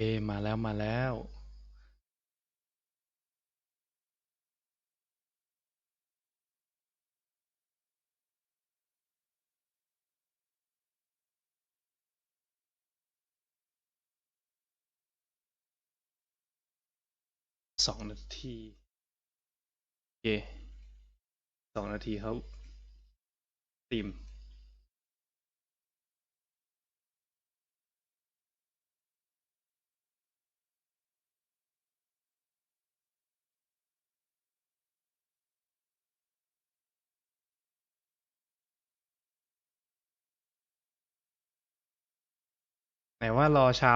มาแล้ว2 นาที2 นาทีเขาตีมไหนว่ารอเช้า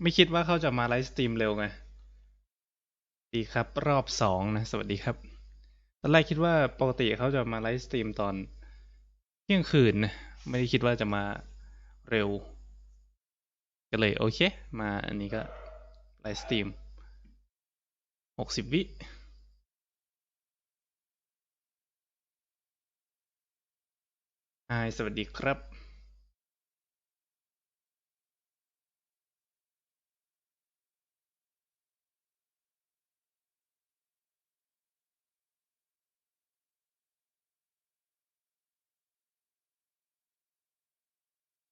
ไม่คิดว่าเขาจะมาไลฟ์สตรีมเร็วไงดีครับรอบ2นะสวัสดีครับตอนแรกคิดว่าปกติเขาจะมาไลฟ์สตรีมตอนเที่ยงคืนนะไม่ได้คิดว่าจะมาเร็วก็เลยโอเคมาอันนี้ก็ไลฟ์สตรีม60 วิสวัสดีครับ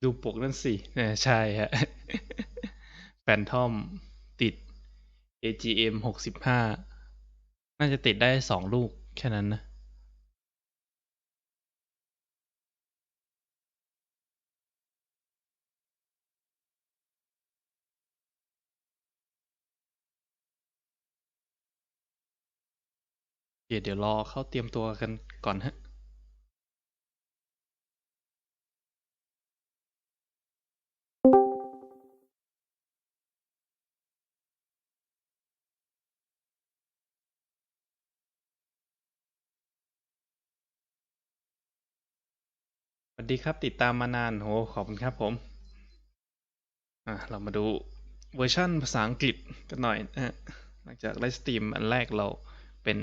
ดูปกนั่นสิใช่ฮะ แฟนทอมติด AGM 65น่าจะติดได้2 ลูกแค่นั้นนะเดี๋ยวรอเข้าเตรียมตัวกันก่อนฮะสวัสดีครับติดตามมานานโหขอบคุณครับผมเรามาดูเวอร์ชั่นภาษาอังกฤษกันหน่อยนะฮะหลังจากไลฟ์สตรีมอันแรกเราเป็น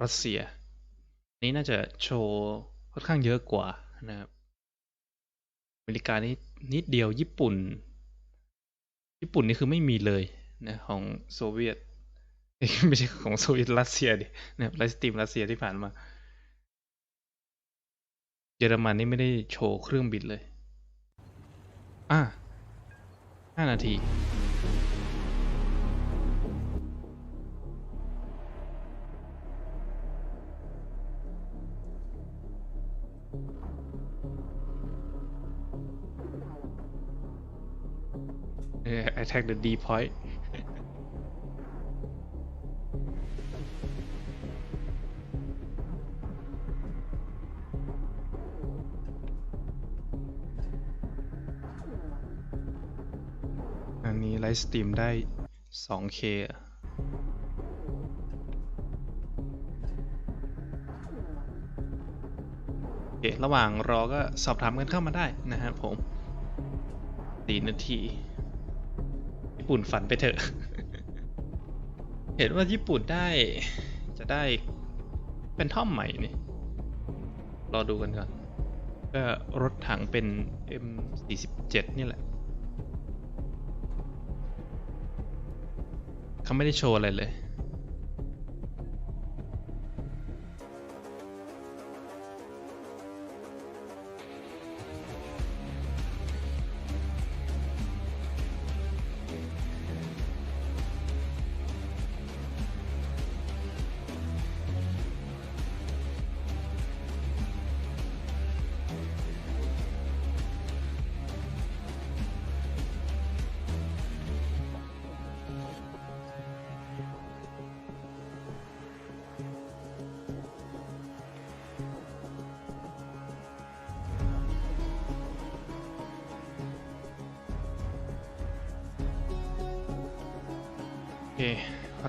รัสเซียนี้น่าจะโชว์ค่อนข้างเยอะกว่านะครับอเมริกานี่นิดเดียวญี่ปุ่นนี่คือไม่มีเลยนะของโซเวียตไม่ใช่ของโซเวียตรัสเซียดินะไลฟ์สตรีมรัสเซียที่ผ่านมาเยอรมันนี่ไม่ได้โชว์เครื่องบินเลย5 นาทีattack the D point อันนี้ไลฟ์สตรีมได้ 2K ระหว่างรอก็สอบถามกันเข้ามาได้นะครับผม4 นาทีญี่ปุ่นฝันไปเถอะ เห็นว่าญี่ปุ่นจะได้เป็นท่อมใหม่นี่รอดูกันก่อนก็รถถังเป็น M47 นี่แหละเขาไม่ได้โชว์อะไรเลย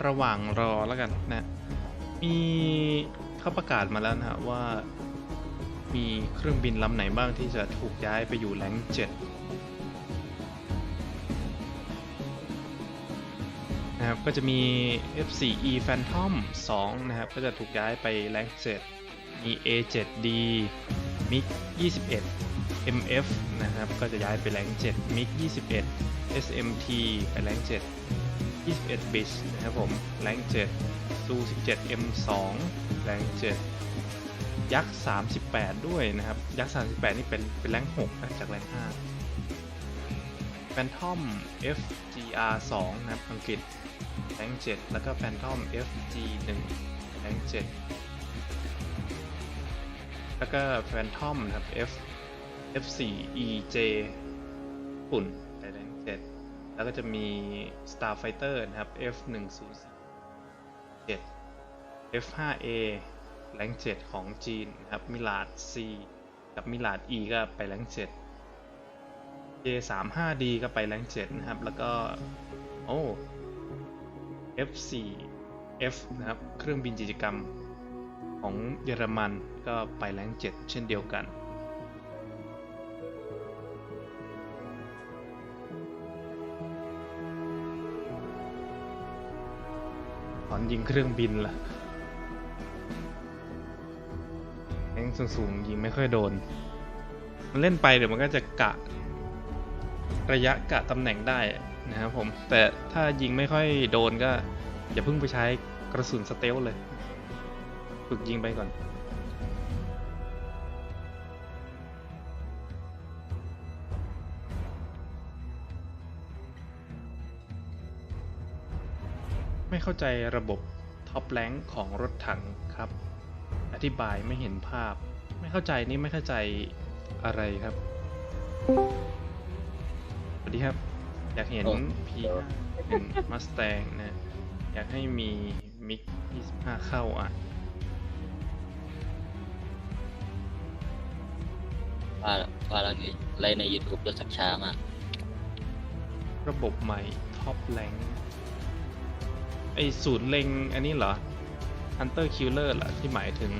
ระหว่างรอแล้วกันนะมีเขาประกาศมาแล้วนะว่ามีเครื่องบินลำไหนบ้างที่จะถูกย้ายไปอยู่แรงค์ 7นะครับก็จะมี F4E Phantom 2นะครับก็จะถูกย้ายไปแรงค์ 7มี A7D MiG 21 MF นะครับก็จะย้ายไปแรง7 MiG 21 SMT ไปแรง7 21 บิตนะครับผมแรง7 Su 17 M2 แรง7ยักษ์38ด้วยนะครับยักษ์38นี่เป็นแรง6นะจากแรง5 Phantom FGR2 นะครับอังกฤษแรง7แล้วก็ Phantom FG1 แรง7แล้วก็ Phantom นะครับ F4EJ ปุ่นในแรง7แล้วก็จะมี Starfighter นะครับ F1047 F5A แรง7ของจีนนะครับมิลาด C กับมิลาด E ก็ไปแรง7 J35D ก็ไปแรง7นะครับแล้วก็F4F นะครับเครื่องบินกิจกรรมของเยอรมันก็ไปแรง7เช่นเดียวกันตอนยิงเครื่องบินล่ะแรงสูงยิงไม่ค่อยโดนมันเล่นไปเดี๋ยวมันก็จะกะระยะกะตำแหน่งได้นะครับผมแต่ถ้ายิงไม่ค่อยโดนก็อย่าเพิ่งไปใช้กระสุนสเตลเลยฝึกยิงไปก่อนไม่เข้าใจระบบท็อปแรงค์ของรถถังครับอธิบายไม่เห็นภาพไม่เข้าใจนี่ไม่เข้าใจอะไรครับสวัสดีครับอยากเห็น P1 Mustang นะอยากให้มีมิก25เข้าว่าเราไล่ใน YouTube จะสักช้ามากระบบใหม่ท็อปแรงค์ไอศูนย์เล็งอันนี้เหรอ Hunter Killer เหรอที่หมายถึง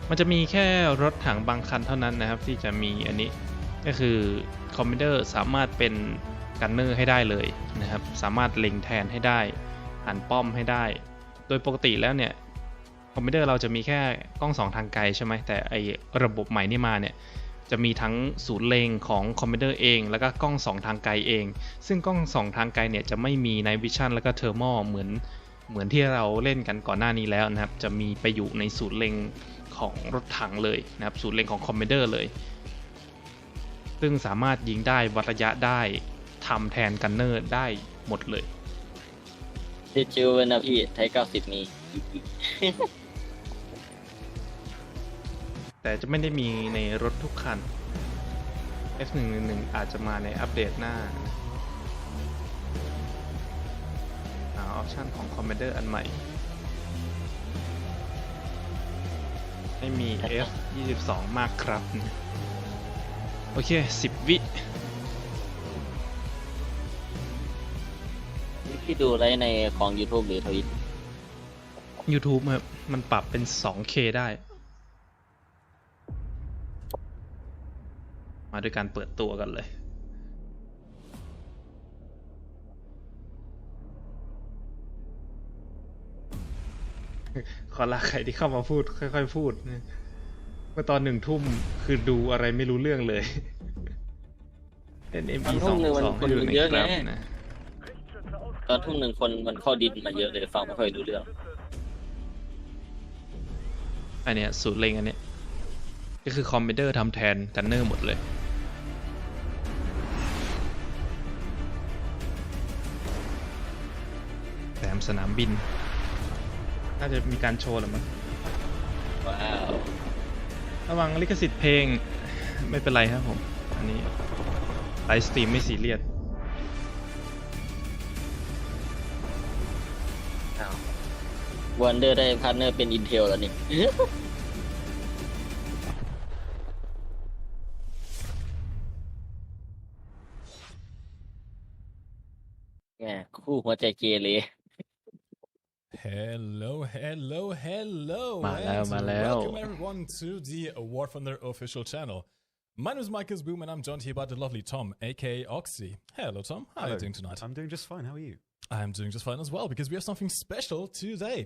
มันจะมีแค่รถถังบางคันเท่านั้นนะครับที่จะมีอันนี้ก็คือคอมมานเดอร์สามารถเป็นกันเนอร์ให้ได้เลยนะครับสามารถเล็งแทนให้ได้หันป้อมให้ได้โดยปกติแล้วเนี่ยคอมมานเดอร์เราจะมีแค่กล้อง2ทางไกลใช่ไหมแต่ไอระบบใหม่นี่มาเนี่ยจะมีทั้งศูนย์เล็งของคอมมานเดอร์เองแล้วก็กล้อง2ทางไกลเองซึ่งกล้อง2ทางไกลเนี่ยจะไม่มี Night Vision แล้วก็ Thermal เหมือนที่เราเล่นกันก่อนหน้านี้แล้วนะครับจะมีไปอยู่ในศูนย์เล็งของรถถังเลยนะครับศูนย์เล็งของคอมมานเดอร์เลยซึ่งสามารถยิงได้วัดระยะได้ทำแทนกันเนอร์ได้หมดเลยชิวๆนะพี่ไทย90มีแต่จะไม่ได้มีในรถทุกคัน F111 อาจจะมาในอัปเดตหน้าออปชันของ Commander อันใหม่ไม่มี F22 มากครับโอเค10 วิพี่ดูไลฟ์ในของ YouTube หรือ Twitch YouTube ครับมันปรับเป็น 2K ได้มาด้วยการเปิดตัวกันเลยขอลาใครที่เข้ามาพูดค่อยๆพูดเมื่อตอน1 ทุ่มคือดูอะไรไม่รู้เรื่องเลยเล่น MP22 ก็อยู่ในคลับนะตอนทุ่มหนึ่งคนมันเข้าดินมาเยอะเลยฟังไม่ค่อยรู้เรื่องอันเนี้ยสูตรเล็งอันเนี้ยก็คือคอมมานเดอร์ทำแทนกันเนอร์หมดเลยแถมสนามบินน่าจะมีการโชว์หรือมั้งว้าวระวังลิขสิทธิ์เพลงไม่เป็นไรครับผมอันนี้ไลฟ์สตรีมไม่ซีเรียสวันเดอร์ได้พาร์ทเนอร์เป็น Intel แล้วนี่แหมคู่หัวใจเกเรHello,มาแล้ว welcome everyone to the Award Thunder official channel. My name is Marcus Boom and I'm joined here by the lovely Tom, aka Oxy. Hello Tom, how are you doing tonight? I'm doing just fine, how are you? I'm doing just fine as well because we have something special today.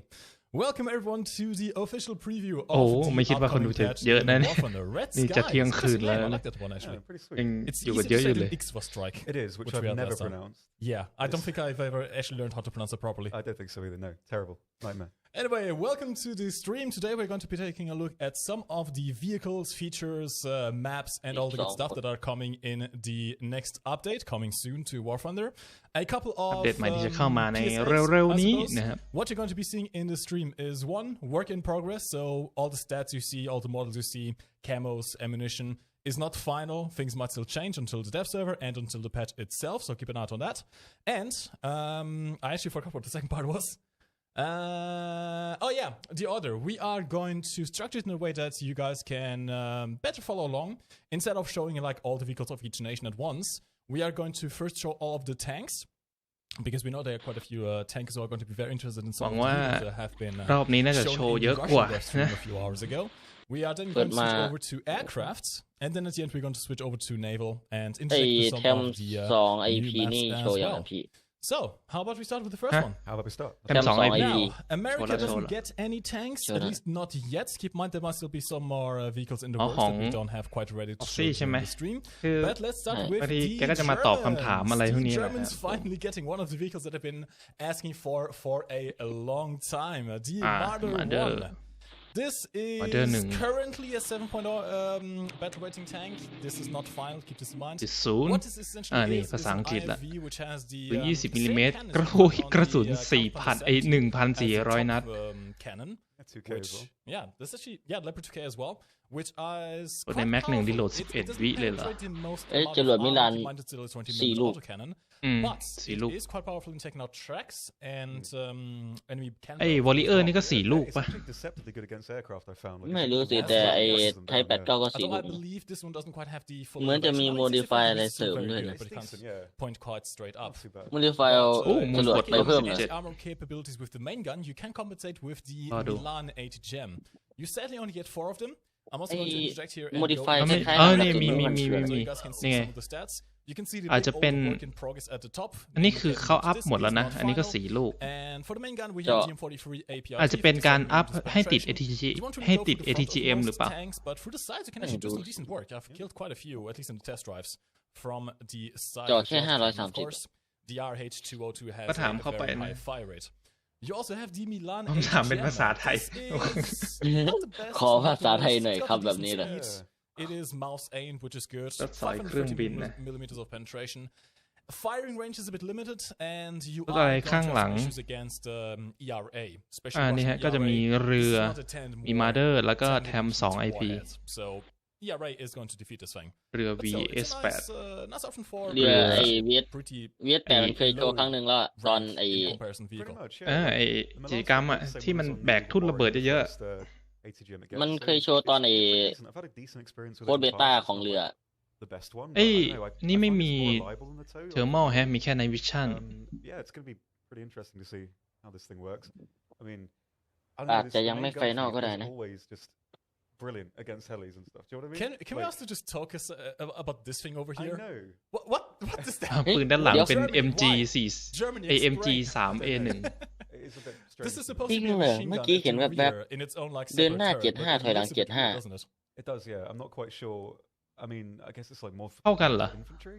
Welcome everyone to the official preview โอ้ of the ไม่คิดว่าคนดู upcoming จะ patch เยอะ in นะ War Thunder. Red นี่จะ Sky. เที่ยง It's คืน a แล้ว name. I นะ like that one actually. Pretty ยัง sweet. It's อยู่กัน easy เย to อะอ say ยู่เลย than X was strike. It is, which which I've we had never last time. pronounced. Yeah, I don't think I've ever actually learned how to pronounce it properly. I don't think so either. No, terrible nightmare. Anyway, welcome to the stream. Today we're going to be taking a look at some of the vehicles, features, maps, and all the good stuff that are coming in the next update, coming soon to War Thunder. A couple อัป of เดตใหม่ที่จะเข้ามาใน PSAs, เร็ว I ๆนี้ suppose. นะครับ What you're going to be seeing in the stream is one, work in progress. So all the stats you see, all the models you see, camos, ammunition is not final. Things might still change until the dev server and until the patch itself. So keep an eye on that. And I actually forgot what the second part was. Oh yeah, the order. We are going to structure it in a way that you guys can better follow along. Instead of showing like all the vehicles of each nation at once, we are going to first show all of the tanks. Because we know there are quite a few tankers who are going to be very interested in หวั some ง of the ว่า vehicles that have been รอบนี้น่าจะโช shown ว์ in เย the อะกว่า Russian live stream a few hours ago. We are then going to switch over to aircraft, and then at the end we're going to switch over to naval and ไอ้ intersect with แท some ม of the สองไอ new พีนี่ maps โชว์ as อย่าง well. พี่ So, how about we start with the first Huh? one? How about we start? แคมสอง Cam ไอ 2 พี Now, America Solar, doesn't solar. get any tanks, at Solar. least not yet. Keep in mind there might still be some more vehicles in the อ๋อ works ของ that we don't have quite ready to show Oxy ใช่ไหม in the stream. คือ But let's start with พอดี the แกก็จะมาตอบคำถามอะไรพวก Germans. นี้ The แหละครับ Germans finally getting one of the vehicles that have been asking for a long time. The Marder Marder 1. This Marder is 1 currently a 7.0 battle rating tank. This is not final, keep this in mind. 0 What this essentially นี่ is ภาษาอังกฤษ an ละ IFV which has the ปืน20มิลลิ same เมตร cannon กระ as โอ้ย on กระสุน the Counter 1,400 นัด cannon. That's 2K Which, as well. yeah, this actually, Leopard 2K as well, which is ใน quite Mac 1 ที่โหลด powerful. 11 วิเลยเหรอ It doesn't penetrate the most เอ้ย amount จรวด of มิ armor, ลาน keep in mind it's still a 20 4 mm ลูก autocannon, อืม but 4 it ลูก is quite powerful in taking out tracks and enemy cannon. ไอ้วอลเลเยอร์นี่ก็ 4 ลูก It's ป่ะ actually deceptively good against aircraft. I found. ไม่รู้สิแต่ไอ้ไทย8 9ก็4 Although ลู I ก believe this one doesn't quite have the full เหมือนจะมี elevation. I mean, it's modify 65 อะไร is เสริ still ม very ด้วย good, นะ but it can't Decent, yeah. point quite straight up. Not too bad. มูลิฟายเอา โอ้ จรวดไปเพิ่ม Multi-Fire นะ With armor capabilities with the main gun, you can compensate with the Pardon. Milan 8 gem. You sadly only get 4 of them. I'm also going to interject here and modify go ไม่ คล้ายๆ นี่ กับ มี ตัว มี มัน so มี you guys can นี่ see ไง some of the stats. You can see the อาจจะ big เป็น old work in progress at the top. อันนี้คือเขาอัพ This หมดแล้ว is นะ not อันนี้ก็ final. 4 ลูก And for the main gun, we เจาะ have GM43 APR. อาจจะเป็นการอัพให้ติด penetration. ATG You want to really ให้ go ติดfor the front of ATGM most หรือเปล่า tanks, but through the sides you can actually do some decent work. I've killed quite a few, at least in the test drives, from the side. เจาะ of แค่ the Austrian. Of 530 course, the RH202 has ก็ถาม a เข้าไป very นะ high fire rate. You also have the Milan ต้องถามเป็น 8 ภาษาไทย This is not the best ขอภาษาไทยหน่อย It's ครับ got แบบ decent นี้เลย speed. It is mouse aimed, which is good. ก็สายเครื่องบินนะ 530 millimeters of penetration. Firing range is a bit limited, and you แล้วอะไร are going ข้าง to หลั have ง issues against ERA, especially นี่ Russian ฮะก็จะมี ERA. เรือ This is not a tandem มี war. มาเดอร์แล้วก็ Tandem แทม defeat 2 IP warheads. So ERA is going to defeat this thing. เรือ But still, it's a VS8 nice option for เรือไอ้ pretty เวียดแต่มันเคยโชว์ครั้งหนึ่งแล้วอะตอนไอ้ in comparison Pretty vehicle. much, เอ yeah. อไอ The กิจ Milan กรรม tank อะ is the same ที่มัน one on แบก the ทุ่นระเบิด Warrior เยอะ first, ATGM it มัน gets. เคยโชว์ตอนไอ้ Decent. I've had a decent experience with โค้ด it เบ in the ต้า past. ของ It's เรือ not like the best one, but เอ้ย I don't know, I นี่ไม่ find มี it's more reliable than the two. เทอร์มอลแฮะมีแค่ในวิชั่น Yeah, it's going to be pretty interesting to see how this thing works. I mean, I อา don't จ know, จะ this ยังไม่ main ไฟนอล gun ก็ fleet ได้ is นะ always just brilliant against helis and stuff. Do you know what I mean? Can we Like, ask to just talk us about this thing over I here? know. What is that? ปืนด้านหลัง เดี๋ยว เป็น Germany, MG why? 4 Germany AMG explain. 3A1 It is a bit strange. This is supposed จริ to ง be a เหรอ machine เมื่อ gun กี้ at เห็น the แวบ rear in its own like เดิน separate หน้า turret, but 75 ถอยหลัง looks a bit weird, 75 doesn't it? It does, yeah. I'm not quite sure. I mean, I guess it's like more for เท่ากันเหรอ infantry.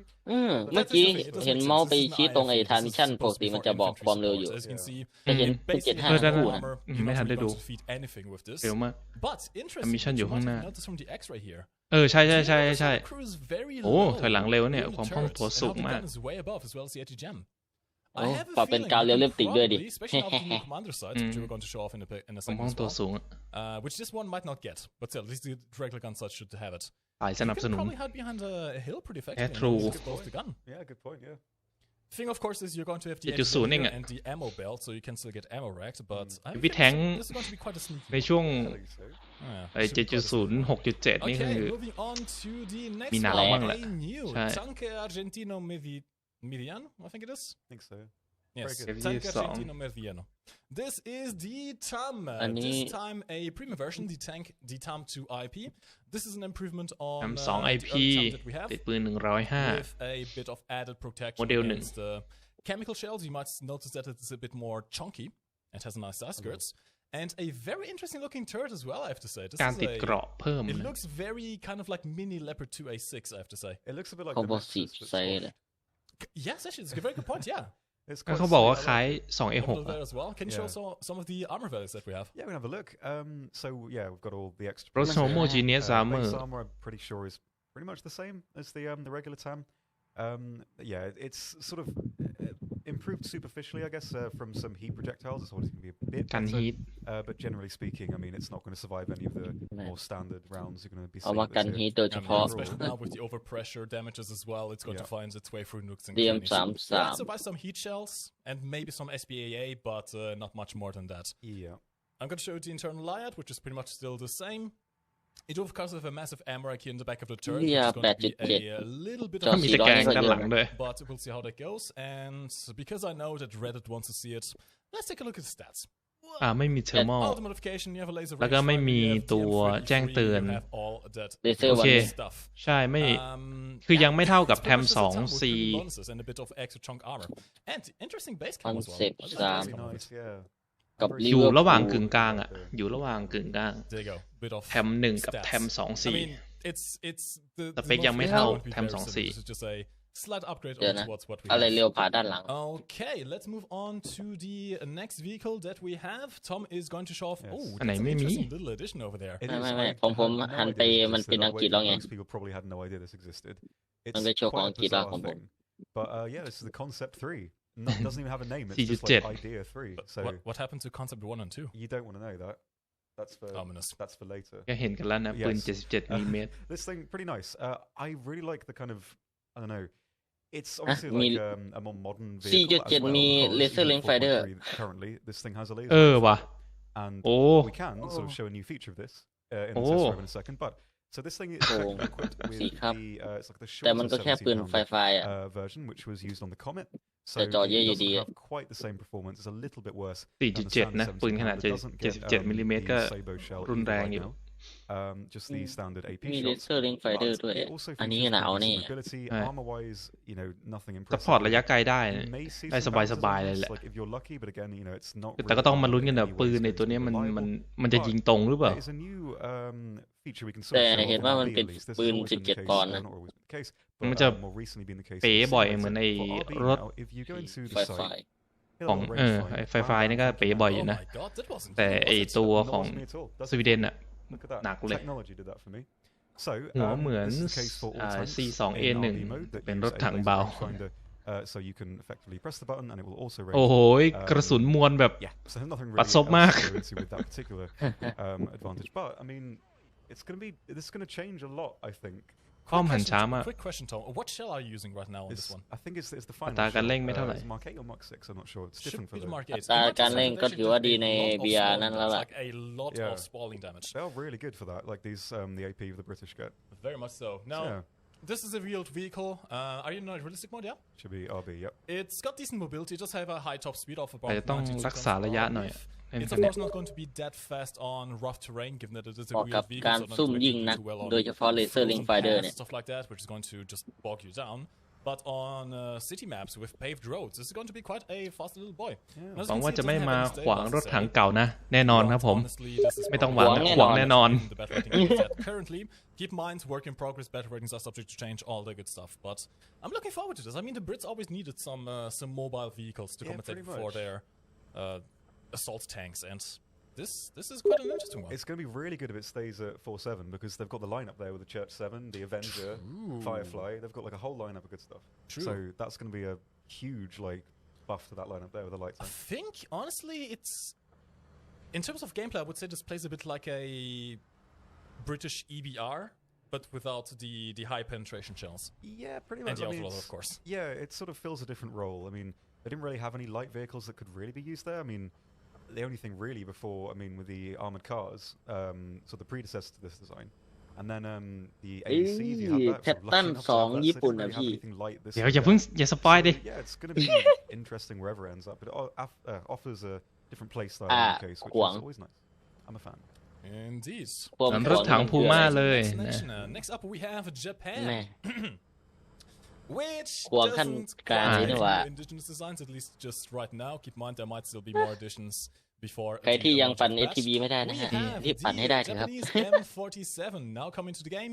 เมื่อกี้เห็นเมาส์ไปชี้ตรงไอ้ทาร์มิชันปกติมันจะบอกความเร็วอยู่ As you can see, แต่เห็น it เพิ่ง basically 75 เออ has ด้าน คู่ no นะ armor. ไม่ You're ทัน not ได้ really ดู going to defeat anything with this. เร็วมาก But interesting, มิชชั่นอยู่ you ข้าง might หน้า have noticed from the X-ray here. เออใช่ใช่ใช่ The ใช่ crew is very โอ้ low, ถอยหลังเร็วเนี่ย really ความคล่อง turrets, ตัว and สูง how the มาก gun is way above as well as the ATGM. โอ้ I have a ปรับเป็น feeling กาวเรียลลิ you ปติกด้วยดิ probably, especially now with the new commander sides, which we're going to show off in a ความ second คล่อง as ตัว well, สูง which this one might not get, but still, at least the regular gun sides should have it. สายส You นับส can นุน probably hide behind a hill pretty effectively and true. just expose the gun. Yeah, good point. Yeah. Thing, of course, is you're going to have the 7.0 anti-barrier เองอะ and the ammo belt, so you can still get ammo racked, but I have a พี่ feeling แท้ง this is going to be quite a sneaky ในช่วง I think so. Yeah, ไอ้ should be quite a sneaky 7.0 6.7 นี่คือ Okay, moving on to the next มีหนาว one. บ้างแหละ A new ใช่ Tanque Argentino Mediano, I think it is. I think so. Yes, Very good. Tanque F22. Argentino Mediano. This is the TAM. And This he- time a premium version, the TAM 2 IP. This is an improvement แท on ม the 2 IP other TAM that we have. ติดปืน With a bit of added protection Model 1 against chemical shells. You might notice that it's a bit more chunky. It has nice side skirts. And a very interesting looking turret as well, I have to say. This การ is ติดเกราะเพิ่ม it นะ looks very kind of like mini Leopard 2A6, I have to say. It looks a bit like เขา the บอก Nexus, 10 but ไซส์เลย Yes, actually, it's a very good point, yeah. it's ก็ quite เขาบอกว่า silly. คล้าย Over 2A6 there as well. Can you show some of the armor values that we have? Yeah, we can have a look. So yeah, we've got all the extra. Rose Homogeneous Armor Base armor, I'm pretty sure is pretty much the same as the regular TAM. Yeah, it's sort of improved superficially, I guess, from some heat projectiles. It's always going to be a bit กัน better. ฮีท But generally speaking, I mean, it's not going to survive any of the more standard rounds you're going to be เอา seeing. มากัน this ฮี year. ทโดยเฉ I mean, พาะ especially now with the overpressure damages as well, it's going to find its way through nooks and DM crannies. 33 Yeah, so buy some heat shells and maybe some SBAA, but not much more than that. Yeah. I'm going to show you the internal layout, which is pretty much still the same. It of course have a massive ammo rack here in the back of the turret, which Yeah, is going to be 8.7 a little bit จอ of มี สี ตะ ร้อ แก ย รง นี่ก็ ด้าน เย ห อะ ลัง นะ ด้วย but we'll see how that goes. And because I know that Reddit wants to see it, let's take a look at the stats. ไม่มีเทอร์มอล Auto modification, you have a laser แล้วก็ range ไม่ finder, มี you have ตัว DM33, แจ้งเตือน you have all that เลเซอร์ โอ วัน เค นี้ stuff. ใช่ไม่ คือยังไม่เท่ากับ it's แทม pretty much just a 2 tab with C pretty bonuses and a bit of extra chunk armor. And interesting base cam as well. Concept I like the star. base Really cam of nice. it. Yeah. กับ Very ลิ อยู่ เวอร์ ระหว่าง พู กึ่ ล งกลางอ่ะ อยู่ระหว่างกึ่งกลาง There you go. Bit of แทม1กับ stats. แทม2 C I mean, it's the สเปคยังไม่เท่า modification won't be แทม very 2 C similar. This is just a slight upgrade เดี๋ยว over นะ towards what we อะไร have. เร็วผ่าด้านหลัง Okay, let's move on to the next vehicle that we have. Tom is going to show off. Yes. Oh, อันไหน that's an ไม่มี interesting little addition over there. It ไม่ is. ไม่ไม่ I ผม had no หัน idea ไป this มันเป็น existed. อังกฤษแล้วไง Most people probably had no idea this existed. มัน It's ไปโชว์ของ quite อั a งกฤษแล้ว bizarre ของผม thing. But yeah, this is the Concept 3. Doesn't even have a name. It's just 4.7 like Idea 3. But So what happened to Concept 1 and 2? you don't want to know that. Ominous. That's for later. ก็เห็นกันแล้วนะ ปืน Yes. 77 มิลลิเมตร This thing pretty nice. I really like the kind of I don't know. It's obviously มี like a more modern 4.7 vehicle as well มี because laser even link finder Currently, this thing has a laser. เออ link ว่ะ and โอ้ we can sort of show a new feature of this in the Oh. test drive in a second. But so this thing is effectively equipped with สีครับ the it's like the แต่มัน shorter ก็แค่ปืน 17 ไฟ pounder ไฟอ่ะ version, which was used on the Comet. So แต่จอ it เยอะอยู่ doesn't ดี have quite the same performance. It's a little bit worse. 4.7 นะ ปืนขนาด 77 มิลลิเมตร ก็ รุนแรงอยู่ Just the standard AP มี shots. เลเซอร์ลิงไฟเดอร์ But ด้วย it also อันนี้ features หนาว good แน่ maneuverability. ใช่ Armor-wise, nothing ซัพ impressive. พอร์ตระยะไกลได้ You นะ may see ได้ some สบาย bounces สบาย on เลย this, แหละ like if you're lucky, but again, it's not แต่ก็ต้องมาลุ้น really กันนะ in any ปืน ways ใน going ตัว to เนี้ย be มัน reliable. มันจะยิงตรงหรือเปล่า There is a new feature we can แต่ sort of show เห็น off ว่า on มัน RB เป็น at least. This ปื has น always been the 17 case, ปอนด์นะ not always been the case, มัน but จะ more recently been the case. เป๋บ่อยเหมือนไอ้ For RB รถ now, if you go into ไฟ the ไฟ site, ของ it'll ไอ้ range ไฟฟ้านี่ก็เป๋บ่อยอยู่ Oh นะ my god, that wasn't แต่ good, ไอ้ was it? ตัว Not ของ wasn't me at all. That's สวีเดนอะ Look at that. หนักเลย Technology did that for me. So, หัวเหมือน this is the case for all tanks C2A1 in RB mode that เป็น use รถ a ถัง laser เบา rangefinder. So you can effectively press the button and it will also range. โอ้โห กระสุนมวลแบบ Yeah, so there's nothing ปัด really ซบมาก else to go into with that particular advantage. But I mean, this is going to change a lot, I think. ป้อมหันช้ามาก Quick question, Tom. What shell are you using right now on this one? I think it's the final อัตราการเร่งไม่เท่าไหร่ It's Mark 8 or Mark 6, I'm not sure. It's Should different for be the the... Mark อั 8. ตรา Mark การ 7 เร่ง actually ก็ does ถือว่า a ดีใน lot of VR spalling นั่นแล้ว damage, ล่ะ like a lot Yeah. of spalling damage. They are really good for that, like these, the AP of the British get. Very much so. Now, Yeah. this is a real vehicle. Are you in a realistic mode? Yeah. Should be RB, yep. It's got decent mobility. It does have a high top speed of แต่ about จะต้อง 92 รักษาระยะหน่อย km/h. It's of course not going to be that fast on rough terrain, given that it is a เหมาะ real กับ vehicle, การ so not ซุ่ม directly ยิงนะ do well on โดยเฉพาะเลเซอร์ลิง frozen ไฟเดอร์ paths, เนี่ย stuff like that, which is going to just bog you down. But on city maps with paved roads, this is going to be quite a fast little boy. Now, as หวั you ง can ว่า see, จะ it ไม่ doesn't มา have any ขวางรถถัง stabilizers. เก่านะ แน่นอนครับผม Honestly, this is ไม่ต้องหวัง probably นะขวางแน่นอน the battle rating is at currently. Keep in mind, work in progress, battle ratings are subject to change, all the good stuff. But I'm looking forward to this. I mean, the Brits always needed some mobile vehicles to Yeah, compensate pretty for much. their assault tanks, and this is quite an interesting one. It's going to be really good if it stays at 4.7 because they've got the lineup there with the Church 7, the Avenger, Firefly. They've got like a whole lineup of good stuff. True. So that's going to be a huge like buff to that lineup there with the light I tank. think, honestly, it's... In terms of gameplay, I would say this plays a bit like a British EBR, but without the high penetration shells. Yeah, pretty And much. the I mean, autoloader, it's- of course. Yeah, it sort of fills a different role. I mean, they didn't really have any light vehicles that could really be used there. I mean, the only thing really before, I mean, with the armored cars, so the predecessor to this design, and then the AECs, you have that. Sort of lucky enough to have that, so they didn't really have anything light this เดี๋ยว year. อย่าเพิ่งอย่าสปอยดิ Yeah, it's going to be interesting wherever it ends up, but it offers a different play style in the case, which is Guang. always nice. I'm a fan. Indeed. พวก เหมือน ข ร อ ถ ง ถังพูม่าเลย Next นะ nation, next up we have แม่ Japan, which ควงขั้น doesn't กลาง quite นี่นี่หว่า do indigenous designs, at least just right now. Keep in mind there might still be more additions before ใครที่ยังปั่น the patch. ATB ไม่ได้นะ We ฮะ have รีบปั่นให้ได้เถอะครับ Japanese M47 now coming to the game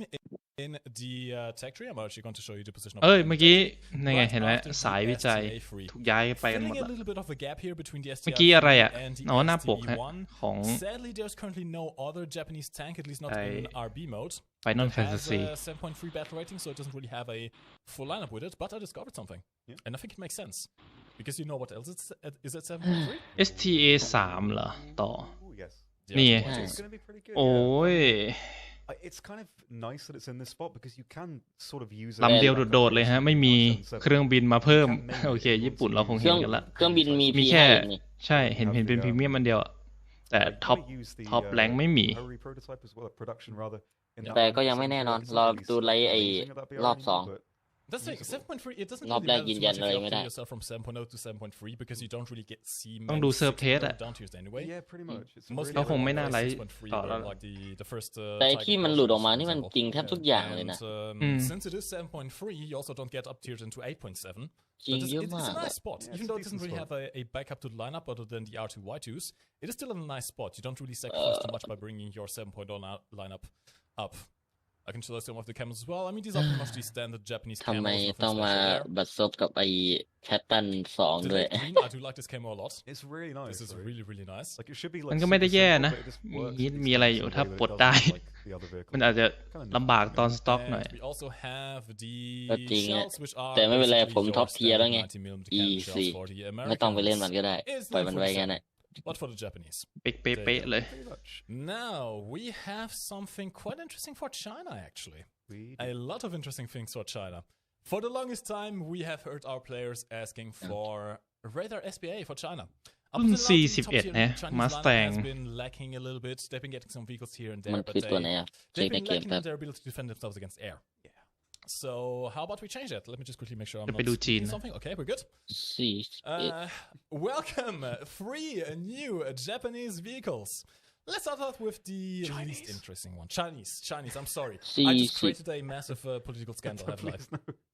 in the tech tree. I'm actually going to show you the position of เอ้ย the เมื่อกี้ M47 นั่นไง right เห็นไหม after the สายวิจัย STA free. ถูกย้ายไปกันหมด Filling a ละ little bit of a gap here between the เมื่อ STR กี้อะไรอ่ะ and the อ๋อหน้าปกฮะ STB1. ของ Sadly, there's currently no other Japanese tank, at least not in RB mode. Final It has Fantasy a 7.3 battle rating, so it doesn't really have a full lineup with it. But I discovered something, and I think it makes sense because you know what else is at 7.3? STA 3 เหรอ ต่อ Ooh, yes. นี่ It's going to be pretty good. โอ้ย It's kind of nice that it's in this spot because you can sort of use it ลำเดียวโดดๆเลยฮะ ไม่มีเครื่องบินมาเพิ่ม โอเค ญี่ปุ่นเราคง เค เห็ รื่ น อง กันละ เครื่องบินมี มี P5 แค่ นี่ ใช่เห็นเป็นพรีเมียมอันเดียวอะแต่ท็อปแรงไม่มี Hurry prototype as well, production rather. in that แต่ one ก็ยังไม่ sense, แน่นอน it's รอ not really ดูไลฟ์ไอ้ amazing at that BR รอบ anymore, 2 but That's the thing, 7.3, it doesn't รอบ really แรก matter ยื too นยัน much อะไร if you ไม่ได้ upgrade yourself from 7.0 to 7.3 because you don't really see ต้อง many ดูเซิร์ฟเทส single อะ down tiers anyway. yeah, pretty much. It's Most really เขาคง people ไม่น่า play ไลฟ์ 6.3 ต่อ were แล้ว like the first แต่ไอ้ Tiger ที่มัน Pro หลุดออก series, มา for นี่มัน example. จริงแทบทุกอย่างเลย And นะ since it is 7.3, you also don't get up tiered into 8.7. จริง But เยอะ it's มา a ก nice spot. Yeah, Even it's a though it doesn't decent really spot. have a backup to the lineup other than the R2Y2s, it is still a nice spot. You don't really sacrifice too much by bringing your 7.0 lineup up. I can show you some of the camos as well. I mean, these are pretty much the standard Japanese ทำไม camos. ต้อง Nothing มา special there. บัดซบกับไอ้แพตตัน2 The ด้วย light green, I do like this camo a lot. It's really nice. This is right? really, really nice. Like it should be มัน like ก็ไม่ได้ super แย่ simple, นะ but it just มี works ฮิต with มี its อะไร guns อยู่ in a ถ้า way that ปล it ด doesn't ได้ like the other vehicles. มันอาจจะ Kinda nice. ลำบากตอนสต็อกหน่อย And we also have the ก็จริงอะ shells, which are แต่ไม่เป็นไร basically ผม your ท็อปเทียร์แล้ว standard ไง 90mm cannon easy shells for the ไม่ต้องไปเล่น Americans. มันก็ได้ Is ปล่อยมันไว้งั้น 47, น่ะ but for the Japanese. เป๊ะๆเลย Pretty much. Now we have something quite interesting for China, actually. We A lot of interesting things for China. For the longest time, we have heard our players asking for radar SPA for China. Up รุ่น until now, the top 41 tier นะ Chinese lineup Mustang has been lacking a little bit. They've been getting some vehicles here and มัน there, but คือตัวไหนอ่ะเช็ค they've ใน been เกม lacking แป๊ in บ their ability to defend themselves against air. So how about we change that? Let me just quickly make sure I'm จะ not ไปดูจีน missing something. Okay, we're good. Welcome, 3 new Japanese vehicles. Let's start off with the least interesting one. Chinese. I'm sorry. I just created a massive political scandal, haven't I?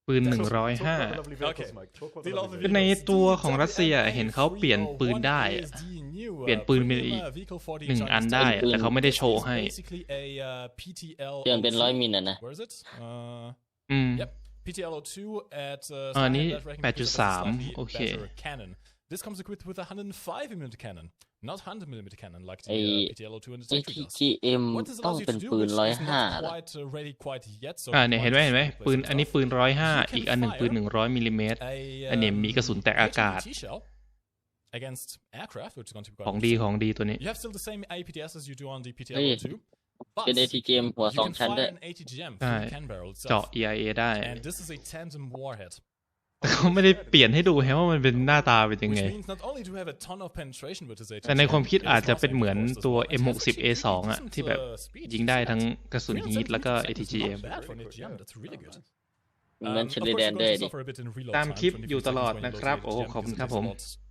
ปืน Talk 105 about the lovely vehicles, Okay. Mike. Talk about The the lovely lovely คือใน vehicles. ตัวของ The รัสเซีย WMA เห็นเขาเปลี่ยนปืนได้ is the new, เปลี่ยนปืนเป็นอีก vehicle for the 1 อัน Chinese ได้ Navy. แต่เขาไม่ได้ This โชว์ is ให้ basically a PTL. เปลี่ยนเป็น100 มิลน่ะนะ Where is it? อืม Yep. PTL02 at อันนี้ standard rating because of a 8.3 slightly โอเค better cannon. This comes equipped with a 105mm cannon, not 100mm cannon like the ไอ้ PTL02 and the ไอ้ Sentry does. TGM What this ต้อง allows you เป็น to do, ปืน which is 105 not ล่ะ quite ready quite yet, so เนี่ยเห็นไหมปืนอันนี้ปืน 105 อีกอันหนึ่งปืน 100มิลลิเมตร อันนี้มีกระสุนแตกอากาศ shell against aircraft, which is going to be ของ quite ของดีตัวนี้ You have still the same APDS as you do on the เฮ้ย PTL02, but เป็น ATGM หัว you can 2 ชั้น fire ด้วย an ATGM ใช่ through the cannon barrel เจาะ itself, EIA ได้ and this is a tandem warhead. แต่เขาไม่ได้เปลี่ยนให้ดูแฮะว่ามันเป็นหน้าตาเป็นยัง Which ไง means not only do you have a ton of penetration with this แต่ในความคิด ATGM, อาจจะ it is เป็นเหมือน also ตัว enforced as well. It has M60A2 actually อ่ะ decent, ที่แบบ speed. ยิงได้ทั้งกระสุน 370 ฮีทแล้วก็ is not ATGM bad for an ATGM. That's really good. มัน Of เช course, ลิ you're แดน going ด้วย to ดิ suffer a bit in reload ตาม time, คลิป 20 อยู่ตลอด seconds when you นะครับ load โอ้ the ATGM ขอบคุณ because ครับ it ผ takes ม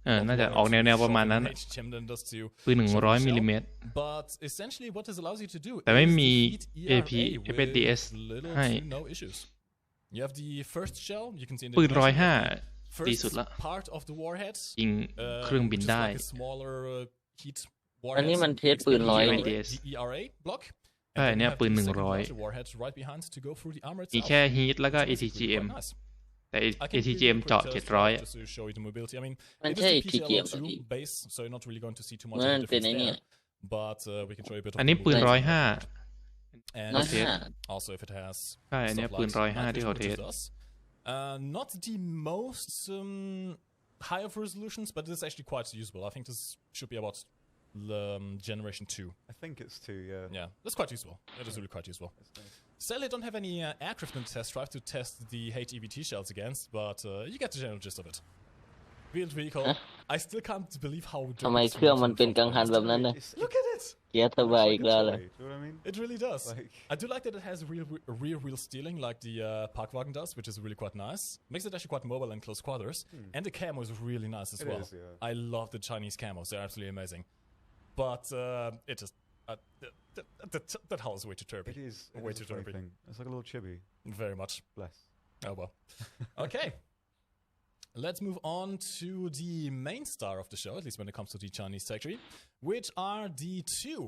a lot น่าจะออกแนวๆประมาณนั้น ATGM than does to ปืน shoot the 100มิลลิ shell. เมตร But essentially what this allows you to do แต่ไม่ is มี defeat AP ERA with FPDS little ให้ to no issues. You have the first shell, you can see in the ปืน animation, 105 ดีสุด first ละ part of the warhead, ยิงเครื่องบิน which is ได้ like a smaller heat อันนี้ warhead. มันเทสปืน 100 นี่ FPDS The ERA block. ใช่ And then เนี่ย you have ปืน the second 100 larger warhead right behind to go through the armor มี itself. แค่ฮีทแล้วก็ So this is really ATGM quite nice. แต่ I can give you ATGM a quick เจาะ test 700 just to show you the mobility. I mean, มัน it is ใช่ the TGM เหรอ PTL02 พี่ base, so you're not really going to see too much มั of น a เป็น difference ไอ้นี่ there. But we can show you a bit of อัน the นี้ปืน mobility. 105 And ร้อย โอเค ห้า also if it has ใช่อันเนี้ย stuff ปืน like 105 night ที่ vision, เขา which เท it ส does. Not the most high of resolutions, but it is actually quite usable. I think this should be about generation 2. I think it's 2, yeah. Yeah, that's quite useful. It is really quite useful. Sadly, I don't have any aircraft in the test drive to test the HEVT shells against, but you get the general gist of it. Wheeled vehicle. I still can't believe how ทำไมเครื่องมันเป็นกังหันแบบนั้นน่ะ Look at it! เกียร์ทบายอีกแล้วเลย Do you know what I mean? It really does. Like- I do like that it has rear wheel steering like the Parkwagen does, which is really quite nice. Makes it actually quite mobile in close quarters. And the camo is really nice as It well. is, yeah. I love the Chinese camos. They're absolutely amazing. But it just... that hull is way too turby. It is. It Way is too a funny turby. thing. It's like a little chibi. Very much. Bless. Oh well. Okay. let's move on to the main star of the show, at least when it comes to the Chinese factory, which are the two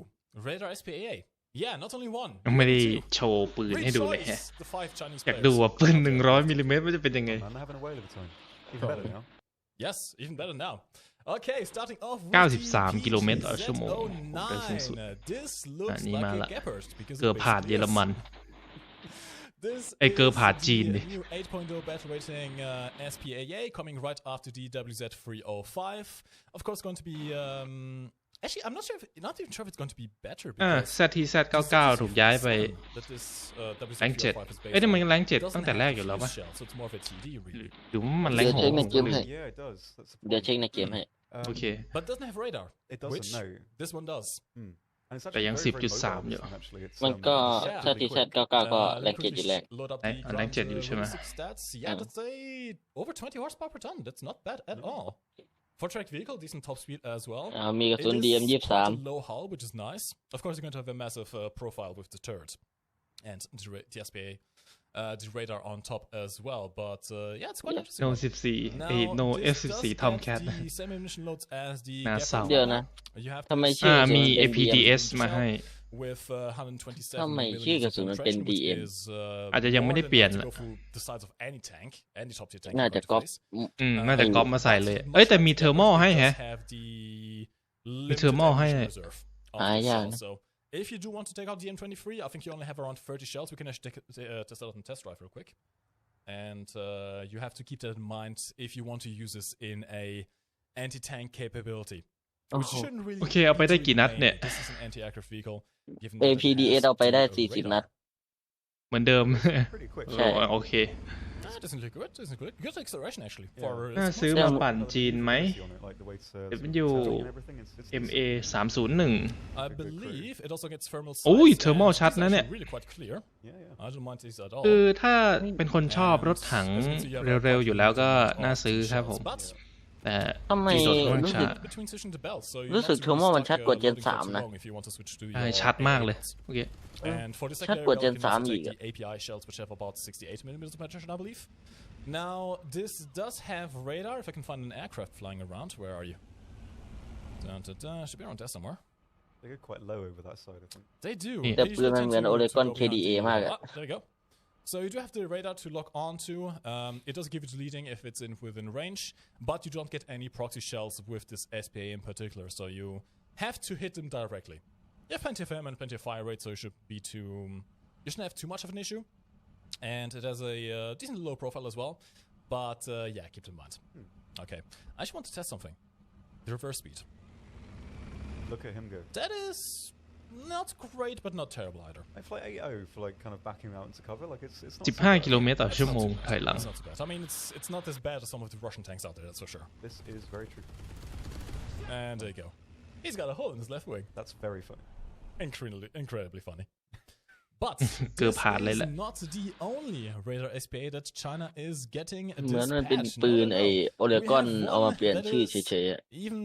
Radar SPAA. Yeah, not only one. ไม่ได้โชว์ปืนให้ดูเลยฮะ The 5 Chinese อยากดูว่าปืน100 มิลลิเมตรมันจะเป็นยังไง Man, they're having a whale of a time. Even better now. Yes, even better now. Okay, starting off with 93 กิโลเมตรต่อชั่วโมงได้สูงสุด This looks นี่ like มา a ละ Gepard because เกือบผ่านเยอรมัน This เกือบผ่านจีน is ดิ the new 8.0 battle rating SPAA coming right after the WZ305. Of course, going to be actually I'm not even sure if it's going to be better because ZTZ99 ถูกย้ายไป that this แรง7 WZ305 is based เอ้ยนี่มัน on แรง7 doesn't ตั้งแต่แรก have อยู่แล้ว a ปะ shell, so it's more of a TD really. หรือมันแรง เดี๋ยว 6 เช็คในเกมให้ Yeah, it does. That's the เดี๋ยว problem. เช็คในเกมให้ โอเค But it doesn't have radar. It doesn't, which no. This one does. And it's แต่ actually ยัง very, very 10.3 mobile, อยู่ actually. It's, มันก็ Yeah. ถ้า really ที quick. เซต99ก็แรง Let me เจ็ดอยู่แรก quickly load up Đấy, the ở rank 7 อยู่ใช่ไหม realistic stats. Yeah, that's a over 20 horsepower per ton. That's not bad at all. For track vehicle, decent top speed as well. มีกระ It สุน is DM quite 23 a low hull, which is nice. Of course, you're going to have a massive profile with the turret and the SPA, the radar on top as well. But yeah, it's quite interesting. No 14 ไอ้ No this does F14 have Tomcat the same ammunition loads as the น่า Gepard เศร้า เดี๋ยวนะ You have ทำไม this ชื่อ มี เป็น DM APDS มาให้ with 127 ทำไม millimeters ชื่อกระสุนมันเป็น penetration, which DM is อาจจะยังไม่ได้ more เปลี่ยน than enough to go through the sides of any tank, any top tier tank. น่า you're จะ going to ก๊อป face. น่าจะก๊อปมาใส่เลย เอ้ยแต่มีเทอร์โมให้แฮะ Have the มีเทอร์โมให้ limited ammunition reserve of the อย่าง shell. So if you do want to take out the M23, I think you only have around 30 shells. We can actually test that out on test drive real quick. And you have to keep that in mind if you want to use this in a anti-tank capability. Which shouldn't really โอเคเอาไปได้กี่นัดเนี่ย This is an anti-aircraft vehicle. given that it APDS has เอาไปได้ the 40 นัด เหมือนเดิม Pretty quick. ใช่ โอเค That doesn't look good. Doesn't look good. Good acceleration actually. Yeah. For น่า small ซื้อ scale. มาปั่นจีนไหม Like the way it's, W and everything, it's MA decent. 301 I believe it also gets thermal โอ้ย sights, thermal and ชัด it's นะเนี่ย actually really quite clear. Yeah, yeah. I don't mind these at all. คือถ้าเป็นคนชอบรถถังเร็วๆอยู่แล้วก็น่าซื้อครับผม But แต่ ทำไม จีนรถค่อน รู้ ข้าง สึก ช้า between switching to belts, so you're รู้สึก not เทอร์โมมันชัดกว่า stuck, Gen loading for 3 too นะ long if you want to switch to ใช่ your ชัดมากเลย belts. โอเค And for the ชัด secondary กว่า belt, Gen you can also 3 อีก take อะ the API shells, which have about 68 millimeters of penetration, I believe. Now, this does have radar. If I can find an aircraft flying around, where are you? Dun, dun, dun. Should be around there somewhere. They go quite low over that side, I think. They do. Yeah. They แต่ปืน usually มัน tend เหมือน to โอเลกอน go behind KDA the- มากอะ Ah, there you go. So you do have the radar to lock onto. It does give you the leading if it's within range, but you don't get any proxy shells with this SPA in particular. So you have to hit them directly. You have plenty of ammo and plenty of fire rate, so you shouldn't have too much of an issue. And it has a decent low profile as well. But yeah, keep it in mind. Okay, I just want to test something. The reverse speed. Look at him go. That is not great, but not terrible either. I fly 80 for like kind of backing out into cover. Like it's not. 15 กิโลเมตรต่อชั่วโมงถอยหลัง It's not too bad. I mean, it's not as bad as some of the Russian tanks out there, that's for sure. This is very true. And there you go. He's got a hole in his left wing. That's very funny. Incredibly funny. But เกือบ this ผ่านเลย is แหละ not the only radar SPA that China is getting เหมือนมันเป็น dispatched. ปืน No, ไอ no, no. โอเลกอน We have เอามา one เปลี่ยน that ชื่อ is เฉยๆอะ even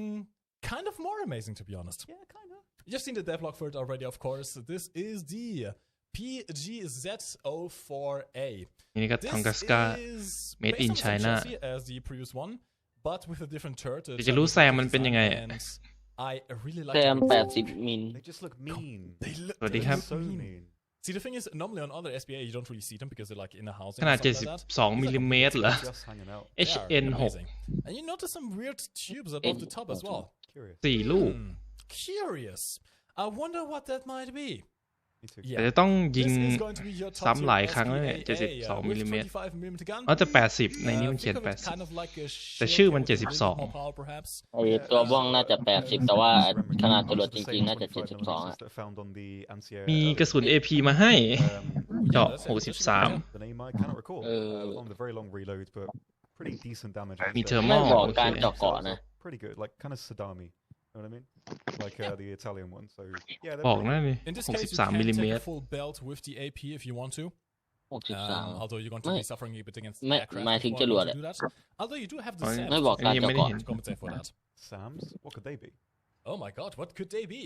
kind of more amazing, to be honest. Yeah, kind of. You've seen the devlog for it already, of course. This is the PGZ04A. นี่ก็ This ทองกัสกา is made based in on the same China chassis as the previous one, but with a different turret. เดี๋ยวจะรู้แซมมันเป็นยังไง And I really like แซม the- 80 มิล They just look mean. They look สวัสดี they ครับ look So mean. mean. See, the thing is, normally on other SPA, you don't really see them because they're like in a house. ขนาด 72 มิลลิเมตรเหรอ Just hanging out. HN 6 And you notice some weird tubes above the top as well. Curious. 4 ลูก Curious. I wonder what that might be. Me too. แต่จะต้องยิง This is going to be your top ซ้ำหลาย tier ครั้งแล้วเนี่ย SPA, 72 มิลลิเมตร with 25 millimeter gun. อ๋อแต่80 ในนี้มันเขียน Think of it kind of like a แต่ชื่อมัน shield with a little 72 more power, perhaps. ไอตัวบ้องน่าจะ 80 แต่ว่าขนาดจรวดจริงๆ น่าจะ 72 อะ that are found on the anti-air. มีกระสุน AP มาให้ เจาะ that's actually 63 The name I cannot recall. On the very long reload, but pretty decent damage. I'd มี say. เทอร์โม ไม่บอก โอเค การเจาะเกาะนะ Pretty good, like kind of Saddam-y. Know what I mean? Like the Italian one. So yeah, บอก they're นั่นนี่ In this case, you 63 can มิลลิ take เม a ตร full belt with the AP if you want to. 63 Although you're going to be suffering a bit againstไม่ aircraft หมาย if ถึง you จรวด want อะ to do that. Although you do have the อ๋อ SAMs ไม่บอก อัน การ นี้ยัง เจาะ ไม่ได้ เกาะ เห็น to compensate for that. Sams. What could they be? Oh my god, what could they be?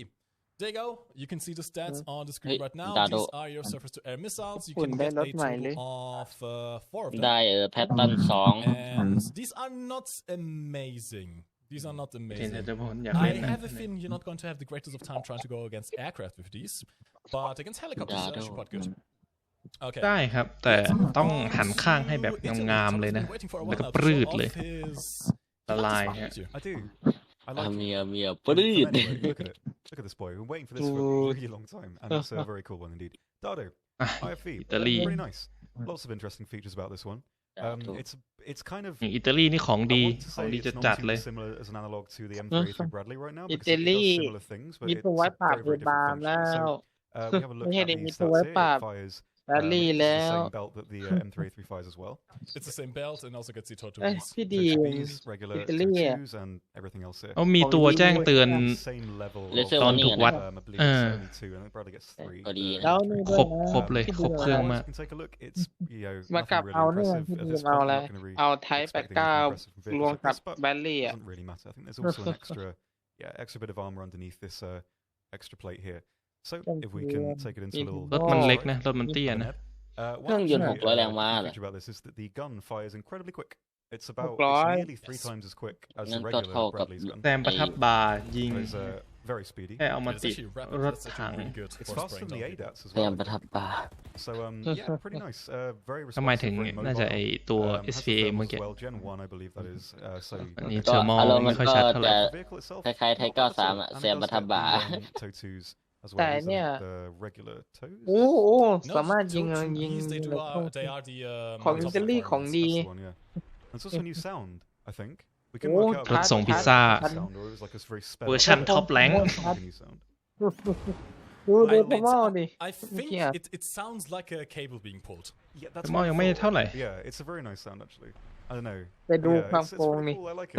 There you go. You can see the stats on the screen right now. Dado. These are your surface-to-air missiles. You ฝุ่น can ได้ get ร a ถใหม่เลย total of 4 of ได้ them. แพทเทิร์นสอง And these are not amazing. These are not เห็น amazing. แต่ผมอยากเล่ I นนะ have a feeling you're not going to have the greatest of time trying to go against aircraft with these, but against helicopters, they're actually quite good. Okay. ได้ครับ แต่ต้องหันข้างให้แบบงามๆเลยนะ แล้วก็ปรืดเลย ละลายฮะ I do. I like it. เมียป But รืด anyway, look at it. Look at this boy. We've been waiting for this for a really long time, and it's a very cool one indeed. Dado, IFV, Italy. really nice. Lots of interesting features about this one. It's kind of. อย่างอิตาลีนี่ของ I ดี want to ของ say ดี it's จะ not จัด too เลย similar as an analog to the M383 Bradley right now อิ because ตา it ลี does similar things, but มี it's ตัวไว้ปราบ very, เว very บาม different แล้ functions. ว So we have a look ไม่ใช่ at ได้ the มีตัวไว้ stats ปรา here. บ It fires แบดลี่ it's แล้ the ว same belt that the M383 fires as well. It's the same belt and also gets the total เอ้ย piece. พี่ดี HPs, regular อิตาลีอ่ะ 2s, and everything else here. เขามีตัวแจ้งเตือน Same level เลเซอ of ร์ ตอ วัน น ถู นี้ กวัด I believe it's only 2 and it probably gets 3. ก็ดี แล้วนี่ ค ด้ ร วย บ นะ ครบเลย พี่ ครบ ดี เครื่อง นะ มาก You can take a look. It'sมา nothing กับ really เอาเนี่ย impressive พี่ at ดี this เอา point. อะไร You're not going to เอาไทป์ expect 89 anything impressive from รวม vehicles กับ like this, but แบดลี่ it อ่ะ doesn't really matter. I think there's also an extra bit of armor underneath this extra plate here. So if we can take it into a little รถมันเล็กนะ รถมันเตี้ยนะ เครื่องยนต์600แรงม้าเหรอ feature about this is that the gun fires incredibly quick. It's about 600 nearly 3 times as quick as the งั้นก็ regular เท่ากับ Bradley's gun. แซมประทับบาร์ยิง But it's very speedy. แค่เอามา It's ติด actually rapid. รถ That's ถัง actually really good It's for faster spraying than the down people. ADATs as พยายาม well. ประทับตา So yeah, pretty nice. Very ทำไม responsive, ถึง very น่าจะ mobile. ไอตัว Has the SPA thermals เมื่อ as กี้ well. Gen 1, I believe that is. So อันนี้ ก็ เทอร์มอล อารมณ์มั ไม่ น ค่อย ก็ ชัดเท่าไหร่ จะ the vehicle itself, คล้ายๆไทย not bad at all. 93 อ่ะ And แซ it ม does ประทับ get บ่า the toe-twos as แต่ well as เนี่ย the regular toes. โอ้โห No, สามารถยิง two ยิง Bs, they ใน do ช่อง they are the ของ top อิตาลี requirements. ของดี That's the one, yeah. There's also new sound, I think. We can Oh, work out รถส่งพิซซ่า sound, or it was like a very sped เวอร์ up ชันท็อปแรง new sound. ดูดู I- ทมอลดิ I think Yeah. it sounds like a cable being pulled. Yeah, that's มอ what I ยังไม่ thought. เท่าไหร่ Yeah, it's a very nice sound actually. I don't know. ไปดู Yeah, ความ it's โกง pretty นี่ cool. I like it.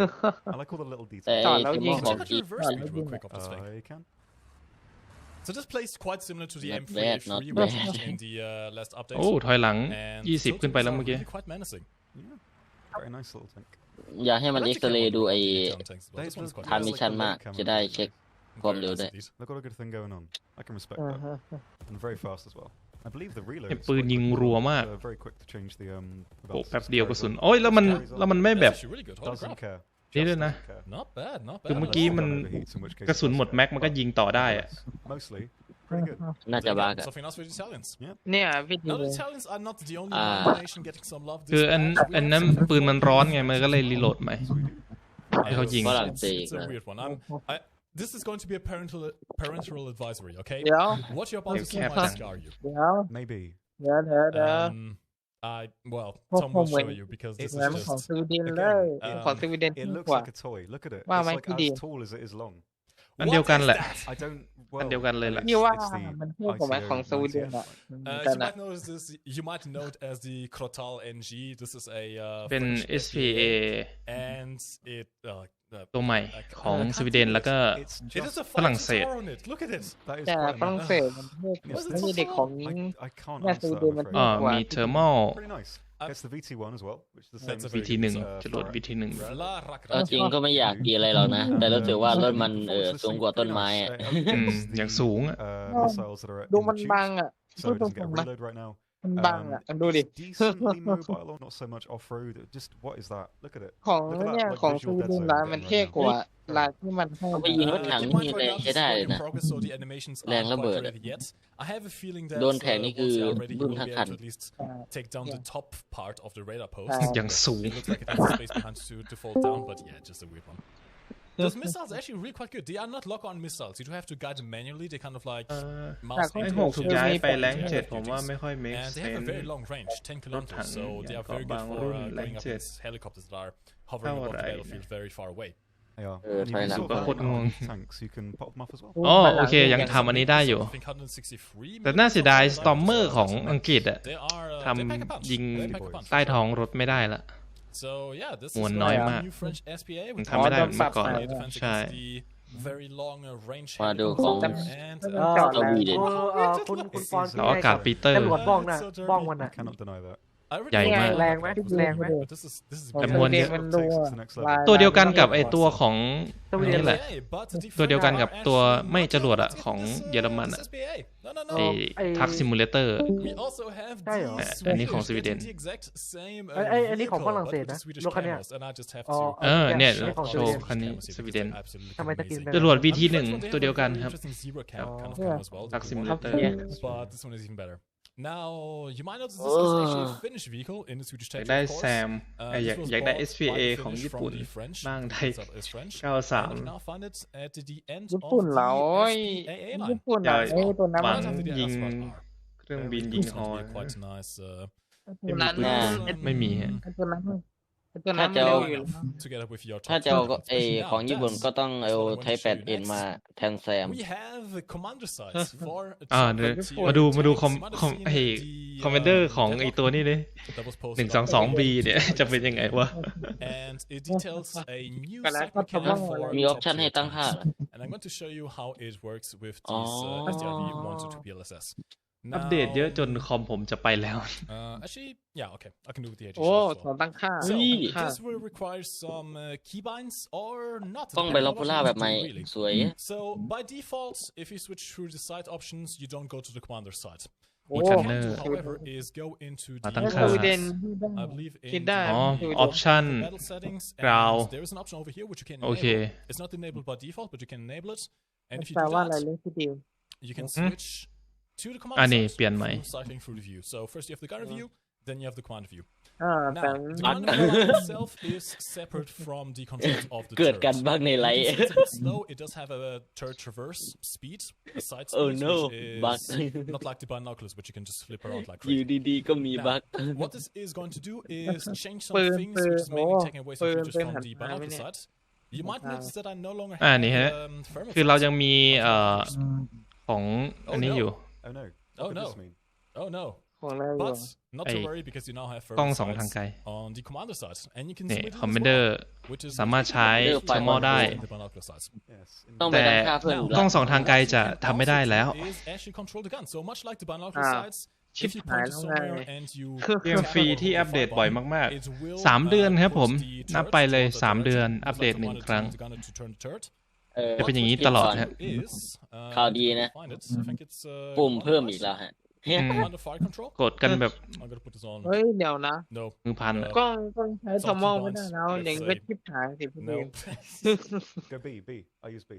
I like all the little แต่ details. จอดแล้ว ไอ้ ยิง ขอ Check ง out จริ the ง reverse speed real quick of this thing. You can. So this plays quite similar to the Not M3A3 bad, not we bad. used in the last update. โอ้ ถอยหลัง And 20 ขึ้นไปแล้ว totals เมื่อ are กี้ really quite menacing. Yeah. Very nice little tank. อยากให้มัน I เอ็ like ก the ซเร camera ย์ดูไอ้ quality of the tanks as well. This one's quite ทาน nice. มิชชั่นมาก จะได้เช็ค ความ Very เร็ว nice ด้วย indeed. They've got a good thing going on. I can respect อ่า that. ฮะ And very fast as well. I believe the reload ไอ้ is ปืน quite ยิง quick. รัวมาก Very quick to change the โอ้ belts. แป๊บ Just เดียวก carries ระสุน on. โอ้ยแล้วมัน Carries on. That's ไม่แบบ actually really good. Holy Doesn't crap. care. นี่ Just ด้วยนะ doesn't care. Not bad, not คือ bad. เมื่อ at กี้ all. มัน Overheats, in which case กระสุน it does หมด care. แม็กมันก็ยิงต่อได้อะ Mostly. Pretty good. น่าจะ Again, บ้ากอะ something else for the Italians. เนี่ยพี่ดี Now the Italians are not the only Ah. one nation getting some love. คือ This อัน patch. We อัน also นั้น have ปืนมันร้อนไง มันก็เลยรีโหลดใหม่ ให้เขายิง ฝรั่งเศส It's a weird one. This is going to be a parental advisory, okay? เดี๋ยว What you're about to see Captain. might scar you. เดี๋ยว Maybe. เดี๋ยวเดี๋ยวเดี๋ยว Well, Well, Tom will when- show you because this เหมือน is ของ just สวีเดน Again, เลย ของสวีเดน It ยิ่ง looks กว่า like a toy. Look at it. Wow, It's my like PD. as tall as it is long. อันเดียวกันแหละ I don't. อันเดียวกันเลยแหละ นี่ว่า it's the มันเท่กว่าไหม ICO ของสวีเดน 90F อ่ะ You might notice this. You might know it as the Krotal NG. This is a เป็น French SPA and it ตัวใหม่ของสวีเดนแล้วก็ It's it just is a ฝรั่งเศส fighting tower on it. Look at it. that is แต่ quite ฝรั่ง amazing. เศสมันเท่กว่า Yes, ไม่มีเด็กของยิง I can't Yes, answer we that, do, I'm but afraid. อ่ามีเทอร์มอล Pretty nice. Gets the VT1 as well, which is the same That's a as very VT1 the, จรวด VT1 La Rakra. จริงก็ไม่อยากดีอะไรหรอกนะ แต่รู้สึกว่ารถมันสูงกว่าต้นไม้อะ อย่างสูงอะ missiles that are ดู in มัน the บัง tubes, อ่ะ so it doesn't get reload right now. มันบังอ่ะดูดิ It's decently mobile, or not so much off-road. Just what is that? Look at it. ของ Look at that, เนี่ย like, ของส visual วี dead เดน zone ร้าน again มัน right เท่ now. กว่าร้านที่มันให้ เอาไปยิงรถถัง You นี่ might เลย point out ใช้ this ได้ is เลย work in นะ progress, so the animations แรง aren't ระเบิ quite ดอะ ready yet. I have a feeling that โดนแทงนี่คือ once they are ready, you รุ่น will ทั้ง be คัน able to at least take down the top part of the radar post. อย่างสูง It looks like it has space behind to fall down, but yeah, just a weird one. Those missiles are actually really quite good. They are not lock-on missiles. You do have to guide them manually. They kind of like แต่ mouse ของ ไอ้ into หกถูกย้ายไป the แรงเจ็ด aircraft ผมว่า duties. ไม่ค่อย make And they have a sense very long range, 10 kilometers, so they are very good บาง for รุ่น going แรงเจ็ด against helicopters that are hovering above the เท่าไหร่ battlefield very far away. They are. Uh, And you can Thailand. sort of Có have cột nguồn. tanks. You can pop them off as well. อ๋อโอเคยังทำอันนี้ได้อยู่ I think 163 แต่น่าเสียดาย Stormer ของอังกฤษอะ They are, ท they pack a punch. ำยิง They pack a punch. ใต้ท้องรถไม่ได้ละ So yeah, this มวล is น้อย a มาก new French SPA มัน with ทำไม่ได้ อ๋อ เหมือนเมื่อก่อน โดนปรับ ละ ไป defense ใช่ against the very long range มาดูของ and เออ สวีเดน คุณปอน เราอากาศปีเตอร์ ตำรวจบ้องน่ะ So dirty. บ้องมัน I น่ะ cannot deny that. I already ใหญ่มาก แรงไหมแรงไหม but this is แต่มวลเยอะ มันดูอะลาย ตัวเดียวกันกับไอตัวของ ตัวเดียว นี่แหละ but the ตัวเดียวกันกับ difference ตัว are ไม่จรวดอะ actually ของเยอรมันอะ SPA. No. ไอทักซิมูเลเตอร์ We also have ใช่เหรอ the อันนี้ของ Swedish Sweden getting the exact same อันนี้ของฝ vehicle, รั่งเศ but ส with นะ the Swedish รถคันเนี้ย cameras, and I just have อ๋อ to เนี่ย นี่ของ โช สวี ว์ เดน คันนี้ cameras here สวี because เดน they're absolutely ทำไมตะกิน amazing. จรวด And VT1 the first one, they ตัว have เดียวกัน a ครับ interesting zebra cam kind of Oh. camera as well, the Taxi blue one. simulator. But this one is even better. Now, you might notice this is actually a Finnish vehicle in the Swedish อยาก territory, ได้ of แซ course. ม This อยาก was อยากได้ bought SPA by the ของ Finnish ญี่ from ปุ่น the French. บ้างไท The ย result is French. 93 And we now find it at the end ญี่ of ปุ่นเหรอ the โอ้ย SPAA ญี่ line. ปุ่นเหรอไอ้ตัวนั้น หวั มั ง น ยิงเครื่องบินยิง It's ฮอ going to be quite nice. ตัวนั้น น่า ไม่มีฮะ ไอ้ตัวนั้นไอ้ตัวนั้นมันเร็วอยู่แล้ว together with your ถ้า top จะเอา tier ไอ configuration. ของ Now, ญี่ปุ่น that's ก็ต้องเอา what I want to Type show you 8N next. มาแทนแซม We have commander sites for เดี๋ยว tier มาดู tanks. คอม You might have คอม seen ไอ the, คอมเมนเดอร์ของไอตัวนี้เลย that was posted 122B เนี่ย จะเป็นยังไงวะ and it details a new กันแล้ว cycle ก็ทำว่า cam for มี top ออปชัน tier ให้ตั้งค่า tanks. เหรอ And I'm going to show you how it works with อ๋อ these SDRV 122 PLSS. อัปเดตเยอะจน Now, คอมผมจะไปแล้ว actually, yeah, okay, I can do with the HD โอ้ shot as สอง well. ตั้งค่า So, ค่า this will require some keybinds or not. กล้องไบ depending ล็ on อก what พู you ล่า want แบ to บใหม่ do, really. สวย So, by default, if you switch through the side options, you don't go to the commander side. โอ้ What you can do, Scanner. however, is go into มา the ตั้ง แล้ว ค่า สวีเดน I believe in คิดได้ อ๋อ สวีเดน ออปชั่น battle settings, and Growl. there is an option over here which you can โอ enable. เค It's not enabled by default, but you can enable it. And if you แปล do ว่าอะไร that, เรื่องที่ดี you can switch to the อัน command นี้ side เปลี่ยนใหม่ through cycling through the view. So first you have the gunner view, then you have the commander view. แต่ Now, the commander view itself is separate from the controls of the เกิด turret. การบั๊กในไล You ท์ can see it's a bit slow. It does have a turret traverse speed, a side speed, Oh no, which bug. is not like the binoculars, which you can just flip around like อยู่ crazy. ดีๆก็มีบั๊ก What this is going to do is change some Burn, things, which is burn. mainly Oh, taking away some burn, features burn fromหัน the หายไป binocular เนี่ย side. You might notice that I no longer นี่ have ฮะ thermal คือเรา sensor. ยังมีของอันนี้อยู่ Oh no. Oh, What could no. this mean? Oh no. ของเราอยู่ But not to Hey. worry because you now have กล้อง thermal สองทาง sights ไกล on the commander side. And you can นี่ split it คอม as เมนเดอ well, ร์ which is สามารถใช้ Commander เทอร์โมได้ the binocular sides. Yes. ต้องไป แต่ ตั้งค่าเพิ่มอยู่ กล้ แล้ อง ว สองทางไกลจะทำไม่ได้แล้ว Is actually control the gun. So much like the binocular Ah. sides, ชิบ if you หาย point it แล้วไง somewhere and you เกมฟรีที่อัปเดตบ่อยมาก it will, ๆ 3 เดือนครับผม put the นับ turret ไปเลย towards the 3 เดือน turret, อัปเดต just like 1 the ครั้ง one to turn the gunner to turn the turret. จะเป็นอย่างนี้ตลอดฮะ Is, ข่าวดีนะ find it. I think it's ปุ่มเพิ่มอีกแล้วฮะ commander fire control. กดกันแบบ I'm gonna put this on. เฮ้ยเดี๋ยวนะ No. มือพันอะ กล้องใช้ทอมอลไม่ได้แล้วอย่างก็ชิบหายสิพี่ No. Go B. B. I use B.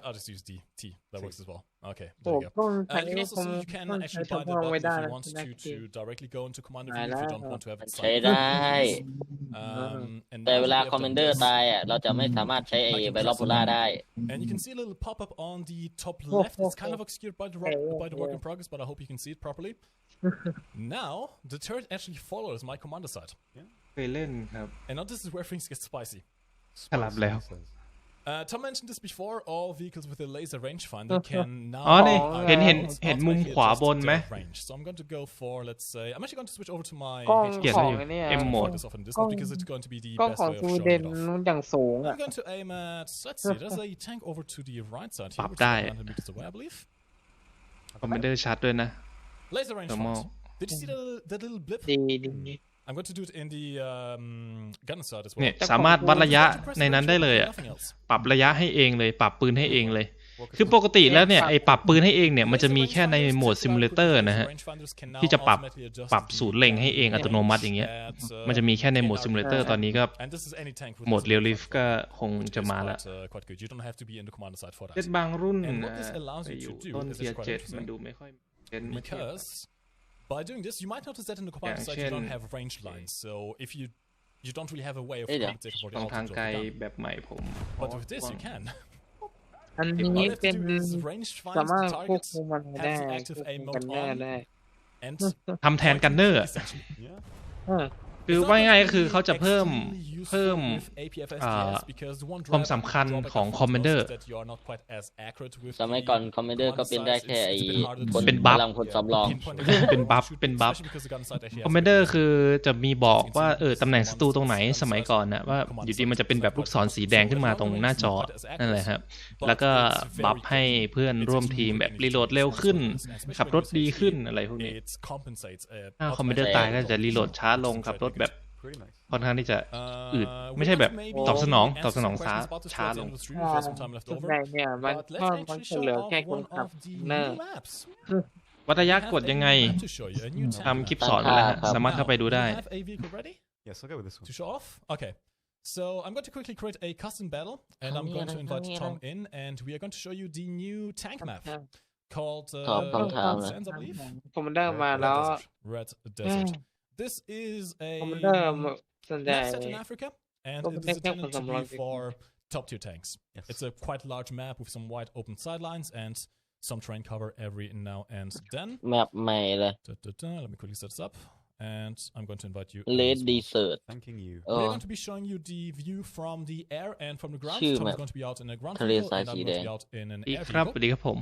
I'll just use D. T. That works as well. Okay. โอ้ There you go. กล้องใช้ You can also คอม see you can กล้องใช้ actually ทอ buy ม the อล button ไม่ได้ if you นะ want น่า to เกลียด directly go into commander หาย view แล้ if ว you don't want to have it ใช้ sideways. ได้ And แต่ now เว that ลา we have คอมเมน done เดอร์ this, ตายอ่ะเราจะไม่สามารถใช้ไอ้ไบล็อกพูล่าได้ and you can see a little pop-up on the top left. It's kind of obscured by the work in progress, but I hope you can see it properly. Now, the turret actually follows my commander side. เคยเล่นครับ And now this is where things get spicy. สลับแล้ว Tom mentioned this before. All vehicles with a laser rangefinder can now. อ๋อนี่ เห็น เห็นมุมขวาบนไหม Range. So I'm going to go for, let's say, I'm actually going to switch over to my กล้อง HD เขียน ข ให้ อง อยู่ ไอ้เนี่ย M โหมด this off in Discord because it's going to be the กล้อง best ของ way ส of วี showing เดน it off. นู้นอย่างสูงอ่ะ I'm going to aim at, let's see, there's a tank over to the right side here, Pop which is ได้ 100 meters away, I believe. คอมเมนเดอร์ชัดด้วยนะ Laser range Thermal. fires. Did you see that little blip? ดี I'm going to do it in the gun side as เนี่ย well. สามารถวัดระยะ Press ในนั้นได้เลยอ่ะ nothing else. ปรับระยะให้เองเลย ปรับปืนให้เองเลย คือปกติแล้วเนี่ยไอปรับปืนให้เองเนี่ยมันจะมีแค่ในโหมดซิมูเลเตอร์นะฮะที่จะปรับศูนย์เล็งให้เองอัตโนมัติอย่างเงี้ยมันจะมีแค่ในโหมดซิมูเลเตอร์ตอนนี้ก็ And this is any tank with โหมด this เรียลลิฟ version, ก็คง which จะ is มาแล้ว quite good. You don't have to be in the commander side for เจ็ด that. บางรุ่น And what this allows ไป you อยู่ to do ต้น is เทีย quite เจ็ด interesting. มันดูไม่ค่อยเป็นเมื่อเทียบ Because by doing this, you might notice that in the commander side you don't have range lines. So if you don't really have a way of Yeah. compensating for ส the องทาง altitude ไกล of the gun. แบบใหม่ผม But with this, you can. อัน All นี้ you have เป็ to น do is range สา find มารถ the ควบ targets คุมมันได้ have the คว active บคุ aim มกัน mode แน่ on ได้ and ทำแทนกันเนอร์ essentially. Yeah. เออ คือว่าง่ายก็คือเขาจะเพิ่ม useful เพิ่ม with APFSDS because the one ความ drawback สำคัญ drawback ของ of Phantom Commander is that you are not quite as accurate with สมัย the ก่อนคอมเมนเดอร์ gun ก็เป็นได้ size. แค่ It's ไอ้ a bit harder คน to เป็นบัฟ กำลังคนสำรอง pinpoint เป็นบัฟ exactly เป็นบัฟ especially because the gun size actually คอม has เมนเดอ bigger ร์คือจะมีบอกว่าตำแหน่งศัตรูตรงไหนสมัยก่อนนะว่าอยู่ดีมันจะเป็นแบบลูกศรสีแดงขึ้นมาตรงหน้าจอนั่นแหละครับแล้วก็บัฟให้เพื่อนร่วมทีมแบบรีโหลดเร็วขึ้นขับรถดีขึ้นอะไรพวกนี้ it compensates ถ้าคอมเมนเดอร์ตายก็จะรีโหลดช้าลงขับรถแบบ Pretty nice. ค่อนข้างที่จะอืดไม่ใช่แบบตอบสนองช้าลง ส่วนใหญ่เนี่ยมันก็มันจะเหลือแค่คนขับเนอร์ วัดระยะกดยังไงทำคลิปสอนไว้แล้วฮะสามารถเข้าไปดูได้ Yes, I'll go with this one. To show off? Okay. So I'm going to quickly create a custom battle, and I'm going to invite Tom in, and we are going to show you the new tank map called Sands, I believe. คอมมานเดอร์มาแล้ว Red Desert. This is a คอมมานเดอร์ส่วนใหญ่ map set in Africa, and it is intended to be for top tier tanks. Yes. It's a quite large map with some wide open sidelines and some terrain cover every now and then. แมปใหม่เลย Let me quickly set this up. And I'm going to invite you. Red Desert Thanking you. We're going to be showing you the view from the air and from the ground. Shoot, Tom is map. going to be out in a ground ทะเล vehicle, ทราย and สี I'm แด going to ง be out in an ดี air ครับส vehicle. วัสดีครับผม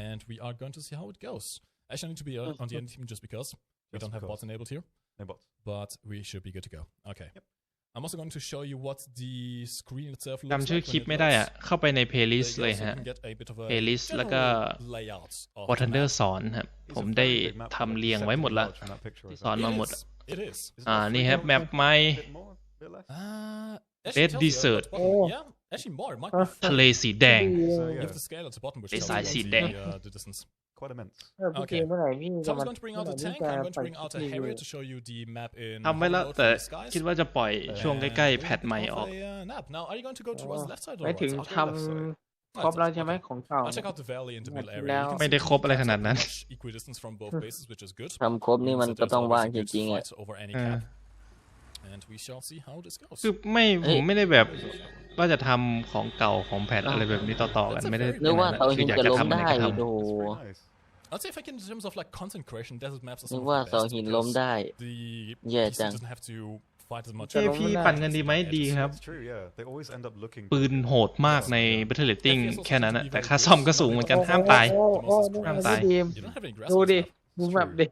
And we are going to see how it goes. Actually, I need to be on the end team just because we don't have bots enabled here, No bots. but we should be good to go. Okay. Yep. I'm also going to show you what the screen itself looks จำชื่อ like คลิป when it ไม่ได้ loads. อ่ะเข้าไปใน playlist There you เลย go, so you ฮะ can get a bit of a playlist แล้วก็ general layout of วอ the ทันเดอ map. ร์สอนครับ These ผม are ได้ very big maps, ทำเรียงไว้หมดละ large from that picture, ที่ is สอน that? มาหมด It is. Is it นี่ครับแมปใหม่ a bit more? A bit less? Actually Red tells you Desert at the bottom. Yeah, actually more. It might be ทะเลสีแดง So, You yeah, have the scale at the bottom, which เป็น tells สาย you สี the, แดง the distance. quite immense. พี่เกมเมื่อไหร่พี่ Tom's going to bring out the tank. I'm going to bring out a Harrier to show you the map in ทำไว้แล้ว mode แต่ from the skies. คิดว่าจะปล่อยช่วงใกล้ๆแพท And ใหม่ of ออก a, nap. Now, are you going to go towards the left side or ไม่ right ถึง side? ทำครบแล้วใช่ไหมของเก่า I'll check out the valley in the middle area. Now- You can ไม่ see ได้ the ครบอะไรขนาดนั้น much equidistance from both bases, which is good. ทำครบนี่มัน So ก็ there's ต้อง always ว่าง a จ good ริงๆอ่ะ fight over any เออ cap. And we shall see how this goes. คือผมไม่ได้แบบว่าจะทำของเก่าของแพทอะไรแบบนี้ต่อๆกันไม่ได้ นึกว่าเสา คื หิ อน อยาก จะ จะ ล้ม ทำอะไร ได้ ก็ท โอ้โห It's very nice. I'd say if I can in terms of like content creation, desert maps are นึ some ก of ว่า the เสา best หินล้ม because ได้ the Yeah, PC dang. doesn't have to fight as much. ำ KP ปั่นกันดีไหมดีครับ It's true, yeah. They always end up looking. ปืนโหดมากใน Battle Rating แค่นั้นนะแต่ค่าซ่อมก็สูงเหมือนกันห้ามตาย โอ้โอ้นี่ ห้าม มัน ตาย พี่ดีม You don't have any grass ดู on ดิ this map. ดู It's แบบ true. ดิ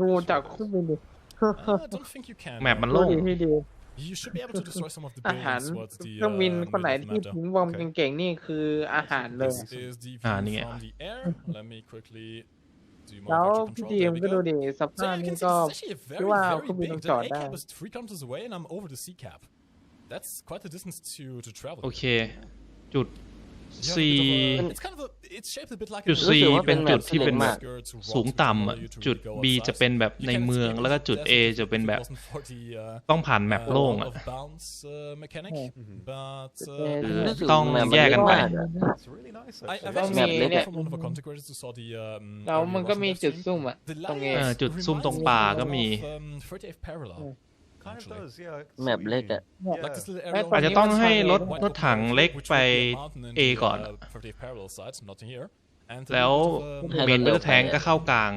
ดูจากเครื่องบินดิ I don't think you can. แมปมัน ดู โล่ง ดิพี่ดีม You should be able to destroy some of the อาหาร buildings towards the เครื่องบินคนไหน middle of the ที่ map. ทิ้งบอมเก่งๆนี่คืออาหารเลย This is the view นี่ไง from the air. Let me quickly do แล้ว more vector พี่ control. ดี There ม we ก็ดู go. ดิส So ภาพ yeah, you นี่ can see ก็ it's actually a คิด very, ว่า very เครื่องบิน big. ต้อง The จอด A ได้ cap is 3 kilometers away, and I'm over the C cap. That's quite a distance to travel. โอเค จุด You have C a bit of a- It's kind of a, it's shaped a bit like จุด a 'C รู้สึกว่าเป็ เป็น น แม จุ ป ดที่เป็นแบบ outskirts, rocks สูง which ต่ำ allow อะ you to จุด go B outside. จะเป็นแบบ You ใน can เมือง escape แล้วก็ the จุด A desert จะเป็น if it แบบ wasn't for the, ต้องผ่านแมปโล่ง wall อ่ะ of bounds mechanic, but คือ รู้สึก ต้อง แมปมัน แยกกันไป เล็กมากอะ It's really nice. I've Actually. actually Map seen leg itอะ from one of our content creators who saw the แล้ว early มันก็ Russian มี live จุด stream. ซุ่มอ่ะ The ตรงนี้ layout จุดซุ่ม reminds ตรง me ป่า of, ก็มี 38 parallel. Kind of Actually. does, yeah. I can see แม what ป you เล็ก mean. อะ Like Yeah. this little That's area อา อาจ จ จะ จะ ต้ ต้ อ อง ง ให้ ให้ ร ร ถ ถ รถถังเล็ก which ไป would be a mountain in A the, ก่อน 38 parallel side, not in here. And a แล้ว little bit of, ให้ เบ ร น ถ เบ เร็ อ ว ร์แทงก็เข้ากลาง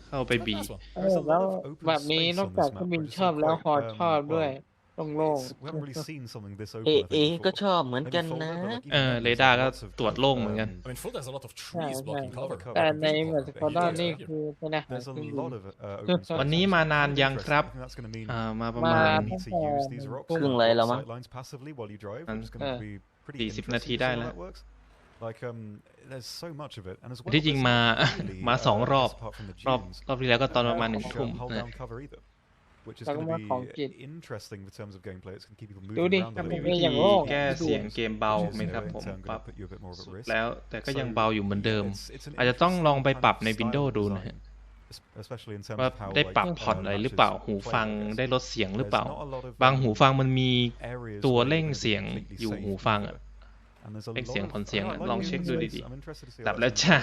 เข้าไป quite บี nice one. แล้ว open แบบนี้ space น on อก this จาก map, เครื่องบิน which is ชอบแล้ว quite, ฮอชอบด้วย well, โล่ง we haven't really seen something this เอ open, I เอ think, ก็ before. ชอบเหมือน Maybe กัน Folder, นะ but like even เร then, ดาร์ there's ก็ lots of ตรวจ kind โล่ง of, เหมือนกัน I mean, full there's a lot of trees Yeah, blocking yeah. cover. แต่ใน Completely เหมือน covered. โคด้า But นี่ here. คือเป็นอาหาร There's เค a รื่องบิน lot of open space. วันนี้มานานยังครับ I think that's going to mean มาประ มา มาณ you need to use these rocks ครึ่ง and ไร block แล้วมั้ง sight lines passively while you drive, which is going to be pretty 40 นาที interesting ได้ to see แล้ how ว that works. Like there's so much of it, and as well, ที่จริง there's มา not really, มาสองรอบ apart from the รอบ dunes, รอบที่แล้วก็ตอนประมาณ 1 hold ทุ่ม hold นะ down cover either, which is แล้วก็ going มา to ของกิน be interesting in terms of gameplay. It's going to keep people ดู moving ดิ around a ทำ little ไม bit. ไม่อย่างโล่ง แก้เสียงเกมเบา Which is, ไหมครับ in ผม turn ปรับ going to put you a bit more of a risk. แล้วแต่ก็ยัง So, เบาอยู่เหมือนเดิม it's an อาจจะต้องลองไป interesting ปรับ kind ใน of Windows style ดู design, นะฮะ especially in terms ว่า of how ได้ like ปรับพอร์ตอะไรหรือเปล่า matches หู play, ฟัง I guess. ได้ลดเสียงหรือ There's เปล่า not a lot of บางหูฟังมันมี areas ตัว where you're เร่ง gonna be เสียง completely อยู่ safe หูฟัง either. อ่ะ And there's a เช็ค lot เสียง of ผลเสียง like ลองเช็คดู games. ดี I'm interested to see ๆดับ how แล้ว that จ้า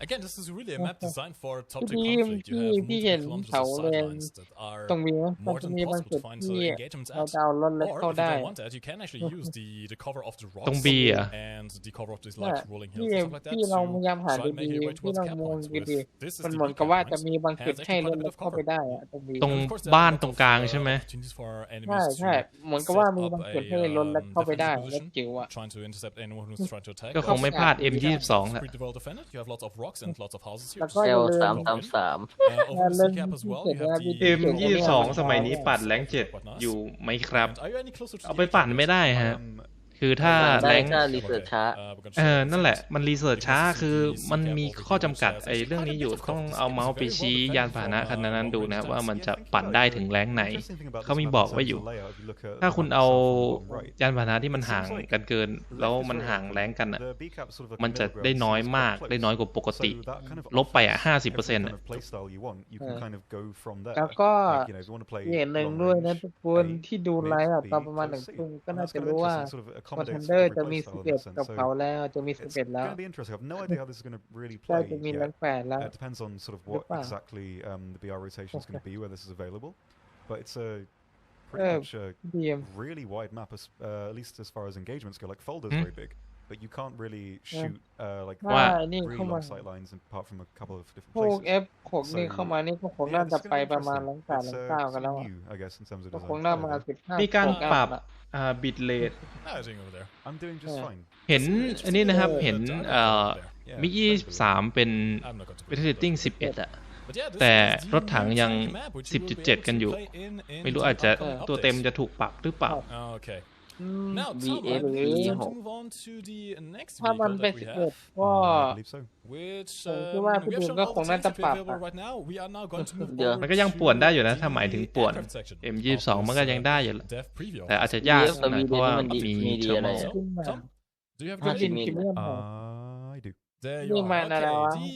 Again, this is really a map designed for top พี่ tier ดีม conflict. You พี่ have เห็น multiple เขา kilometers of เรียน sidelines that are ตรงนี้มัน more จะ than มีบาง possible จุ to ด find ที่ engagements เรา at. จะเอารถเล็ก Or เข้า if you ได้ don't want that, you can actually use the cover of the ตรง rocks B อ่ะ and the cover of these เนี่ย like rolling พี่ hills and stuff like that พี่ลองพยายามหา to try and ดี make your way ๆพี่ towards ลอง cap มอง points. ดี With this is ๆมัน the เหมือน B กับ cap ว่าจะ points. มีบางจุด Has ให้ actually ร quite ถ a เล็ bit ก of เข้าไป cover. ได้อะตรงนี้ ตรง And of course, there are บ้าน a lot ตรง of กลางใช่ไหม opportunities for ใช่ enemies ใช่ to เหมือนกับว่า set มี up บางจุด a ให้รถเล็กเข้าไปได้ defensive รถ position, จิ๋วอะ trying to intercept anyone who's trying to attack. ก็ But คงไม่พลาด it's M22 แหละ pretty well defended. You have lots of rocks and lots of houses here. แล้ว to ก็ เอ อย่า ล ลื สาม มสาม over the sea cap as well. You have the M22 สมัยนี้ปัดแรงเจ็ดอยู่ไหมครับ And are you any closer to เอา the ไปปั่น edge? ไม่ได้ฮะ คือถ้า ได้ แรง ถ้ารีเสิร์ชช้า นั่นแหละมันรีเสิร์ชช้าคือมันมีข้อจำกัดไอ้เรื่องนี้อยู่ต้องเอาเมาส์ไปชี้ยานพาหนะคันนั้นดูนะว่ามันจะปั่นได้ถึงแรงไหนเขามีบอกไว้อยู่ ถ้าคุณเอายานพาหนะที่มันห่างกันเกินแล้วมันห่างแรงกันอ่ะมันจะได้น้อยมากได้น้อยกว่าปกติลบไปอ่ะ 50% อ่ะ แล้วก็อีกหนึ่งด้วยนะทุกคนที่ดูไลฟ์อะตอนประมาณ1 ทุ่มก็น่าจะรู้ว่าคอนเทนเดอร์จะมี11กับเขาแล้วจะมี11แล้ว ก็จะมีแรง8แล้ว It depends on sort of หรือ what เปล่า exactly the BR rotation is going to be where this is available, but it's a เอ pretty อ much a ดีม really wide map, at least as far as engagements go. Like Folder's very big, but you can't really shoot like ว่า really นี่เข้ามา long sight lines apart from a couple of different พวก places. F6 นี่เข้ามานี่ก็คง Yeah, น่า this จะ is ไป going to be ประมาณ interesting. แรง It's 8กันแล้ว something new, I guess, in terms of ก็คง design. น่ามา So 15 มีการปรับบิตเรท How are you doing over there? I'm doing just Yeah. fine. เห็นอันนี้นะครับเห็นมิก23เป็น I'm not going to เป็นเรตติ้ง11อ่ะ But yeah, this แต่ is the รถถังยัง new map, which you will be able 10.7 กันอยู่ to play in ไม่รู้ the อาจจะ upcoming ตัวเต็ม updates. จะถูกปรับหรือเปล่า Okay. อืม Now, Tom, VF I believe it's time ห to ก move on to the next ถ้ามัน vehicle เป็น that we 11 have, ก็ I believe so. which ผมคิดว่า we พี่ have ดิม shown ก็ all คง the น่า tanks จะ that we ป have รับ available อะ right now. We are now going to move เดี๋ยว over มันก็ยังป่วนได้อยู่นะ to ถ้าหมายถึง the ป่วน aircraft section of M22 มันก็ยังได้อยู่แหละ the dev preview. แต่อาจจะยากหน่อยเพราะว่ามี มีดี เทอร์ อะไร โม อะ So, Tom, do you have ถ้า a ดิน question? พรีเมียม I do. There นี่ you มา are. อะไร Okay, วะ the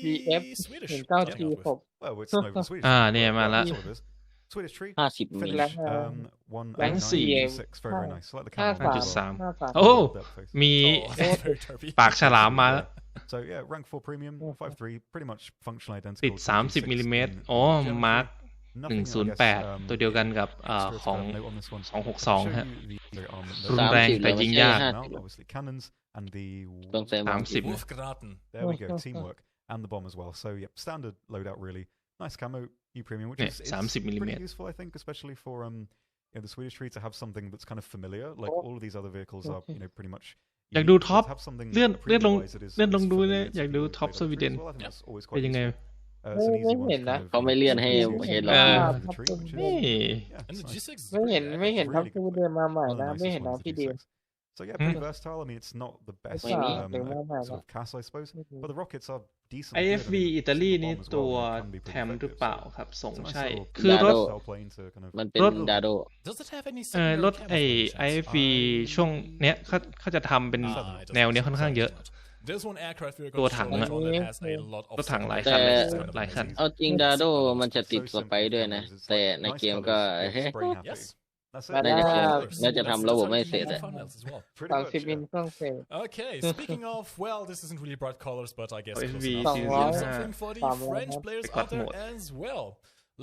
BF Swedish 19T6 coming up with. Well, it's not even Swedish. เนี่ยมาละ That's what it is. Swedish tree. 50 มิล Finish Lang- Lang- 109.6. Very, very nice. I like the camera. 5.3 53 โอ้ Depth face. มี Oh, that's very derpy. ปากฉลามมาแล้ว So yeah, rank 4 premium, 5.3, pretty much functionally ติ identical. ด to G6 30 มิลลิเมตร in อ๋อ general. มาร์ค Nothing, I guess, 108 ตัวเดียวกันกับ extra to ของ note on this one. 262 ฮะ Show you the armament รุน loadout. แรงแต่ยิงยาก Now, obviously cannons and the ต้องใส่มา 30 Wolfgraten. there we go teamwork and the bomb as well. So yep, standard loadout really. Nice camo, new premium, which Yeah, is 30 pretty millimeter. useful, I think, especially for the Swedish tree to have something that's kind of familiar. Like all of these other vehicles are, pretty much. อยากดู youท็อป have something เลื่อนลง premium-wise that is เลื่อนลง is ดูเลย familiar อยาก to ดู people ท็อป who ส play วี other เดน trees. Well, I think that's always เป็น quite ยังไง useful. It's an easy one to kind of เขาไม่เลื่อนให้ use เห็นหร เอ อก อ the tree, which is นี่ yeah, And the it's nice. G6 is ไม่เห็น pretty ไม่เห็น accurate. ท็อป Really ทู good. เดินมาใหม่ One of the นะ ไม่ nicest เห็นน้อง ones, the พี่ดิม G6. So yeah, pretty versatile. I mean, it's not the best Maybe. sort of CAS, I suppose, but the rockets are decent. IFV อิตาลีนี่ bomb as ตัว well can be แถ pretty มหรือ effective. เปล่า So ครับส่ง it's a nice ใช่ little คือรถ cell plane to kind of มันเป็น รถ ดาโด Does it have any รถ secondary ไอ้ camouflage options? IFV ช่วงเนี้ยเขาจะทำเป็น Ah, it doesn't แนวเนี้ยค่อนข้างเยอะ There's one aircraft vehicle ตัวถัง shown อะ on it has a lot of รถถังหลาย secondary คันเลย แต่ หลายคัน เอาจริงดาโดมันจะติด so สไป simple ด้วยนะ cameras. It's แต่ like ใน nice เกมก็ colours, yeah, spray happy. Yes. That's มา it. ได้ ในเกม Colors. น่าจะ That's ทำระบบ the ไม่ type เสร็จ of อะ thumbnails as well. Pretty 30 much, มิล yeah. เครื่องเสร็จ Okay, speaking of, well, this isn't really bright colors, but I guess close OSV enough. We have 200 something for the 300 French players Record out there mode. as well.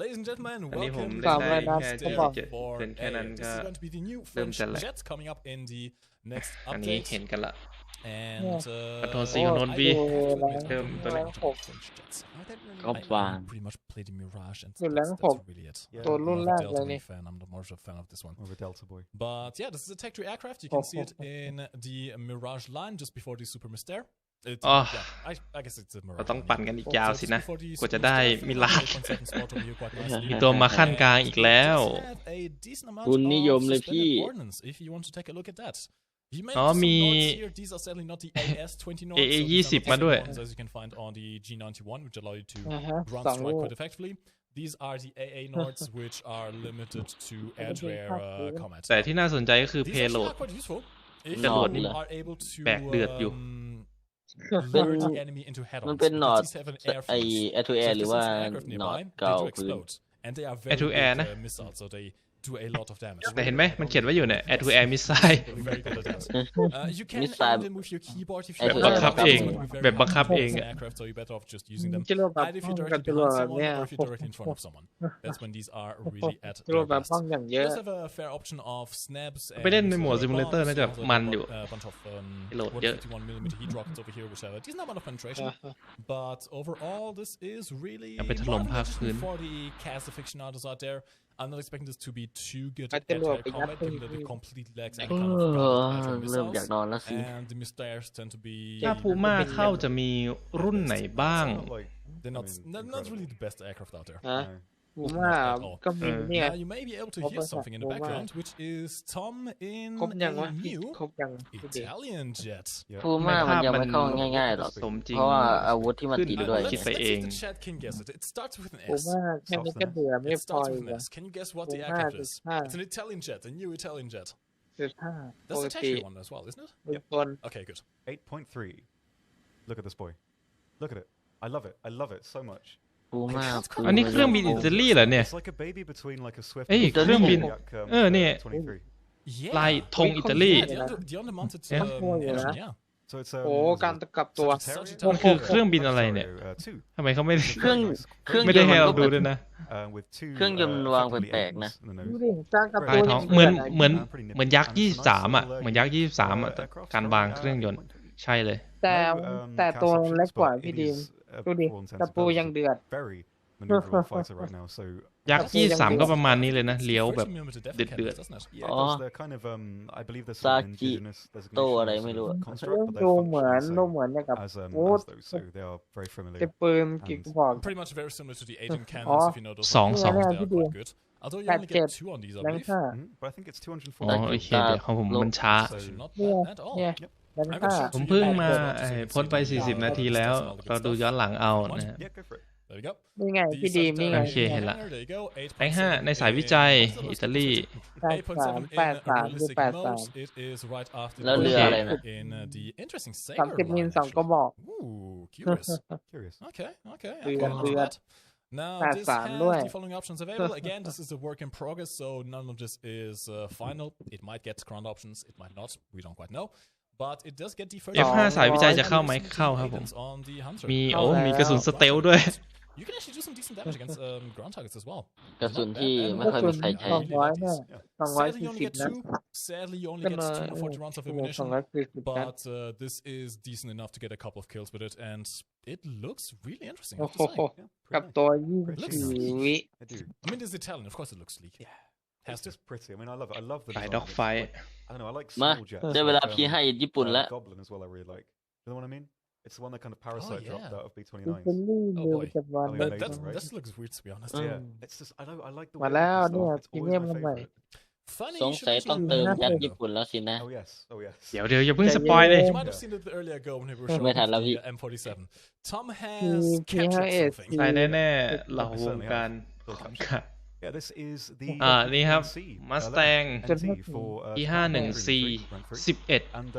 Ladies and gentlemen, อันนี้ผม welcome เล่นได้ 300 แค่ ก็บอก 77 for เป็นแค่นั้น this ก็ is going to be the new เริ่ม French จะแหลก jets coming up in the next อันนี้ update. เห็นกันละ And Control C, I Control V. don't Term knowตัวนี้ French jets. Có I vàng. pretty much played the Mirage and Từ that's, láng that's hộp. really it. Yeah. Tôi I'm luôn not a lát Delta rồi Wing nè. fan. I'm more of a fan of this one. Or a Delta boy. But yeah, this is a Tech 3 aircraft. You can see it in the Mirage line just before the Super Mystère. It's, Oh. yeah, I guess it's a เรา Mirage. ต้องปั่นกันอีกยาว So สิ just นะ before the กว่าจะ Super ได้ Mystère, มิลาด 1.7 spot over here quite nicely. มีตัวมาขั้นกลางอีกแล้ว It does have a decent amount คุณนิยม of เลยพี่ suspended ordnance if you want to take a look at that. You may อ๋อ notice some มี nodes here. These are sadly not the AS-20 nodes. AA so these are not 20 มาด้วย the ones as you can find on the G91, which allow you to นะฮะ ground สอง strike ลูก quite effectively. These are the AA nodes, which are limited to air-to-air combat. แต่ที่น่าสนใจก็คือ These actually payload are quite useful if จรวด you นี่ are able to แบกเดือดอยู่ lure the enemy into มัน head-ons. เป็นหนอด These have an air ไอ force. แอร์ทูแอ So ร์ if หรือ there's ว่า an aircraft หนอด nearby, เก่า they do พื้น explode. And they are very Air to air big นะ missiles, so they do a lot of damage. แต่เห็นไหมมันเขียนไว้อยู่เนี่ย air to air missile Very good at that. You can Missile aim them with your keyboard if you แบบบังคับเองแบบบังคับเอง aircraft, so you're better off just using them จรวดแบบ either if ป้อง you're กัน directly จรวด behind แบบ someone เนี้ย or if you're directly in front of someone. That's when these are really at จรว their ดแบบ best. ป้องอย่างเย You อะ also have a fair option of snaps ไปเล่นในโหมด and simulator bombs. น่าจะ Also มันอยู่ a bunch of โหลดเยอะ 151mm heat rockets over here, which have a decent amount of penetration. But overall, this is really เอาไปถล่มภาคพื้น for the cast aficionados out there. I'm not expecting this to be too good ไป at จรวด air ไปยัด combat, ขึ้น given that it completely lacks any เอ kind of อ ground-penetrating เริ่มอยาก missiles. นอนแล้วสิ And the missiles tend to be ถ้าพูม่าเข้าจะมีรุ่นไหนบ้าง they're not really the best aircraft out there. ฮะผมว่าก็มีเนี่ย Now you may be able to hear something in the background, which is Tom in ครบยังวะ a new ครบยัง Italian jet. พูม่ามันยังไม่เข้าง่ายๆหรอก สมจริง เพราะว่าอาวุธที่มันติดด้วย คิดไป Let's เอ see ง if the chat can guess it. It starts with an ผม S. ว่าแค่นี้ก็เดือดไม่ It พอ starts อี with ก an อะ S. Can you guess what the 15 aircraft is? 15 It's an Italian jet, a new Italian jet. 15 ป That's ก the ติ Czech one as well, isn't it? เป็นคน Okay, good. 8.3. Look at this boy. Look at it. I love it. I love it so much. พูม่า อันนี้เครื่องบินอิตาลีเหรอเนี่ย It's like a baby between like a Swift เอ้ย and a เครื่องบิน Yak, เนี่ย Yeah. ลายธงอิตาลี The undermounted Yeah. engine, yeah. So it's โอ้การตะกับตัว มันคือเครื่องบินอะไรเนี่ย two. ทำไมเขาไม่ได้ เครื่อง ไม่ ย ได้ นต์ ให้ มัน เรา ก็ ดู เป็น ด้วยนะ With two. เครื่องยนต์มันวางแปลกๆนะ ดูดิสร้างการ์ ปลา ตู ย น ท้องเหมือนยักษ์23อ่ะเหมือนยักษ์23อ่ะการวางเครื่องยนต์ใช่เลย แต่ตัวเล็กกว่าพี่ดีมดูดิตะปูยังเดือด Very maneuverable fighter right now. So ยักษ์23ก็ประมาณนี้เลยนะเลี้ยวแบบ Pretty limited ดือด doesn't it? yeah, Oh. they're kind of I believe there's Saki some indigenous designation โตอะไรไม่รู้ construct, but ดู they're เหมือน functionally ดู the เหมือนเนี่ยกับ same โอ้ as those. So they are very จะ familiar. ปืนกี่กระบอก Pretty much very similar to the Asian cannons, Oh. if you know those. Song, ones. song. They are Yeah, quite good. Although you only get 2 on these, I แรง believe. ค่า But I think it's อ๋อ 240. โอเคเดี๋ยวของผมมันช้า Actually not เนี่ย bad at all. เนี่ยแรงค่า ผมเพิ่งมาโพสต์ไป40 นาทีแล้ว เราดูย้อนหลังเอานะฮะ Yeah, go for it. There we go. นี่ไงพี่ดีมนี่ไง โอเคเห็นละ There you go. แรง5ในสายวิจัยอิตาลี 8.7 in 83 realistic 83 mode. It is right after แล้วเรืออะไรนะ in the interesting สาม sailor สิบมิล line, สองกระบอก actually. Ooh, curious. Curious. Okay, okay. Dur- Okay, not dur- bad. Now, this 83 has ด้วย the following options available. Again, this is a work in progress, so none of this is final. It might get ground options, it might not. We don't quite know. But it does get the first F5 สายวิจัยจะเข้าไหมเข้าครับผม on the Hunter. มีโอ้มีกระสุนสเตลด้วย You can actually do some decent damage against ground targets as well. กระสุนที่ไม่ค่อยมีใครใช้ 200เนี่ย Sadly, you only 240 get นะ two. Sadly, you only ก็ get มา 240 rounds of 240 ammunition. นะ But this is decent enough to get a couple of kills with it, and it looks really interesting. I โอ้ have โห to say. กับตัว24 วิ I do. I mean, it's Italian. Of course, it looks sleek. It's Has to. just pretty. I mean, I love it. I love the Side design. dog fight. I don't know. I like มา small jets. ได้เวลา like, P ให้ญี่ปุ่นแล้ว Goblin as well. I really like. You know what I mean? It's the one that kind of parasite yeah. dropped out of อิ B29. ตาลีเรือประจำวัน Oh, That, amazing, that, right? that looks weird, to be honest. Yeah, it's just I know I like the มา way it แล้ว looks เนี่ย and stuff. It's พรี always เมียม my มาใหม่ favorite. Funny ส you ง should สัยต้อง mention เติม that. ยัดญี่ปุ่นแล้วสินะ Oh yes, oh yes. เดี๋ยวอย่าเพิ่งสปอยเลย You might have seen it earlier ago when we were showing ไม่ทันแล้ว the พี่ M47. Tom has P- captured P- something. ใช่แน่ๆเราวงการของการ Yeah, this is the นี่ครับ NC, Mustang NT for E514 11 and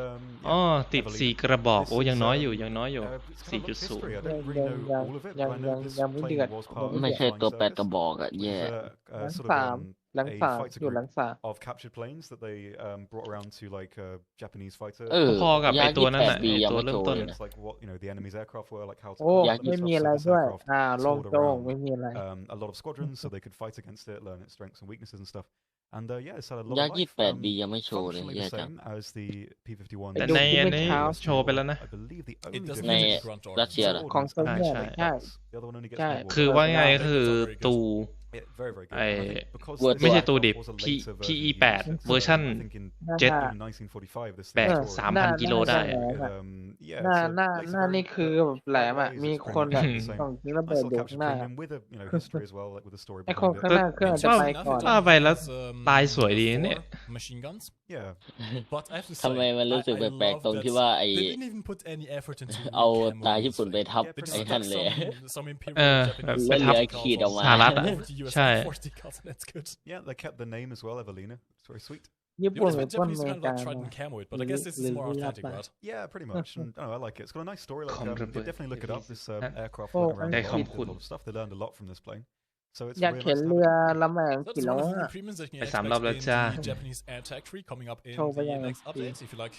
อ๋อ yeah, ติด heavily. 4 กระบอก โอ้ This ยัง is, น้อยอยู่ยังน้อยอยู่ it's kind of lots of history. I 4.0 don't really know all of it, but I know thisยังไม่ plane เดือด was part of ไม่ the ใช่ตัว flying แปด circus. กระบอกอะ It แย่ was หลัง sort สา of มหลัง a สาม fighter อยู่หลัง group สาม of captured planes that they brought around to like Japanese fighter. เออ พอกับไอ้ ยา ตัวนั้น 28 น่ะ ปี ไอ้ ยัง ตัว ไม่ เริ่ โช ม ว์ ต้น เลยนะ It's like what the enemy's aircraft were, like how to โอ้ อยาก ไม่มีอะไรด้วย โลง soared โจ้ง around, ไม่มีอะไร a lot of squadrons, so they could fight against it, learn its strengths and weaknesses and stuff. And yeah, it's had a lot ยา of ยี่ life. แปดปียังไม่โชว์เลย Functionally แย่ the จัง same as the P51. แต่ ดู ใน ที่ อัน ไม่ นี้ เช้า โชว์ไปแล้วนะ I believe the It only doesn't ใน mention ground รัส orders. เซียเหรอ ของโซเวียต ใช่ ใช่ The other one only gets ใช่ more คือว่าไงก็คือตู Yeah, very, very good. I- And I think because Word this ไม่ใช่ aircraft ตูดิบ was a P later version PE8 used, เวอร์ชัน I think in น่า เจ็ต จะ even 1945 this แบ thing ก was already- 3,000 กิโลได้ yeah, หน้า so หน้า later หน้า very- นี่คือแบบแหลมอ่ะ มีคนแบบ the same. ส่องทิ้งระเบิด Nice เด็ little ก capture หน้า premium with a history as well, like with the story ไอ้คน behind ข้าง it. หน้าเครื่องอาจจะ ว่า ไปก่อน ว่าไปแล้วลายสวยดีนะเนี่ย Machine guns. Yeah, But I have to ทำไม say, มันรู้สึก I แปลก love ๆตรง that ที่ว่าไอ้ they didn't even put any effort into เอา camo ตาญี่ปุ่นไปทับ They ไอ้ just นั่น stuck เลย some imperial เออ Japanese แบบไป แล้วเห ทับ ลือขีดออกมา สหรัฐอะ over to US ใช่ decals, and that's good. yeah, they kept the name as well, Evelina. It's very sweet. ญี่ The ปุ่น only หรือ thing ต้น Japanese อเม kind ริ of กา like tried and camo it, but I guess this is more authentic, right? Yeah, pretty much. And I like it. It's got a nice story. Like, Comfortable. definitely look it up. This aircraft Oh, went around and the world, comfortable. did a lot of stuff. They learned a lot from this plane. So it's อยาก really เห็น nice to เรื have อ it. ลำแหง That's กี่ one ล้อ of the อะ improvements that you ไป can 3 รอบ expect แล้ว in จ้า the Japanese air tech tree coming up in Show the ไปยัง next จี updates. If you like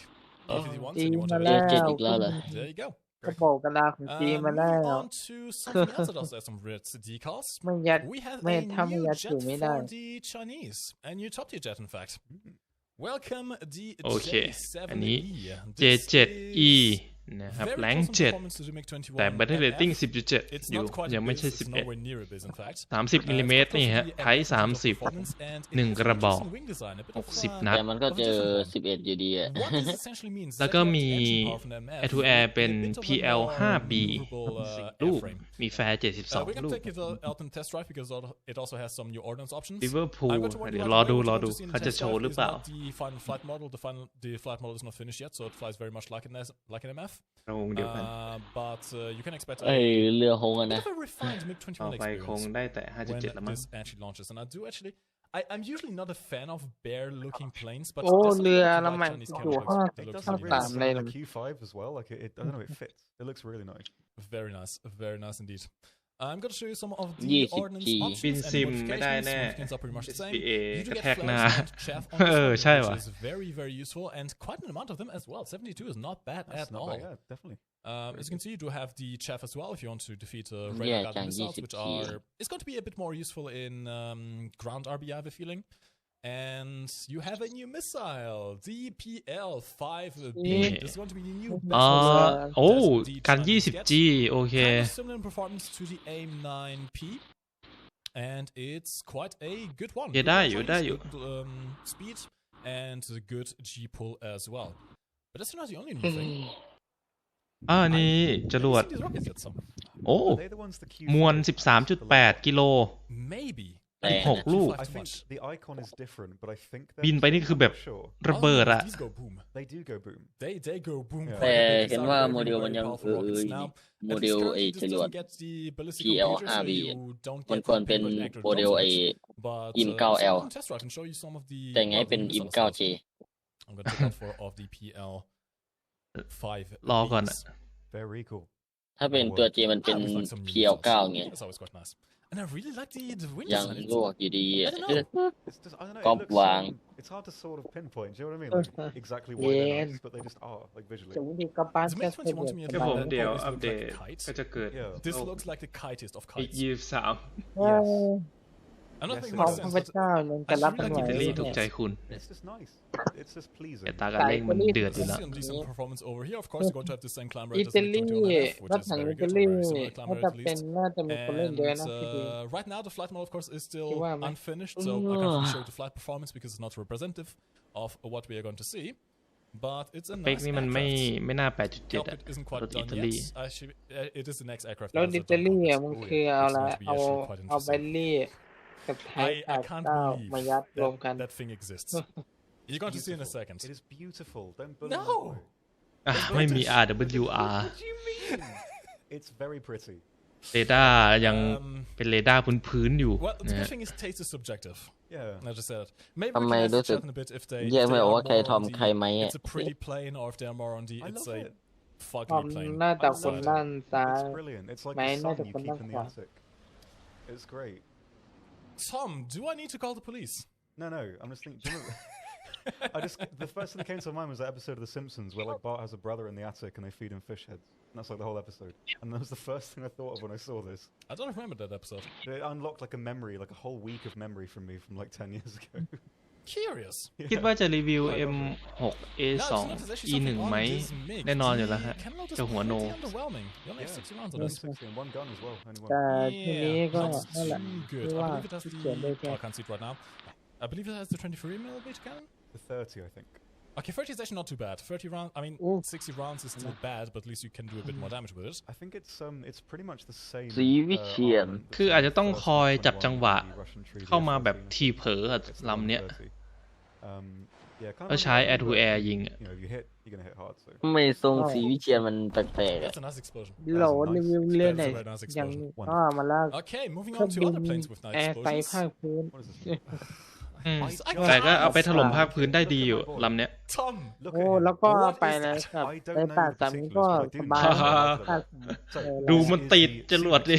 Oh. if you want จี and you น want มา to แล้ เจ็ด ว อีกแล้วเหรอ there you go. กระโปรงกระลาของจีนมาแล้ Moving ว on to something else that also has some weird decals. ไม่ยัด We have ไม่ a ถ้าไม่ new ยัด jet อยู่ไม่ได้ for the Chinese, a new top tier jet in fact. Welcome the โอเค อัน J7E. นี้ This J7E is นะครับ very แรง close in 7 performance to the MiG-21 แต่ Battle Rating MF. 10.7 It's อยู่ not quite ยัง a ไม่ biz, ใช่ it's nowhere near a biz in fact. 11 30 มิลลิเมตร นี่ฮะ ไทย 30 1 กระบอก 60 นัด แต่มันก็เจอ11อยู่ดีอะ แล้วก็มี Air to Air เป็น PL 5B 10 ลูก มีแฟร์ We 72 can ลูก take it out and test drive because it also has some new ordnance options. Liverpool I'm going to warn เดี๋ you ยว right รอ away, ดู what ร you อ want ดู to see in เขาจะ test โชว์ drive หรือ is เปล่า not the final flight model. The flight model is not finished yet, so it flies very much like an MF. เราวงเดียวกัน But you can expect เอ้ a ยเรือหงอะ bit นะ of a refined ต่อ MiG-21 ไปคง experience ได้แต่ when 5.7 แล้วมั้ง this actually launches. And I do actually, I'm usually not a fan of bare-looking planes, but โอ้ there's เรือ something to ลำแห like ง Chinese อยู่ cameras ห้า that It looks doesn't really really nice. 3 เลย resemble the Q5 as well. Like I don't know, it fits. It looks really nice. Very nice indeed. I'm going to show you some of the 20 ordnance G บิน options ซิ and มไม่ได้ modifications. แน่ Modifications are pretty much the same. SPA You do กระ get แทกหน้า flares and chaff on เอ this อ one, ใช่ which ว่ะ is very useful and quite an amount of them as well. 72 is not bad That's at not all. bad. Yeah, definitely. As you can see, you do have the chaff as well if you want to defeat Yeah, radar guided Chang missiles, which 20 are it's going to be a bit more useful in ground RB, I have a feeling. And you have a new missile, the PL-5B. Yeah. This is going to be the new อ๋อ missile โอ้ that the กัน Chinese get. 20G โอเค Kind of similar in performance to the AIM-9P, and it's quite a good one. ได้ Good อยู่ long ได้ range, อยู่ good, speed and a good G pull as well. But that's not the only new thing. นี่จรวด Have you seen these rockets yet, Sam? โอ้ Are they the ones the Q5 มวล has to the 13.8 กิโล Maybe. 16 ลูก I think the icon is different, but I think บินไปนี่คือแบบ I'm sure ระเบิด Oh, อะ these go boom. they do go boom. They go boom. Yeah. quite a bit. แต่เห็น These ว่า are โม very, เดลมัน very ยัง powerful rockets now. โม At เด least ล currently, จ this รวด doesn't get the ballistic PL major, so 5B you don't มัน get ควร the เป็น accurate โมเดล drops on it. But IM so 9L we can test drive and show you some of the แต่ไงเป็น missiles IM itself. 9J I'm going to check out for of the PL-5. รอก่อนอะ Very cool. ถ้าเป็นตัว J มันเป็น With like some new PL9 missiles. ไง That's always quite nice. And I really like the wind ยัง design. ลวกอยู่ดี I อะ don't know. It's just I don't know. Gomp It looks wang. it's hard to sort of pinpoint. Do you know what I mean? Like exactly why they're nice, but they just are like visually. จะวิธีกระปั้น The แค่ MiG-21 to me at แค่ the ผม moment เดี๋ยว always อัป looked เด like ต a kite. ก็จะกิด Yeah. This looks like the kitest of อีก kites. 23 ว้าว I'm not Yes, making ของ much พระ sense, เจ้ายังจะรับไม่ไหว อิตาลีถูกใจ เนี่ย คุณ It's just nice. It's just pleasing. แต่ตากันเล่งมันเดือดอยู่ but แล้ว still decent performance over here. Of course, you're going to have the same climber อิ as ตา the ลี MiG-21F, which รถ is ถัง very อิ good, ตา or ลี very similar น่า climber จะ at เป็น least. น่าจะมีคนเล่นเยอะ And นะที่ดี right now, the flight model, of course, is still Kiwa, man. unfinished, so I can't really show the flight performance because it's not representative of what we are going to see. But it's a เป๊ก nice นี่มันไม่ aircraft. ไม่น่า 8.7 อะ Cockpit isn't ร quite ถอิ done ตาลี yet. Actually, it is the next aircraft. รถ that อิ has ตา a ลี cockpit. อ่ะมันคือเอา It's ละ going to be เอา actually quite เอาแบ interesting. ลลี่กับไทย I can't 89 believe มายัดรวมกัน that thing exists. You're going to see in a second. It is beautiful. Don't believe No! อ่ะไม่มี RWR What do you mean? It's very pretty. เรดาร์ยังเป็นเรดาร์พื้นๆอยู่ Well, the นะ good ฮะ thing is taste is subjective. Yeah. I just said it. Maybe ทำ we ไม can ask รู้ the สึก chat in a bit if they แยก if ไม่ they ออก are ว่าใคร more ทอม on ใครไหม the อะ it's a pretty plane or if they are more on the I it's love a it. ควา fugly ม plane. หน้าตาคนด้านซ้าย It's brilliant. It's like Man, the no, sun the you one keep in the that's attic. It's great. Tom, do I need to call the police? No, I'm just thinking. Do you remember? The first thing that came to mind was that episode of The Simpsons where like Bart has a brother in the attic and they feed him fish heads. And that's like the whole episode. And that was the first thing I thought of when I saw this. I don't remember that episode. It unlocked like a memory, like a whole week of memory from me from like 10 years ago. Curious. คิดว่าจะรีวิว M6A2 No, it's actually E1 something ไหม on this MiG. แน่นอนอยู่แล้ว The ฮะ cannonball is เจ้าหัวโน pretty underwhelming. You only have 60 rounds on this. 60 and one gun as well. Only แต่ one. ทีนี้ก็ not นั่นแหละ too ที่ good. ว่า I believe it has ที่เขียนได้ the. แค่ Oh, I can't see it right now. I believe it has the 23mm cannon. The 30, I think. Okay, 30 is actually not too bad. 30 rounds, I mean, Ooh. 60 rounds is still bad, but at least you can do a bit more damage with it. I think it's pretty much the same. สีวิเชียน armament คืออาจจะต้องคอยจับจังหวะ the Russian tree, the เข้ามาแบบ F-14. ทีเผลอกับ It's the ลำเนี้ย 130. Yeah, kind of ก็ใช้ like Air to but, Air ยิงอะ You know, if you hit, you're gonna hit hard. So ทำไมทรงสีวิเชียนมันแปลกๆอะ That's a nice explosion. โหลดรีวิวเรื่องไหน That's a very nice อย่าง explosion. ก็มาแล้ว Okay, moving เครื่อ on ง to บิน other planes with แอ nice ร์ไซด์ explosions. ภาคพื้น what is this? อืม I แต่ก็ can't เอาไปถล่มภาคพื้นได้ดีอยู่ลำเนี้ย Tom, Look โอ้ at him. แล้วก็ What is ไปเลย that? กับ I don't ไป know ปา the กสาม particulars, ก็ but I do สบาย know ภาค So, ดูมันติดจรวดดิ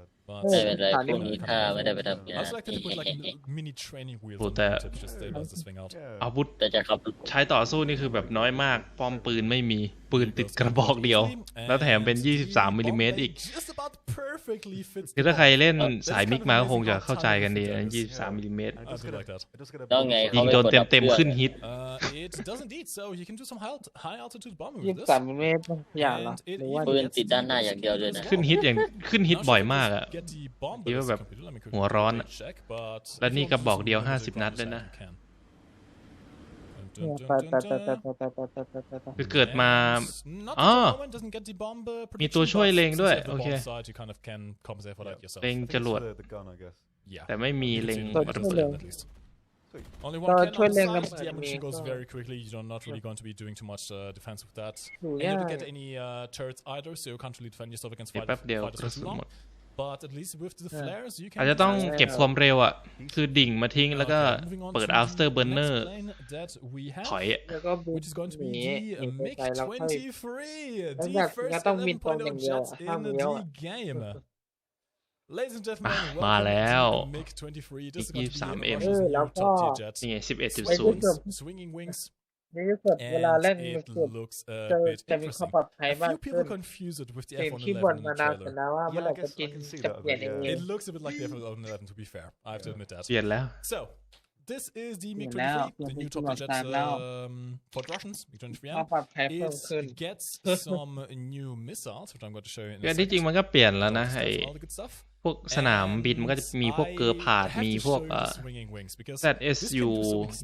But ไม่เป็นไรพรุ่งนี้ถ้าไม่ได้ไปทำงา I น was like to put like mini training wheels on But, the tips just to bust this thing out. อาวุธ แต่จะขับ ใช้ต่อสู้นี่คือแบบน้อยมากป้อมปืนไม่มีปืนติดกระบอกเดียวแล้วแถมเป็น23มิลลิเมตรอีกคือถ้าใครเล่นสายมิกมาก็คงจะเข้าใจกันดีนะ23มิลลิเมตร แล้วไง ยิงโดนเต็มๆขึ้นฮิต It does indeed. So you can do some high altitude bombing ยี่ with สิ this. บสามมิลลิเมตรอย่างเหรอหรือว่า ปืนติดด้านหน้าอย่างเดียวเลยนะ ขึ้นฮิตอย่างขึ้นฮิตบ่อยมากอะ Get the bomb คิดว่าแบบ computer. Let me quickly หัวร้อนอะ check, but และนี่กระบอกเดียว50นัดเลยนะ คือเกิดมา มีตัวช่วยเล็งด้วยโอเคเล็งจรวดแต่ไม่มีเล็งระเบิด Only ก็ one ช่วย cannon เล่น on กัน the แบ side. The บนี้ ammunition ก็ goes very quickly. You're not really going to be doing too much defense with that. ดู And you ยาก don't get any turrets either, so you can't really defend yourself against เดี๋ยวแป๊บเดียว fighters กระ for สุ too น long. หมด But at least with the flares, you อาจ can. จะต้องเก็บความเร็วอ่ะคือดิ่งมาทิ้งแล้วก็ Okay, moving on เปิด to the after burner next plane that we ถอย have, อะ แล้วก็บิน which is going to ห be นี the หนีไป MiG แล้วค่อย 23, แล้ว the อยาก first ต้องบินตรงอ 11.0 ย่างเดียว jets ห้าม in เลี้ยว the game. Ladies and gentlemen, มา welcome แล้ว to the MiG-23. This is going to be MiG-23M one of the new แล้วก็ top tier jets. นี่ไง Wings, swinging wings, นี่ถ้าเกิดเวลา and เล่น it เกิด looks a จะ bit จะมีความ interesting. ปลอดภัย A มาก few ขึ้ people น confuse it with the สิ่งที่บ่น F-111 in มา the นานแต่ trailer. แล้วว่าเมื่อไหร่ I จะ can- กิน I can see จะ that เปลี่ยน a เอ bit, ง yeah. It looks a bit like the F-111, to be fair. I have to admit that. เปลี่ยนแล้ว So, this is the เปลี่ยนแล้ว MiG-23, เปลี่ยน the ที่ new ตร top ว tier จ jets ตามแล้ว for the Russians, ความ MiG-23M. ปลอดภัยเพิ่ม It ขึ้น gets some new missiles, which I'm going to show you in คือ a อันที่จริง second. มันก็เปลี่ยนแล้วนะ All ไอ้ the good stuff. พวกสนามบินมันก็จะมีพวกเกอร์พาด มีพวกZSU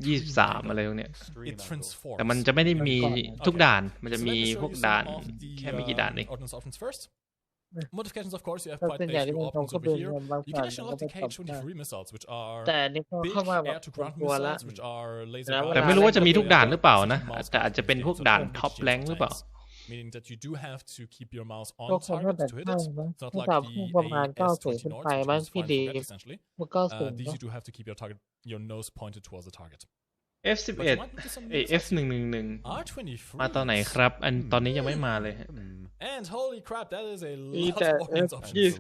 23อะไรพวกเนี้ย It transforms. แต่มันจะไม่ได้มีทุกด่าน มันจะมีพวกด่านแค่ไม่กี่ด่านเอง Ordnance options first. Modifications, of course, you have แต่ quite ส่วน a ใหญ่ที่ few มันเขา options ก็ over เป็น here. บาง You ฝ่า can ย actually มันก็ unlock ไป the ตบได้ K-23 missiles, which are แต่อันนี้ก็ big เข้ามาแบบ air-to-ground ตัวละ missiles, which are laser แล้ว guided. แต่ไม่รู้ว่าจะมีทุกด่านหรือเปล่านะ แต่อาจจะเป็นพวกด่านท็อปแรงหรือเปล่า Meaning that you do have to keep your mouse ก็ on คงว่า target แต่ to hit ใช่ it. มั้ง It's not ถ้า like กับ the ประมาณ 90 AS20 ขึ้น Nords, ไป which มั้ง is ที่ fine ดี forget essentially. เมื่อ90 These เนาะ you do have to keep your nose pointed towards the target. F11 But you might notice some เอ้ย new missiles. F111 R23. มาตอนไหนครับ อันตอนนี้ยังไม่มาเลยฮะ And holy crap, that is a มี lot แต่ of เอ ordnance ฟ options.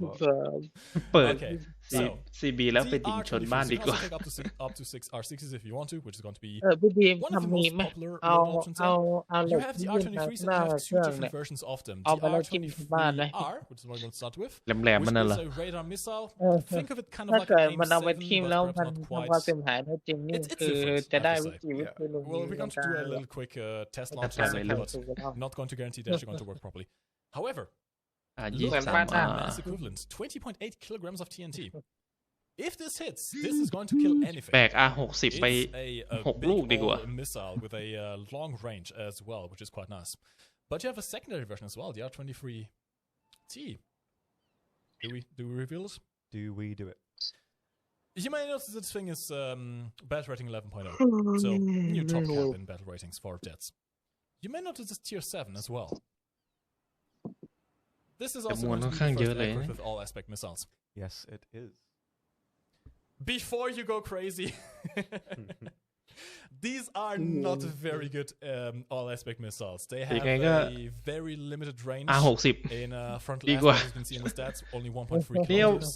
เปิด Okay, C so CB แล้วไปดิ่งชนบ้าน DR23, ดี you ก can ว่า also take up to 6 R6s if you want to, which is going to be พี่ดีม one of the ทำมี most ไหม popular เอา loadout options. เอาเหล็ You ก have ที่ the ยื่นมา R23s หน้า and you have เค two รื่องเนี่ย different versions of them. เอา The ไปแล้วจิ้มที่บ้านเลย R23R, which is what I'm going to start with, แหลมๆ which มันน่ะเหรอ is a radar missile. เออ Think of it kind of ถ้า like เกิด an มันเอาไป AIM-7, ทิ่ม but แล้ว perhaps มัน not ทำความ quite. เสียหายแท้จริงนี่ It's คือ different, จะได้ I วิ would ธี say. วิธีลุง Well, we're going to do a little quick test launch in a second, but not going to guarantee that you're going to work properly. However, ยี่ look สิบ at สาม the mass equivalent, 20.8 kilograms of TNT. If this hits, this is going to kill anything. แบก R60 ไป It's a 6 ลูก big ดีกว่า old missile with a long range as well, which is quite nice. But you have a secondary version as well, the R23T. Do we reveal it? Do we do it? You may notice this thing is battle rating 11.0, so new top cap in battle ratings for jets. You may notice this tier 7 as well. This is also going to be the first aircraft with all aspect missiles. Yes, it is. Before you go crazy, these are not very good all aspect missiles. They have a very limited range R60 in frontal ดีกว่า aspect, as you can see in the stats, only 1.3 kilometers.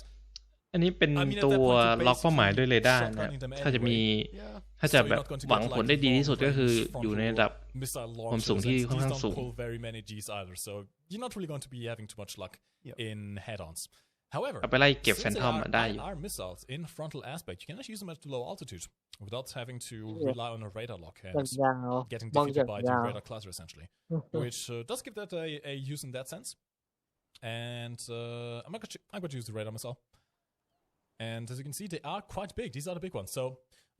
อันนี้เป็นตัวล็อกเป้าหมายด้วยเรดาร์นะครับถ้าจะแบบหวังผลได้ดีที่สุดก็คืออยู่ในระดับความสูงที่ค่อนข้างสูง So you're not really going to be having too much luck in head-ons. However, เอาไปไล่เก็บแฟน since ทอม they ได้อยู่ are missiles in frontal aspect, you can actually use them at low altitude without having to rely on a radar lock and ยาว getting มอง defeated by the ยาว radar cluster essentially, which does give that a use in that sense. And I'm going to use the radar missile. And as you can see, they are quite big. These are the big ones. So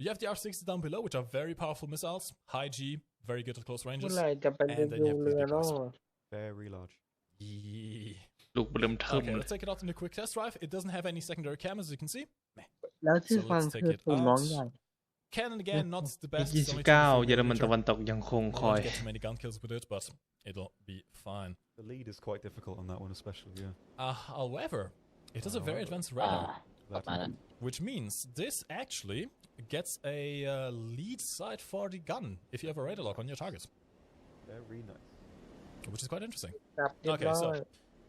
you have the R60 down below, which are very powerful missiles, high G, very good at close เมื่ ranges. อไหร่จะเป็น And then ดู you have เรือ the big เนาะ ones. Very large. Yeah. ลูกเริ่มเทิม Okay, let's take it out in a quick test drive. It doesn't have any secondary cam, as you can see. แล้วที่ So ฟัง let's คื take อ it ตัวน้อง out. ใหญ่ Cannon again, not the best. 29 เยอรมันตะวันตกยังคงคอย Don't get too many gun kills with it, but it'll be fine. The lead is quite difficult on that one, especially. Yeah. However, it has a very advanced radar, ประมาณนั้น which means this actually gets a lead sight for the gun if you have a radar lock on your target, Very nice. which is quite interesting. ครับเรียบ Okay, ร้อย so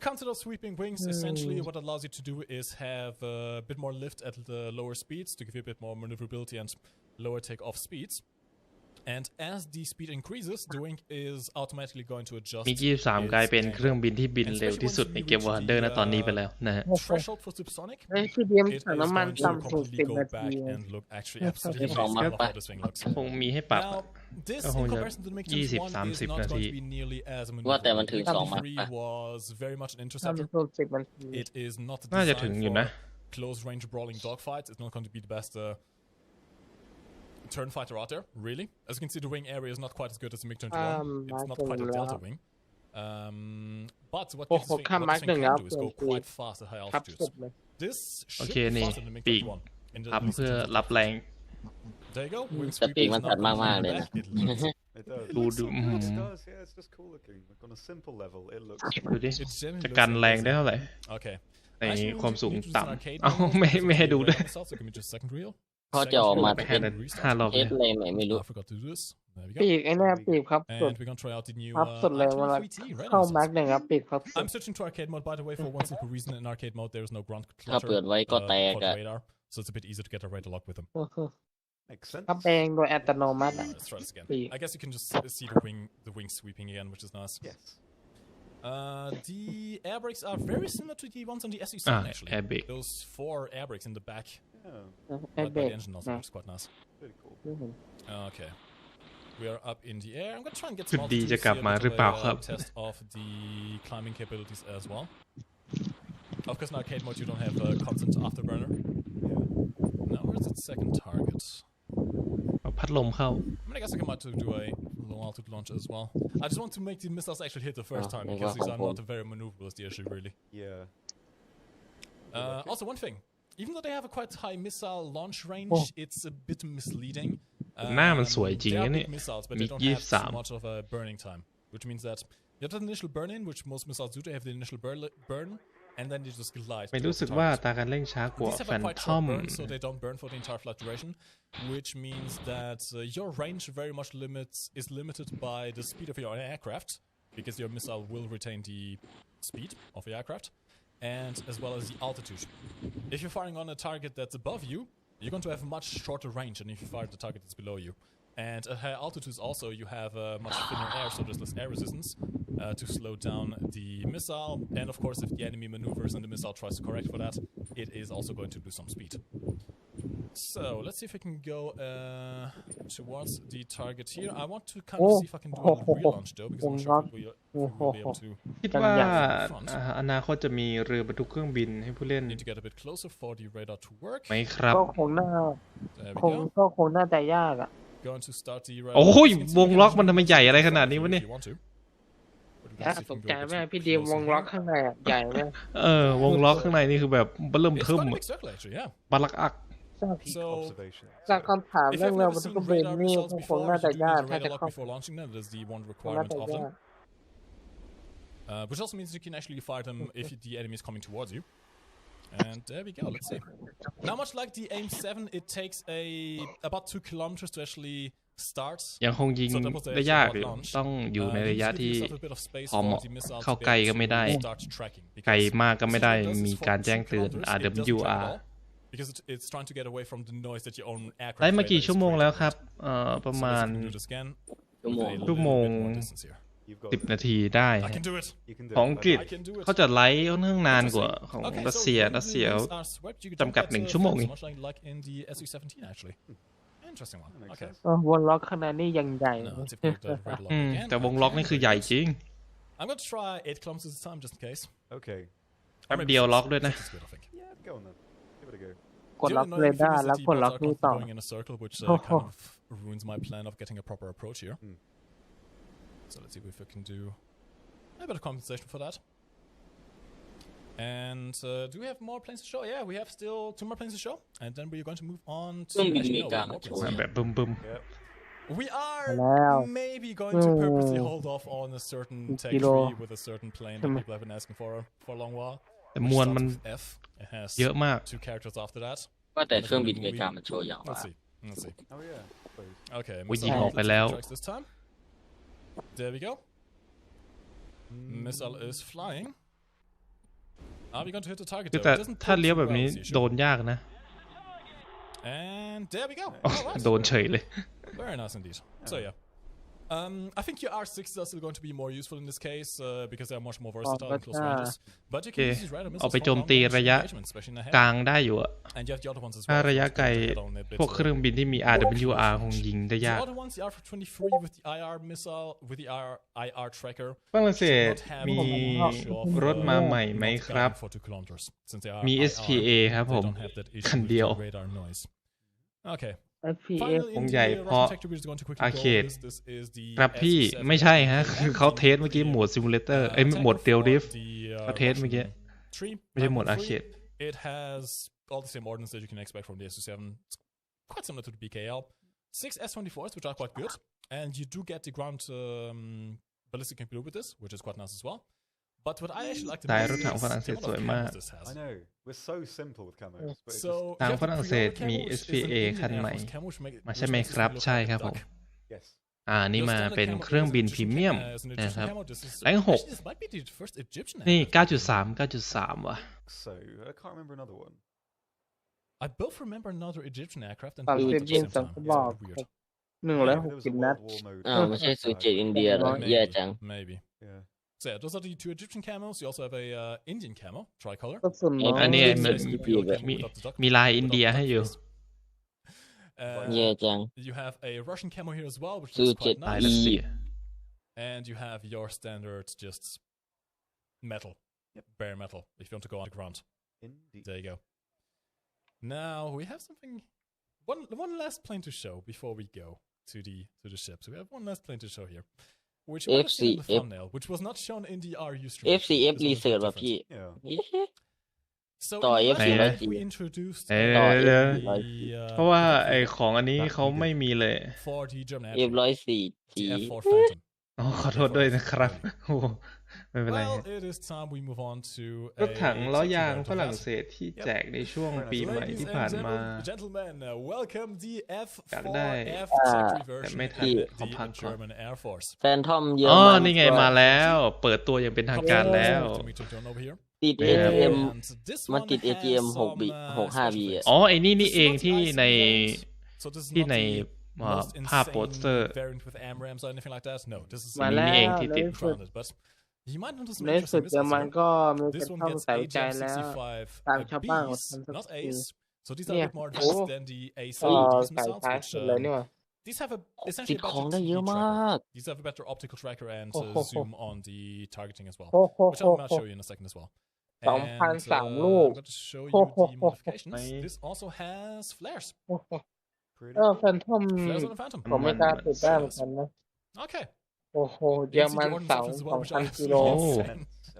comes to those sweeping wings. Essentially, what it allows you to do is have a bit more lift at the lower speeds to give you a bit more maneuverability and lower takeoff speeds. And as the speed increases, the wing is automatically going to adjust. มิก23กลายเป็นเครื่องบินที่บินเร็วที่สุดในเกม War Thunder ณตอนนี้ไปแล้วนะฮะ Threshold for supersonic. เฮ้ยพี่เดียม It is ถังน้ำมัน going to ต่ำสุด completely 10 go นาที back and look actually absolutely It's amazing. I love on how this thing looks. คงมีให้ปรับ Now, this ก็คง in จะ comparison to the MiG-21 is 20-30 not นา going ที to be nearly as ว่าแต่มัน maneuverable. ถึง The 2 มัตต์ MiG-23 ปะ was very much an ต่ำ interceptor. สุด10 นาที It is not น่าจะถึง designed อยู่ for นะ close range brawling dogfights. It's not going to be the best turn fighter out there, really. As you can see, the wing area is not quite as good as the MiG-21. It's not quite a delta wing. But what this thing can do is go quite fast at high ครับ altitudes. สุดเลย This โอ should เค be นี่ faster than the ปีก MiG-21 in the พับ least เพื่อ in terms of รับแรง There you go. Wing แต่ sweep ปีก is มัน now ตัด coming มาก from ๆ the เลยนะ back. It looks It does. Do- It do- does. Yeah, it's just cool looking. Like on a simple level, it looks. ดูดิ it generally จะ looks กันแรงได้ amazing. เท่าไหร่ Okay. ใน Actually, ความสูง we need to use an ต่ำ arcade เอ้า mode ไม่ because ไม่ of ให้ the ดูด้วย radar missile, so give me just second reel. พอจะออกมา แค่นั้น5 รอบ เท เล ส ย อะไรใหม่ไม่รู้ I forgot to do this. There we ปี go. กไอ้เนี่ยปีกพับสุด And we're gonna try out the new พับสุดเลยเวลา i23T radar เข้าแม็ก missiles. หนึ่งครับปีกพับสุด I'm switching to arcade mode, by the way, for one simple reason. In arcade mode, there is no ground ถ้า clutter เปิดไว้ก็แตก for the อะ radar, so it's a bit easier to get a radar lock with them. Makes sense. พับเองโดยอัตโนมัติ Let's try this again. Speak. I guess you can just see the wing sweeping again, which is nice. Yes. The air brakes are very similar to the ones on the SU7 actually. air brake. Those 4 air brakes in the back, Yeah. แอด led เบ by ร the ก engine also, นะ which is quite nice. Pretty cool. Okay. We are up in the air. I'm gonna try and get จุด some ดี altitude จะ to กลับ see a มา bit หรือ of เปล่า a ครับ test of the climbing capabilities as well. Of course, in arcade mode you don't have a constant afterburner. Now, where's its second target? เอาพัดลมเข้า I mean, I guess I might do a low altitude launch as well. I just want to make the missiles actually hit the first time because these are not very maneuverable as the issue, really. Yeah. Also, one thing. Even though they have a quite high missile launch range, it's a bit misleading. หน้ามันสวยจริง They นะ are เนี่ย big missiles, but มี they don't have so 23 much of a burning time, which means that you have the initial burn-in, which most missiles do. They have the initial burn, and then they just glide. ไม่ towards รู้สึ the กว่า target. ตาการเร่งช้ากว่า These have แฟ a น quite ทอ short ม burn, so they don't burn for the entire flight duration, which means that your range very much is limited by the speed of your aircraft, because your missile will retain the speed of the aircraft, and as well as the altitude. If you're firing on a target that's above you, you're going to have a much shorter range than if you fire at the target that's below you. And at higher altitudes also, you have much thinner air, so there's less air resistance to slow down the missile. And of course, if the enemy maneuvers and the missile tries to correct for that, it is also going to lose some speed. So let's see if we can go towards the target here. I want to kind of see if I can do a relaunch though, because I'm not sure if we'll be able to. คิดว่าอนาคตจะมีเรือบรรทุกเครื่องบินให้ผู้เล่น Need to get a bit closer for the radar to work. ไหมครับ ก็คงน่า There ค we ง go. ก็คงน่าจะยากอ่ะ Going to start the radar. โอ้ยวงล็อกมันทำไมใหญ่อะไรขนาดนี้วะเนี่ย If you want to. But น่า let's see if ต we ก can ใจ go a bit ไหมพี่ดีม closer วงล็อก here. ข้างในอะใหญ่ไหม วงล็อกข้างในนี่คือแบบเบิ่ม It's เทิม quite a big circle actually, yeah. บาลักอัก Peak So, observation. จากคำถาม if เรื่อง you've เรือ never บรรทุก seen เครื่องบิน radar นี่ missiles คง before, น่า if จะ you do ยาก need a ถ้า radar จะ lock เข้า before launching them, that is the one น่า requirement จะ of ยา them. ก Which also means you can actually fire them if the enemy is coming towards you. And there we go, let's see. Now, much like the AIM-7, it takes about 2 kilometers to actually start. ยังคงยิง So that was the ได้ยาก actual อยู่ launch. ต้องอยู่ใน You ระยะ need to ที่ give yourself a bit of space พอเห for มาะ the missile เข้า to be ใกล้ able ก็ไม่ได้ to start tracking. ไกล Because มากก็ไม่ได้ this is what it does มี is for การแจ้ง 2 เตือน kilometers, it doesn't track at RWR all, because it's trying to get away from the noise that your own ไล่ aircraft มา radar กี่ is ชั่วโมง creating. แล้วครับประ So มา let's ณ do this again ชั่วโมง with a ชั่วโม little ง bit more distance here. You've got 10 นาทีได้ I can do it. You can do ของ it. อังกฤษ I can do it. เขาจะไลฟ์ค่อนข้างนานกว่าของ Okay, รัส so เซีย when รัส the เซีย wings are swept, you จำกัด don't get 1 ชั่วโมง flaps, นี่ much like in the SU-17 actually. Interesting one. That makes Okay. sense. วงล็อกขนาดนี้ยังใหญ่ Now, let's see if we get the red lock อืม again. แต่วงล็อกนี่คือใหญ่จริง I'm going to try 8 kilometers this time just in case. Okay. แป๊บเดียวล็อกด้วยนะ Six is good, I think. Yeah, go on then. Give it a go. กดล็อกเรดาร์แล้วกดล็อกนี่ต่อ going in a circle, which Oh. kind of ruins my plan of getting a proper approach here. Hmm. So let's see if we can do a bit of compensation for that. And do we have more planes to show? Yeah, we have still 2 more planes to show, and then we're going to move on to. Don't be actually, me, no, God. more planes. มาแบบบึม Yep. We are Wow. maybe going to purposely hold off on a certain tech Kilo. tree with a certain plane that people have been asking for a long while. ๆแต่มวลมัน Starts with F. It has เยอะมาก 2 characters after that. ว่าแต่เครื่องบินอเมริกามันโชว์อย่าง Let's ว่า see. Let's see. Oh yeah. Please. Okay. โอ้ยยิง missile ออกไปแล้ว tracks this time. There we go. Missile is flying. Are we going to hit the target? คือ though? แต่ It doesn't ถ้า pull เลี้ยว too แบบ well, นี้ is the issue. โดนยากนะ And there we go. อ๋อ All right. โดนเฉยเลย Very nice indeed. So yeah. I think your R6s are still going to be more useful in this case because they are much more versatile in close ranges. But you can use these radar เอา missiles ไป for โจมตี long-range ระยะ engagement, especially in the ก head. ลางได้อยู่อะ And you have the other ones as ถ้า well. ระยะ if ไกล you want to get on a bit, พวกเครื่องบินที่มี RWR คงยิงได้ The ยาก other ones, the R23 with the IR missile, with the IR tracker, ฝรั่งเศส should not have มี an issue of, รถมาใหม่ไหม not ครับ guiding for 2 kilometers. Since they are มี IR, SPA ครับ they ผม don't have that issue คัน with เดียว the radar noise. Okay. FPF Finally, ว in ง the ใหญ่ Russian เพราะ tech tribute is going to quickly อา go เค over ด this. This is the ครับพี่ S7 ไม่ใช่ฮะ คือเขาเทสเมื่อกี้โหมดซิมูเลเตอร์โหมดเดลดิฟ เขาเทสเมื่อกี้ ไม่ใช่โหมดอาเคด It has all the same ordnance that you can expect from the SU7. It's quite similar to the BKL. 6 S24s, which are quite good, and you do get the ground ballistic capability with this, which is quite nice as well. But what I actually like the สายรถ most ถังฝรั่ง is เศ the ส amount สวย of มาก camos this has. I know we're so simple with camos, but So ทาง you have ฝ the รั่งเศส pre-order มี camo, which is an SPA Indian คัน Air ใหม่ Force camo, which มาใช่ไหมครับ makes it ใช่ look ครับ like ผ a ม duck. yes. นี่ Your มา standard เป็น camo เครื่อง is บิน an พรี Egyptian เมียม is an นะ Egyptian ครับ camo. This is แรง6 actually this might be the first Egyptian นี่ aircraft. 9.3 ว่ะ So I can't remember another one. I both remember another Egyptian aircraft and สาม both สิ at บ the ยิง same สอง time. กระ It's บอก a bit weird. 160 นัด ไม่ใช่ซูเจตอินเดียเหรอแย่จัง Maybe. Yeah. So yeah, those are the 2 Egyptian camos. You also have a Indian camo, tricolor. ก็สุดน้อย อันนี้ It's มัน basically the pre-order camo มี without the duck- มีลาย without อิน the เดีย duck ให้อยู่ face. แย่จัง You have a Russian camo here as well, which ซู is เจต quite ลาย nice. รัสเซีย And you have your standard just metal, bare metal, if you want to go underground. Indeed. There you go. Now we have something, one last plane to show before we go to the ship. So we have one last plane to show here, which you might have seen in the thumbnail, which was not shown in the RU stream. FCF This one is a bit research ว่ะ different. พี่ Yeah. Soต่อ in the FC last 100 we introduced เอ้ย ต่อ เดี๋ยว the, เพราะว่าไอของอันนี้เขาไม่มีเลย for the German F aircraft, 104 G the F4 Phantom. อ๋อขอโทษด้วยนะครับโอ้โหไม่เป็นไร Well, it is time we move on to รถถัง a ล้อยาง event ฝ of รั่ง that. เศสที่แจกในช่วงปีใหม่ Ladies ที่ and ผ่านมา gentlemen, welcome the อยากได้ F4F แต่ version ไม่ in ทัน the เขาพักก่อน German Air Force. แฟนทอมเยอะ อ๋อ มาก นี่ไงมาแล้ว เปิดตัวอย่างเป็นทางการแล้ว To me to turn over here. ติด Yeah. ATM And this มัน one ติด has ATM 6 some, บิ 65 บิอ่ะ อ๋อไอ้นี่นี่เองที่ใน So this is ที่ not ใน the most ภาพ insane โปสเตอร์ variant with AMRAMs or anything like that. No, this is มา นี่ แล้ว เองที่ ใน ติด ที่สุด grounded, but you might notice some ในที่สุด interesting เยอร missiles มัน here. ก็มีก This ระ one ท่อม gets ใส่ใจแล้ว HM65 ตามชาวบ้านของ Bs, ฉันสัก not ที As. So these are a Yeah. bit more advanced Oh. than the ก็ A7 ใส่ missiles, ท้าย which สุดเลยนี่หว่า these have a ติ essentially ด a ของ better ได้เย TV อะม tracker. าก These have a better optical tracker and Oh. zoom on the targeting as well, โอ้โห which I might show you in a second as well. 2,003 And, ลูก I'm going to show you โอ้โห the modifications. This also has flares. โอ้โห Pretty. แฟนทอม Flares on the Phantom. ผมไม่กล้าติดได้เหมือนกันนะ Okay. โอ้โหเยอรมันเสา 2,000 กิโล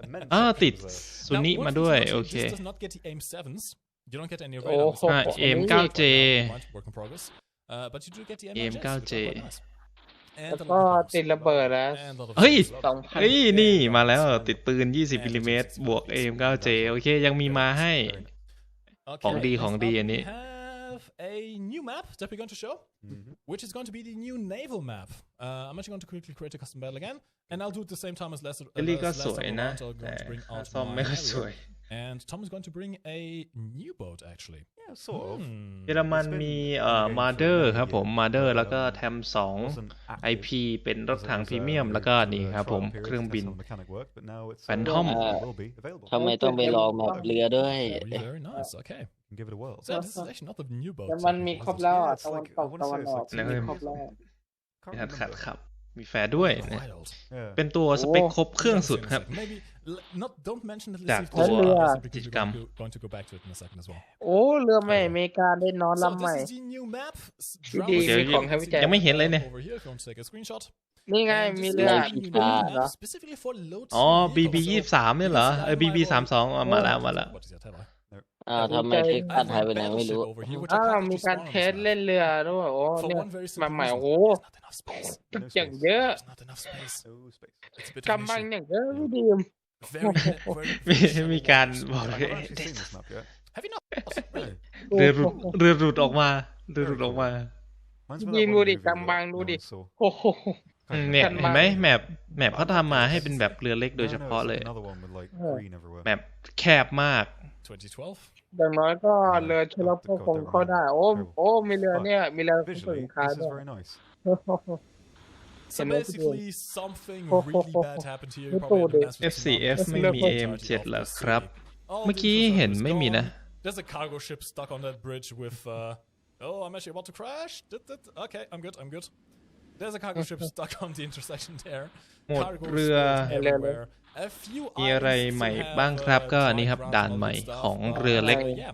Immense อ่า options ติด there. ซุนิ Now, one มา thing ด้วย to note โอ here, เค this does not get the AIM-7s. You don't get any Oh, radar. oh, อ่า oh. AM9J Work in progress. But you do get the AM9J M9Js, which are quite nice. แล้ว And a ก็ lot of ติดระเบิดแล้ว and a lot of เฮ้ย missiles as well. 2,000 เฮ้ย นี่มาแล้วติดปืน 20 มิลลิเมตรบวก AM9J โอเค ยังมีมาให้ Okay, ของดี next ของดี up อันนี้ we have a new map that we're going to show, Mhm. which is going to be the new naval map. I'm actually going to quickly create a custom battle again, and I'll do it at the same time as last เอลลี่ก็ last สวยนะ round. I'm แต่ going to bring ถ้า out ซ่อม my ไม่ค่อยสวย Harrier, and Tom is going to bring a new boat actually. Yeah, sort of. เยอรมันมีมาเดอร์ครับผมมาเดอร์แล้วก็แทม2 Wasn't active IP เป็นรถ as a- ถัง as พรี a เมียม แล้วก็ route นี่ for ครับ trial ผม period เครื่อง to บิน test how the mechanic worked, but now it's Phantom will be available. ทำไมต้องไปลองแบบเรือด้วย Very, very nice. Okay. Can give it a whirl. So this is actually not the new boat. แต่มันมีครบแล้วอ่ะ Yeah, it's ตะวัน like- ต I ก wanna ตะวัน say it's ออก like มีครบแล้ว Can't ไม่ทันขัด remember. ครับ มีแฟร์ด้วยนะ Wild. Yeah. เป็นตัวสเปคครบเครื่องสุดครับ Maybe don't mention that. จาก Let's ตัว see if there's a กิจ because กรรม we're going to go back to it in a second as well. โอ้เรือใหม่อเมริกาได้นอน So ลำใหม่ this is the new map. ดี เดี๋ยว มีของให้วิจัย ยังไม่เห็นเลยเนี่ย Over here, if you want to take a screenshot. นี่ไง And มี this เรือ is มี the ปลา new เหรอ map specifically for load อ๋อ vehicles. BB 23เนี่ยเหรอBB 32มาแล้วมาแล้ว What is that, have I? ทำไมเทคตัดหายไปไหนไม่รู้ Over here, which I อ้าว can't มี actually การ spawn on เท this ส map. เล่นเรือด้วยโอ้ For เนี่ย one very มา simple ใหม่ reason. โอ้ There's not enough space. อย่างเยอะ There's not enough space. No space. It's a bit กำ of บั an ง issue. อย่างเยอะพี่ดีม Very, very มีการบอก I've เลย not actually seen this map yet. Have you not? Really? เรือหลุดออกมาเรือหลุดออกมา Mine's พี่ been ดีม that ดู one ดิ movie กำบัง that ดู no ดิ one saw. โอ้โห เนี่ย กัน เห็ มาน ไหมแมปเขาทำมาให้เป็นแบบเรือเล็กโดยเฉ No, no, พาะ it's เลย like another one with like green everywhere. แมปแคบมาก 2012. อย่างน้อยก็เรือชลพคงเข้าได้ โอ้โอ้มีเรือเนี่ยมีเรือขนส่ง Visually, สินค้า this ด้ว is ย very nice. So Can I basically, something really bad happened here. You Let's probably do had an answer to FCF the ไม่มี entirety AM7 of เหรอ this ครับ city. All เมื่อ the กี้ infrastructure เห็น is ไม่มี gone. นะ There's a cargo ship stuck on that bridge with. Oh, I'm actually about to crash. Okay, I'm good. I'm good. There's a cargo ship stuck on the intersection there. หมด Cargo เรือ stores everywhere. A few มีอะไร islands ใหม่ still have, บ้างครับ ก็ dry นี่ครับ ground ด่าน and all ใหม่ that stuff. ของเรือเล็ก Yeah.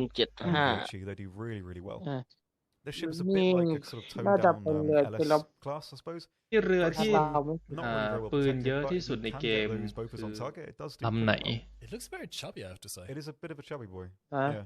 175 Actually, they do really, really well. อ่า This ship is a นี่ bit like a sort of น่า toned จะ down เป็นเรือที่รบ LS class, I suppose. ที่เรือที่ เราไม่ Not really very well ปืน protected, เยอะ but ที่ if สุด you ใน can เก get ม those boppers คือ on target, it does do ลำไหน pretty well. It looks very chubby, I have to say. It is a bit of a chubby boy. อ่ะ Yeah.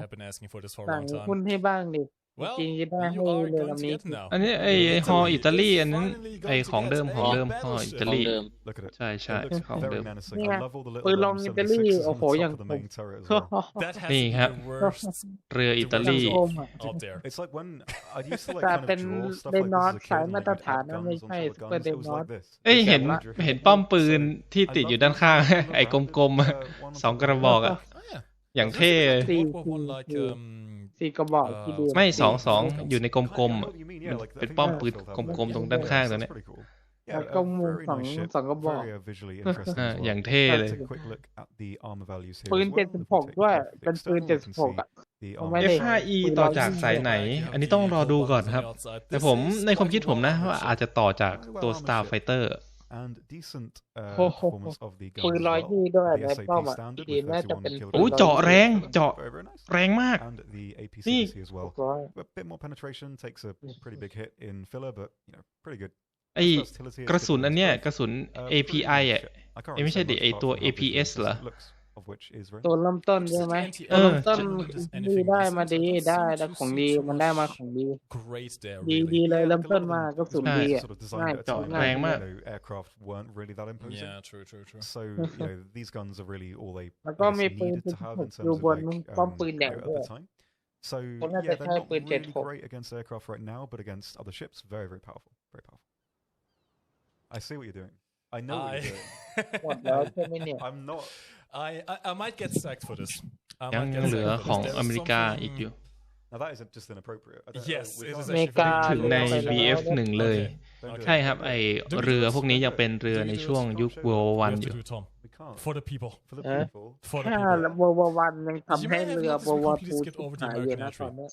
have been asking for this for a สั่ง long หุ้น time. ให้บ้างดิ Well, จริงๆจะได้ให้ you are เรือ going ลำ to นี้ get it now. อันนี้ไอ้ฮออิตาลีอันนั้น ไอ้ของเดิมฮออิตาลี เดิม Look at it. ใช่ใช่ It looks ของเดิ very ม menacing. Yeah. I love all the ปืน little ลงอิตาลี 76s โอ้ on โห the อย่าง top of the ผม main turret as well. That has นี่ to be ครับ the worst เรืออิตาลี โอมอ่ะ out there. It's like when I used to like แต่ kind เป็น of draw stuff เด like น this นอ as ต a สาย kid, and มา like ตร you'd ฐาน add นะไม่ guns ใช่ onto ซุ the ปเปอร์ guns. เด It น was นอต like this. เอ้ย It's เห็น like เห็นป้อมปืนที่ I ติดอยู่ love ด้านข้าง the little ไอ้กลมๆ one สอง on กระบอก top อ่ะ Oh, yeah. อย่างเท่ สี่กระบอกที่ดูไม่2อยู่ในกลมๆมันเป็นป้อมปืนกลมๆตรงด้านข้างตรงนี้แล้วก็มุมสองกระบอกอย่างเท่เลยปืน76ด้วยเป็นปืน76อ่ะ F5E ต่อจากสายไหนอันนี้ต้องรอดูก่อนครับแต่ผมในความคิดผมนะว่าอาจจะต่อจากตัว Starfighterปืน120ด้วยในป้อมอ่ะทีน่าจะเป็นโอ้เจาะแรงมากนี่ไอกระสุนอันเนี้ยกระสุน API อ่ะไม่ใช่ดิไอตัว APS เหรอตัวเริ่มต้นใช่ไหมตัวเริ่มต้นดีได้มาดีได้แล้วของดีมันได้มาของดีดีเลยเริ่มต้นมากระสุนดีอ่ะง่ายเจาะแรงมากแล้วก็มีปืนอยู่บนป้อมปืนใหญ่ด้วยคนน่าจะใช้ปืนI see what you're doing. I know what you're doing. หมดแล้วใช่ไหมเนี่ย I'm not. I might get sacked for this. ยังเหลือของอเมริกาอีกอยู่ Now that isn't just inappropriate. Yes, it is อเมริกา ถึงใน BF1 เลยใช่ครับไอเรือพวกนี้ยังเป็นเรือในช่วงยุค World War อยู่ For the people. For the people. ถ้า World War 1ยังทำให้เรือ World War 2หายอยู่นะตอนนี้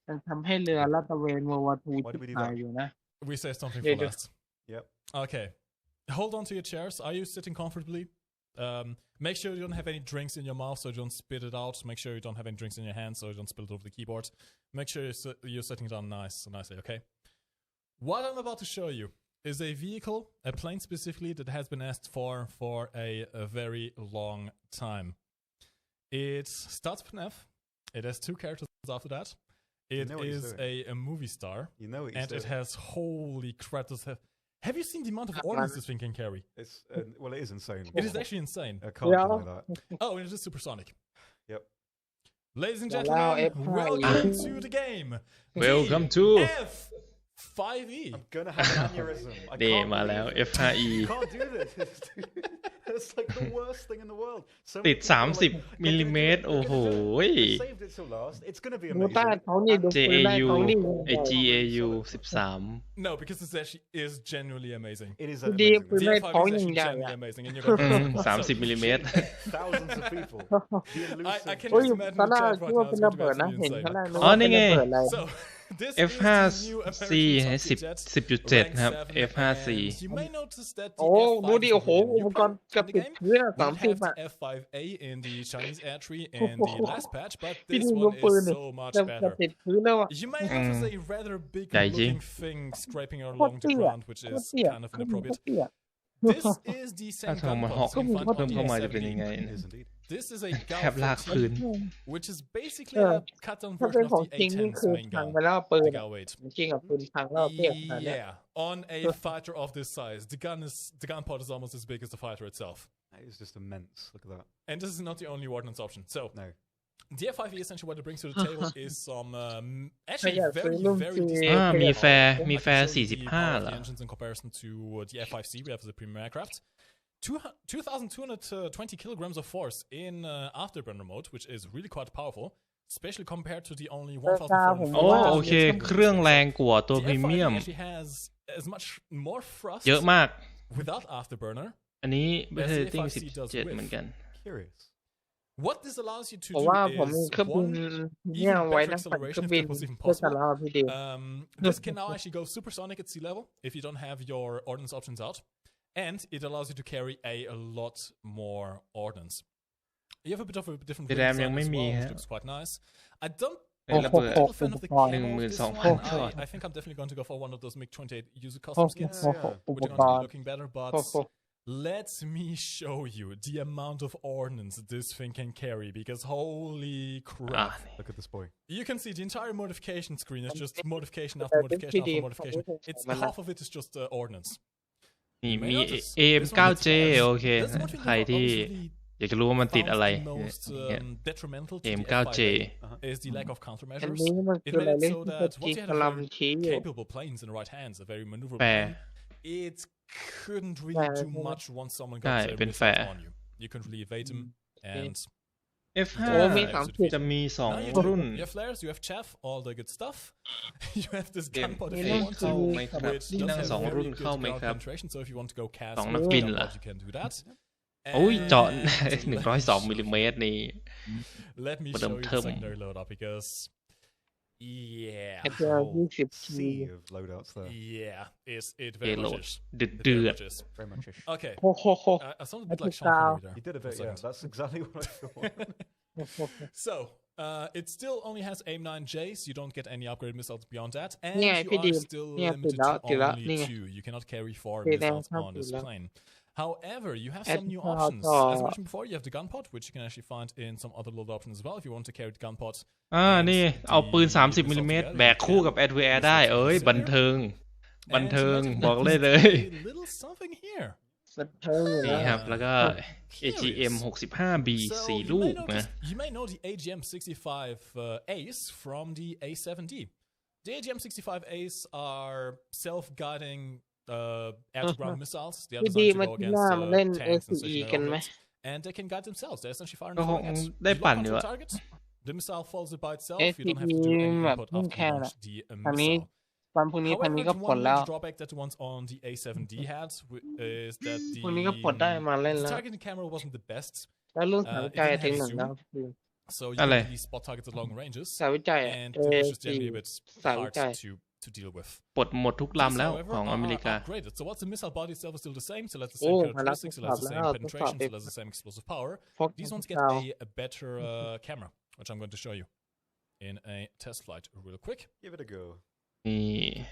ยังทำให้เรือลาดตระเวน World War 2หายอยู่นะ We say something for last. Yep. Okay. Hold on to your chairs. Are you sitting comfortably? Make sure you don't have any drinks in your mouth so you don't spit it out. Make sure you don't have any drinks in your hands so you don't spill it over the keyboard. Make sure you're sitting down nicely, okay? What I'm about to show you is a vehicle, a plane specifically, that has been asked for a very long time. It starts with an F. It has 2 characters after that. It is a movie star. And it has, holy crap, have you seen the amount of ordnance this thing can carry? It's well, it is insane. It is actually insane. I can't deny that. Oh, and it is supersonic. Yep. Ladies and gentlemen, welcome to the game. Welcome to F5E. I'm gonna have an aneurysm. นี่มาแล้ว F5E I can't do this. It's like the worst thing in the world. ติด30มิลลิเมตรโอ้โห Saved it till last. It's gonna be ดูใต้ amazing. เขานี่ดูปืนได้เขานี่ GAU 13 No, because this actually is genuinely amazing. It is ดี amazing. ปืนได้ The เขา F5E is อย่าง actually ใหญ่ genuinely อะ amazing. And you're gonna 30มิลลิเมตร Thousands of people. I can โอ้ย just imagine ตอน the แรก chat คิด right ว่า now เป็น is ระ going to เบิ be ดนะ absolutely เห็น insane. ข้างล่างนึก อ๋อ ว่า นี่ เป็น ไง ระเบิดอะไร So, this F5 is the new American 10 subject, 10.7 ครับ rank 7, F5C and you may notice that the โอ้ดูดิ F5 โอ้โห อุปกรณ์เกับติดเชื้อ we have 30อ่ะ F5A in the Chinese air tree and the last patch, but พี่ this ดู one ปืน is เนี่ย so much เกับ better. ติดพื้นแล้วอ่ะ You may notice a rather big ใหญ่จริง looking thing scraping along the ground, which is kind of inappropriate. This is the ถ้า same ทองมา gun หอก box you can เพิ่ม find เข้า on มา the จะเป็นยังไง A70. It is indeed. This is a แคบลากพื้น which is basically a cut down ถ้าเป็น version ของ of the จริงนี่ A10's คือ main พัง gun. ไปแล้วปืน The G08. จริงๆอ่ะปืนพังแล้วเตี้ยขนาดนี้ Yeah, on a fighter of this size, the gun pod is almost as big as the fighter itself. It is just immense. Look at that. And this is not the only ordnance option. So No. the F5E essentially what it brings to the table is some actually อยากซื้อ very รุ่น very ที่ decent มีแฟร์ I มี can แฟร์ show you the power 45 of เหร the อ engines in comparison to the F5C we have as a premium aircraft. 2,220 kilograms of force in afterburner mode, which is really quite powerful, especially compared to the only 1,400. โอ้โอเค เครื่องแรงกว่าตัวพรีเมียม actually has as much more thrust เยอะมาก without afterburner. อันนี้เบสเรตติ้ง17เหมือนกัน Curious. What this allows you to ผม do ว่าผมมี is เครื่องบิน one, เนี่ย even ไว้ better นั่งปั่น acceleration เครื่อง if บิน that was even เพื่อสา possible. รพี่ดิว This can now actually go supersonic at sea level if you don't have your ordnance options out, and it allows you to carry a lot more ordnance. You have a bit of a different The wing RAM design ยังไม่ as มี well, which ฮะ looks quite nice. I don't เป็นระเบิด I'm a fan of the camo of this 12,000 one. I think I'm definitely going to go for one of those MiG-28 user custom skins, อุป which are ก going to ร be ณ์ looking better, but let me show you the amount of ordnance this thing can carry, because holy crap. Look at this boy. You can see the entire modification screen is just modification after modification after modification. It's half of it is just ordnance. นี่ You may มี notice AM9J this one has- โอเค this is one thing ใคร that ที่ obviously อยากจะรู้ว่ามันติดอะไร found the most detrimental to the AM9J F5A is the lack of อัน countermeasures. นี้มัน It คืออะไร made เล่ it น so ที่ that จี once you had ก a ลัม very ชี้อยู่ capable planes in the right hands, a very maneuverable แฟร์ plane, it couldn't really do much once someone gotใช่ their เป็นแฟ missiles ร์ on you. You couldn't really evade them, and F5 จะมี2รุ่น You have flares, you have chaff, all the good stuff. You have this gunpot if เอ you want เข้า to. ไหมครับที่นั่ง2รุ่นเข้าไหมครับ So if you want to go cast 2นักบินเหรอ you can do that. โอ้ยเจาะ102มิลลิเมตรนี่ Let me show you the secondary loadout because yeah, sea of loadouts there. yeah, is it very much is. เดือด Very much ish. Okay, โอ้โห I sound a bit like Sean Connery there. You did a bit, for yeah. second. That's exactly what I thought. So, it still only has AIM-9Js. You don't get any upgraded missiles beyond that, and Yeah, you are still limited to only 2. You cannot carry 4 missiles on this plane. However, you have some new options. As I mentioned before, you have the gunpot, which you can actually find in some other load options as well. If you want to carry the gunpot, นี่เอาปืน30มิลลิเมตรแบกคู่กับแอดเวร์ได้บันเทิงบอกเลย a little something here. นี่ครับแล้วก็ AGM 65B 4 ลูกนะ You may know the AGM 65 Ace from the A7D. The AGM 65 Ace are self-guiding air-to-ground missiles. They are designed to go against tanks and stationary objects, and they can guide themselves. They're essentially firing from the head. ได้ปั่น You อยู่ lock อะ onto target, the missile falls by itself. You don't have to do any input after you launch the missile. วันพรุ่งนี้พัน However, นี้ the ก็ปลด one แล้ว major drawback that the ones on the A7D had is that พรุ่งนี้ก็ปลดได้มาเล่น the แล้ว targeting camera wasn't the best. แล้วรุ่นสายวิจัยทิ้งหนึ่งแล้ว So you อะไร can really spot targets at long ranges, สายวิจัย and this is generally a bit สายวิ hard จัย to deal with. ปลดหมดทุกลำแล้ว However, ของอเมริกา upgraded. So what's the missile body itself is still the same. Still has the โอ้ same มาแล้ว characteristics. Still has the same แล้ว penetration. Still has the same explosive power. พก These ones get ดาว a better camera, which I'm going to show you in a test flight real quick. Give it a go. นี่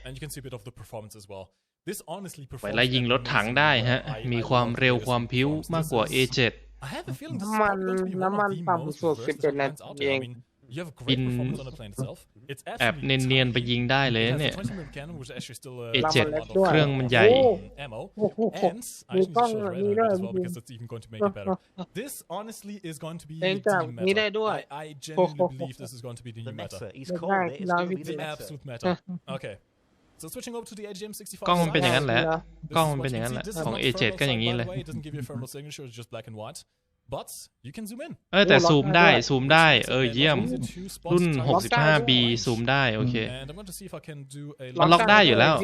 And you can see a bit of the performance as well. This honestly ไว้ performs ไล่ยิงรถถังได้ฮะ มีความเร็วความพิ้วมากกว่า A7 I have a feeling this is น้ำมัน probably going to be one น้ำมัน of the ต่ำ most สุด versatile 11 นา planes out ที there. เอ I ง mean, you have great performance on the plane itself. It's แอบ absolutely เนียนๆไปยิงได้เลย It has เนี่ย a 20mm cannon, which is actually still A7 a lot of เครื่องมันใหญ่ ammo. โอ้โห And Iมี actually กล้อง show the มี radar ด้วย as well because that's even going to make it better. This honestly is going to be เอง the จาก new นี้ได้ meta. ด้วย I genuinely believe this is going to be the The new meta. meta. He's The called meta. it. It's going to be The the meta. absolute meta. Okay. So switching over to the AGM 65. กล้องมันเป็นอย่างนั้นแหละ This กล้อง is มัน what เป็นอ you ย่าง can นั้นแห see. ละ This is ของ not A7 thermal ก็อย่าง sight, นี้ by เล the ย way. It doesn't give you a thermal signature. It's just black and white. But you can zoom in. แต่ซูมได้เยี่ยม Easy to spot รุ่น targets. 65B ซูมได้โอเค And I'm going to see if I can do a มันล็อกได้อยู่แล้ว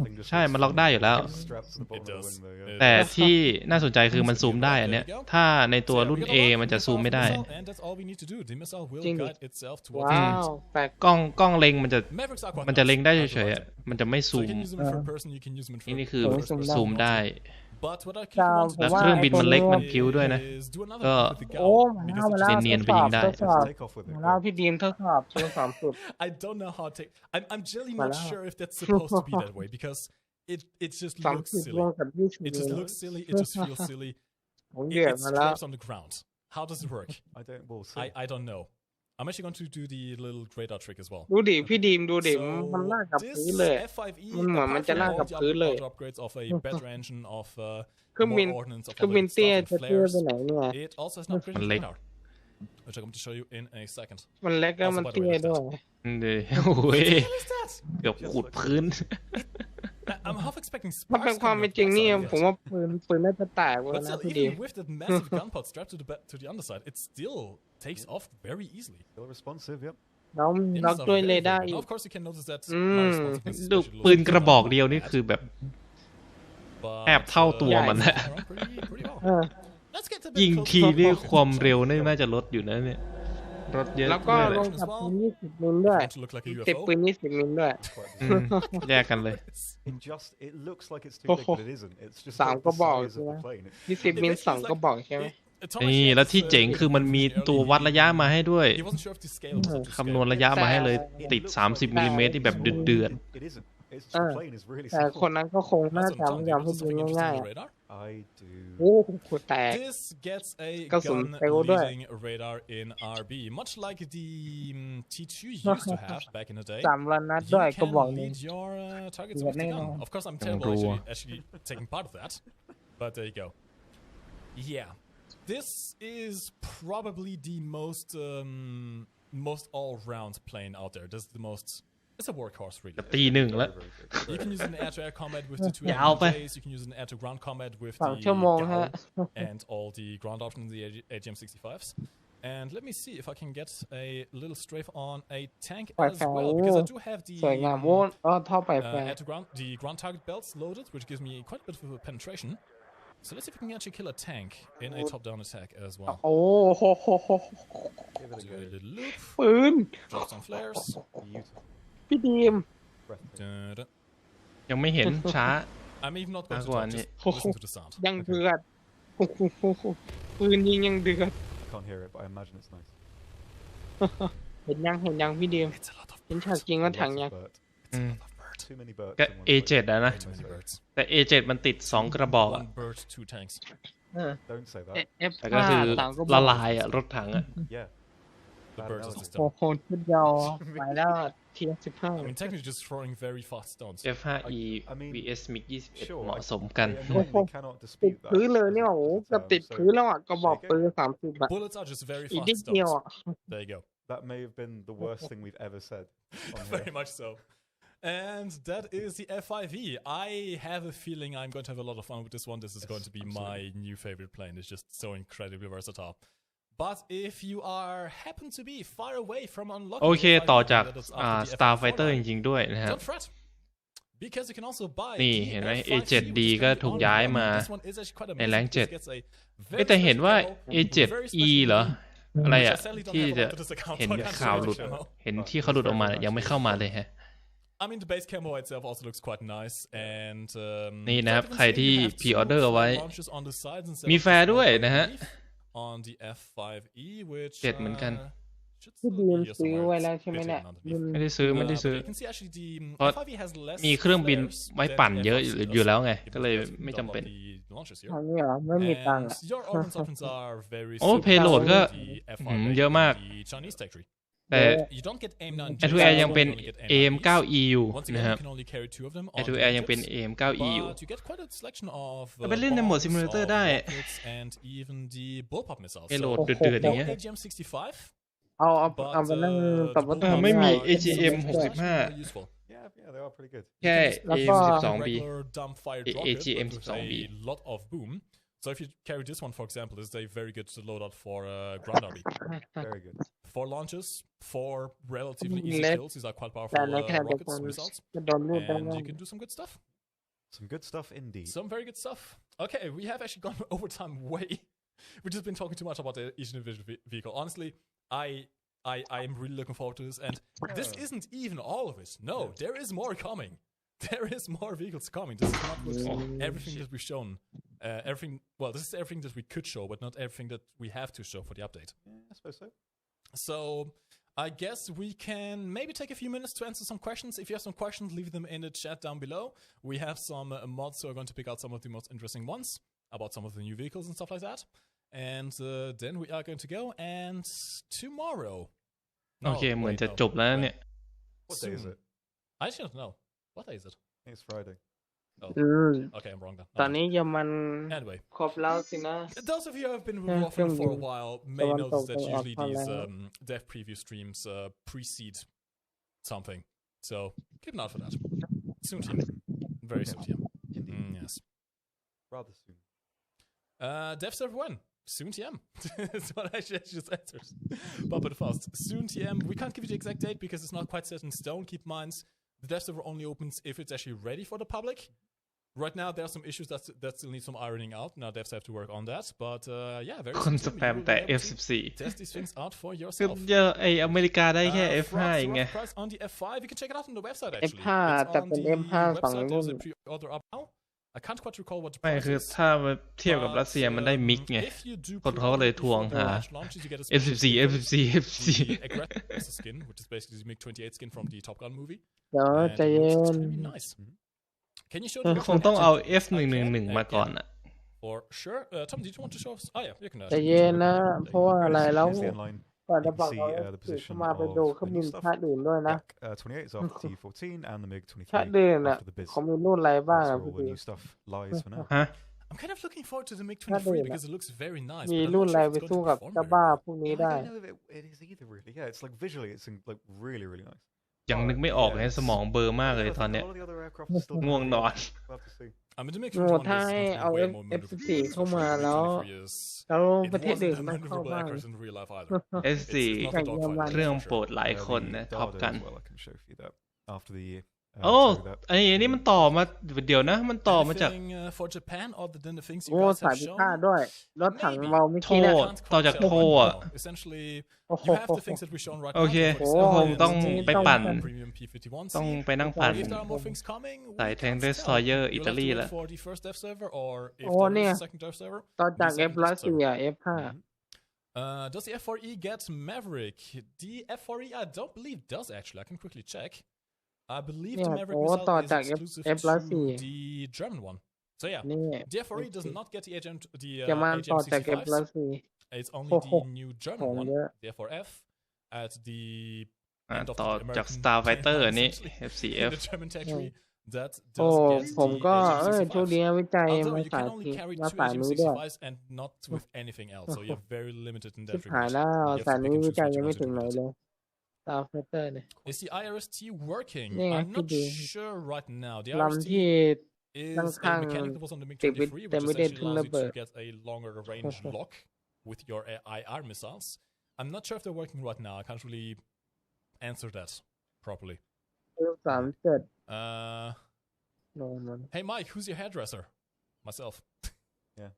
Fingers ใช่ crossed. มันล็อกได้อยู่แล้ว Strapped to the bottom It of the does. window, yeah. แต่ที่น่าสนใจคือมันซูมได้อันเนี้ยถ้าในตัวรุ่น A มันจะซูมไม่ได้ And that's all we need to do. The missile will จริงดิ guide itself towards ว้าวแปลก กล้องเล็งมันจะ Mavericks are quite มันจะเล็งได้ nice. เฉยๆอะมันจะไม่ So ซู you ม can use them in third person. You can use them in นี่ first คือ person. ซูมได้ But what I ดาว want ผม แล้ว ว่า เครื่องบินมันเล็กมัน is พิ้วด้วยนะ do another ก็ one with the โอ้ gun. มาแล้ว เนียนๆไปยิงได้ ทดสอบ Take off with it. มาแล้วพี่ดีมทดสอบช่วงสามสุด I don't know how to. I'm generally Wow. not sure if that's supposed to be that way because it just สาม looks สิบ silly. วงกับ20 It just looks silly. It just feels silly. ผมเดือด It มาแล้ว scrapes on the ground. How does it work? I don't. We'll see. I don't know. I'm actually going to do the little radar trick as well. ดูดิพี่ดีมดูดิ So มันลากกับ this พื้นเลย F5E, มันเหมือนมัน apart จะ from ลาก all กับ the พื้นเลย other upgrades of a better engine, of เครื่องบิน more ordnance, of เครื่อ all งบิน the เตี้ย stuff, จะ and เตี้ย flares, ไปไหนเนี่ย it also has an upgraded มันเล็ก radar, which I'm going to show you in a second. มันเล็กแล้วมันเตี้ยด้วย เดี๋ยวโอ้ย What is that? เกือบขุดพื้น I'm half expecting ถ้าเป็น sparks ความ coming เป็น up จริง the นี่ outside, ผมว่าปืนน่าจะแตกเลย but นะ still, พี่ดีม even with that massive gunpowder strapped to the underside, it still takes off very easily. Still responsive. Yep. น้อง It น็อก is a ด้วย very, เร very ดาร์ good. อี Now, ก of course, you can notice that อื my ม responsiveness is ดู actually ปืน low กระบอก compared เดียว to นี่ that, คือแบบ but, แทบเท่าตัวมันนะ pretty well. เออ Let's get a ยิ bit ง closer ที to นี่ the ความเร็วนี่น่าจะลดอยู่นะเนี่ยลดเยอะ แล้วก็ ด้วยแห ล ละ งกับปืน20 มิลด้วย Want to look like a ติด UFO? ปืน20 มิลด้วย Quite อืมแยกกันเลย It looks like it's too big, but it isn't. It's just สาม like กระ the บอก size ใช่ of ไหม the plane. 20 มิล2กระบอกใช่ไหม นี่แล้วที่เจ๋งคือมันมีตัววัดระยะมาให้ด้วย He wasn't sure if the scale was up to คำนวณ scale. ระยะมาให้เลย It ติด looks 30มิลลิเมตรที่แบบเดือด It isn't. It's just เอ the อ plane is really แต่ small. คนนั้นก็คงน่า That's จะ what I'm ไม่ telling ยอ you. มให้ This is ยิง something interesting ง่าย on ๆ the radar. I do. โอ้โหแตก This gets a กระสุน gun เซลล์ด้วย leading radar in RB, much like the T2 used to have back in the day. 3 นัด You ด้วยกระบอก can หนึง lead your targets เดือด with the แน่นอน gun. Of course, I'm terrible actually taking part of that, but there you go. Yeah, this is probably the most all-round plane out there. This is the most. It's a workhorse, really. ๆตีหนึ่งแล้ว You can use it in air-to-air combat with the two ยาวไป AMDs. You can use it in air-to-ground combat with 2 the ชั่วโมงฮะ GAL and all the ground options in the AGM 65s. And let me see if I can get a little strafe on a tank as well, because I do have the ground target belts loaded, which gives me quite a bit of a penetration. So let's see if we can actually kill a tank in a top-down attack as well. Oh, Do a little loop. ปืน Drop some flares. พี่ดีม Da-da. ยังไม่เห็นช้า I'm even not going to Agora, talk, just listen to the sound. ยังเดือดปืนยิงยังเดือด Can't hear it, but I imagine it's nice. เห็นยังพี่ดีม It's a lot of เห็นฉากจริงว่าถังยัง It's a lot of bird. Too many birds. ก็ in one A7 place. อะนะ Too many birds. แต่ A7 มันติด2กระบอกอะ One bird, two tanks. Don't say that. F แต่ก็คือละลายอะรถถังอะ Yeah. The Bad birds is analogy. just โอ้โหชุดยาวไปแล้วทีละ15 I mean, technically just throwing very fast stones. F5E I mean, vs MiG 21 Sure, เหมาะสมกัน I genuinely cannot ติด dispute that. พื้นเลยเนี่ยโอ้โห But, เกับติด so พื้นแล้วอ่ะกระบอกปืน30บาท Bullets are just very อีก fast นิดเดียว stones. อ่ะ There you go. that may have been the worst thing we've ever said. On Very here. much so. And that is the F5E. I have a feeling I'm going to have a lot of fun with this one. This is going to be my new favorite plane. It's just so incredibly versatile. But if you are happen to be far away from unlocking โอเค the F5E, ต่อจาก that is after the Starfighter F5E, จริงๆด้วยนะครับ don't fret. Because you can also buy นี่ the เห็นไหม F5E, A7D which is ก็ currently ถูก on ย้าย the มา market. This one is actually quite ใน amazing แรง7 because it gets a เอ้ย very แต่เห็น special ว่า demo, very A7E special เหรอ demo, อะไร which I อะ sadly don't ที่ have จะ onto this account, เห็น so I can't ข่าว show หลุด the demo. เห็นที่เขาหลุดออกมาเนี่ยยังไม่เข้ามาเลยฮะ I mean, the base camo itself also looks quite nice, and นี่นะครับ so ใครที่ you have พรีออเดอร์เอาไว้ two launches on the sides instead มี of แฟร์ just ด้วย one, I นะฮะ believe, on the F5E, which 7เหมือนกัน should พี่ still ดี be ม here ซื้อ somewhere. ไว้ It's แล้วใช่ไหม written เนี่ย underneath. ไม่ได้ซื้อ But ไม่ได้ซื้อ you can see actually the เพราะ F5E has less มีเครื่องบิน flares ไว้ than ปั่น the เยอะ F5E อยู่ does. แล้วไง Even ก็เลย though it ไม่ doesn't จำเป็น download the launchers here. ทางนี้เหรอไม่มีตังค์ And อ่ะ your ordnance options are very โอ้ similar เพโหลด to ก็ the อืม F5E เยอะมาก in the Chinese tech tree. แต่ You don't get AIM 9 Air to Air ยังเป็น AM9E อยู่ Once นะ again, ครับ you can only carry two of them Air on to the Air ยังเป็น ships, AM9E อยู่ but you get quite a selection of แต่ไปเล่นในโหมด bombs, Simulator of ได้ rockets, and even the bullpup missiles. เพโหลด So, เดือดๆอย่างเงี้ย AGM-65, เอาไปนั่ง the ตับวัตถุ bullpup ไม่มี missiles AGM are 65 actually very useful. Yeah, they are pretty good. แค่ แล้วก็ AM12B Regular dumbfired rocket, but with AGM12B a lot of boom. So if you carry this one, for example, this is a very good loadout for ground army. Very good. 4 launches, 4 relatively easy Let- kills. These are quite แต่ powerful ในขณะเดียว rockets, กัน missiles, จะโดนรูดได้ and ไหม you can do some good stuff. Some good stuff indeed. Some very good stuff. Okay, we have actually gone over time way. We've just been talking too much about each individual vehicle. Honestly, I am really looking forward to this, and this isn't even all of it. No, there is more coming. There is more vehicles coming. This is not everything that we've shown. Everything. Well, this is everything that we could show, but not everything that we have to show for the update. Yeah, I suppose so. So I guess we can maybe take a few minutes to answer some questions. If you have some questions, leave them in the chat down below. We have some mods who are going to pick out some of the most interesting ones about some of the new vehicles and stuff like that. And then we are going to go. And tomorrow. โอเค No, เหมือน wait, จะ no. จบแล้วเนี่ย What day is Soon. it? I actually don't know. What day is it? I think it's Friday. Oh, อืม okay, I'm wrong then. ตอนนี้ยังมัน Anyway, ครบแล้วสินะ those of you who have been Yeah, with Waffle for a film while may someone notice that talked usually about these that. dev preview streams precede something. So keep an eye for that. Soon, team. Very soon, team. Indeed. Yes. Rather soon. Dev server when? Soon TM. That's what I just answered. But fast. Soon TM. We can't give you the exact date because it's not quite set in stone. Keep in mind, the dev server only opens if it's actually ready for the public. Right now, there are some issues that still need some ironing out. Now, devs have to work on that. But yeah, very คน soon. ส Tim, แป you ม will แต่ be able to F14 test these things out for คือ yourself. เจอไออเมริกาได้แค่ F5 Frogs, เองไง rough price on the F5. You can check it out on the website actually. F5 It's แต่ on เป็น the M5 ฝั่ง website. รุ่น There's a pre-order up now. I can't quite recall what the ไม่ price คือ is. ถ้ามาเทียบกับรัสเซียมันได้มิกไง If you do คนเขาก็เลยทวง pre-order หา before the launches, you get a special F14 skin, F14 F14 the aggressive skin, which is basically the MiG-28 skin from the Top Gun movie. เดี๋ยว And ใจ it เย็ looks น extremely nice. Can you show ก็ the คงต้องเอา I F111 can, มาก่อนอ่ะ For sure. Tom, did you want to show us? Oh yeah, you can. ใจเย็นนะ เพราะว่าอะไรแล้ว Here's the inline. ก่อนจะ You บอก can เรา see the ถือ position มาไปดู of เครื่อง the บิ new น stuff. ชาติอื่นด้วยนะ Yak 28 is after T14 and the MiG-23 ชาติอื่นอ่ะ after the Biz. เขามีรุ่นอะไรบ้าง That's อ่ะ where พี่ all the ดี new stuff lies for now. ฮะ I'm kind of looking forward to the Not MiG-23 really, because it looks very nice. มี but I'm รุ่น not อะไร sure ไป if it's สู้ going to กับ perform เจ้า very บ้า well. พวกนี้ I ได้ don't know if it is either really. Yeah, it's like visually it's like really, really nice. ยังนึกไม่ออกเลยสมองเบลอร์มากเลยตอนเนี้ย A lot of the other aircraft are still ง่วงนอน We'll have to see. I mean, to make โอ้ sure ถ้าให้เอา way more F14 maneuverable, เข้ามาแล้ว แล้วประเทศอื่นไม่เข้าบ้าง S4 เครื่องโปรดหลายคนนะท็อปกัน โอ้ไอ้นี่มันต่อมาเดี๋ยวนะมันต่อมาจาก โอ้สายพิฆาตด้วยรถถังเมาไม่ โท คิดนะ ต่อจากโทอ่ะ โอ้โห โอเคผมต้องไปปั่นต้องไปนั่งปั่นสายแทงเดสทรอยเยอร์อิตาลีแล้ว โอ้เนี่ยต่อจาก F104 อ่ะ F5 Does the F4E get Maverick? The F4E, I don't believe does actually. I can quickly check. I believe the Maverick missile is exclusive to the German one. So yeah, the F4E does not get the HM65. It's only the new German one, the F4F, at the end of ต่อ the American จาก Starfighter อันนี้ F4F the German tech tree. That โอ้ does get ผมก็ the โชคดีนะวิจัย Although มา you สาย can only carry มา two สายนี้ด้วย HM65s and not with anything else, so you're very limited in ชิ that บหาย regard. แล้ว You have สาย to นี้ pick and วิ choose จัย what ยั you งไม่ want to ถึ do งไหน with it. เลยตาเฟเตอร์เนี่ย Is the IRST working? Yeah, I'm not could be. sure right now. The ลำ IRST ที่ is ข้าง a mechanical was on the ติด MiG-23, แต่ which ไม่ได้ essentially ทุ่น allows ระ you เบิด to get a longer range lock with your IR missiles. I'm not sure if they're working right now. I can't really answer that properly. 37 Uh, โนมัน hey Mike, who's your hairdresser? Myself. Yeah,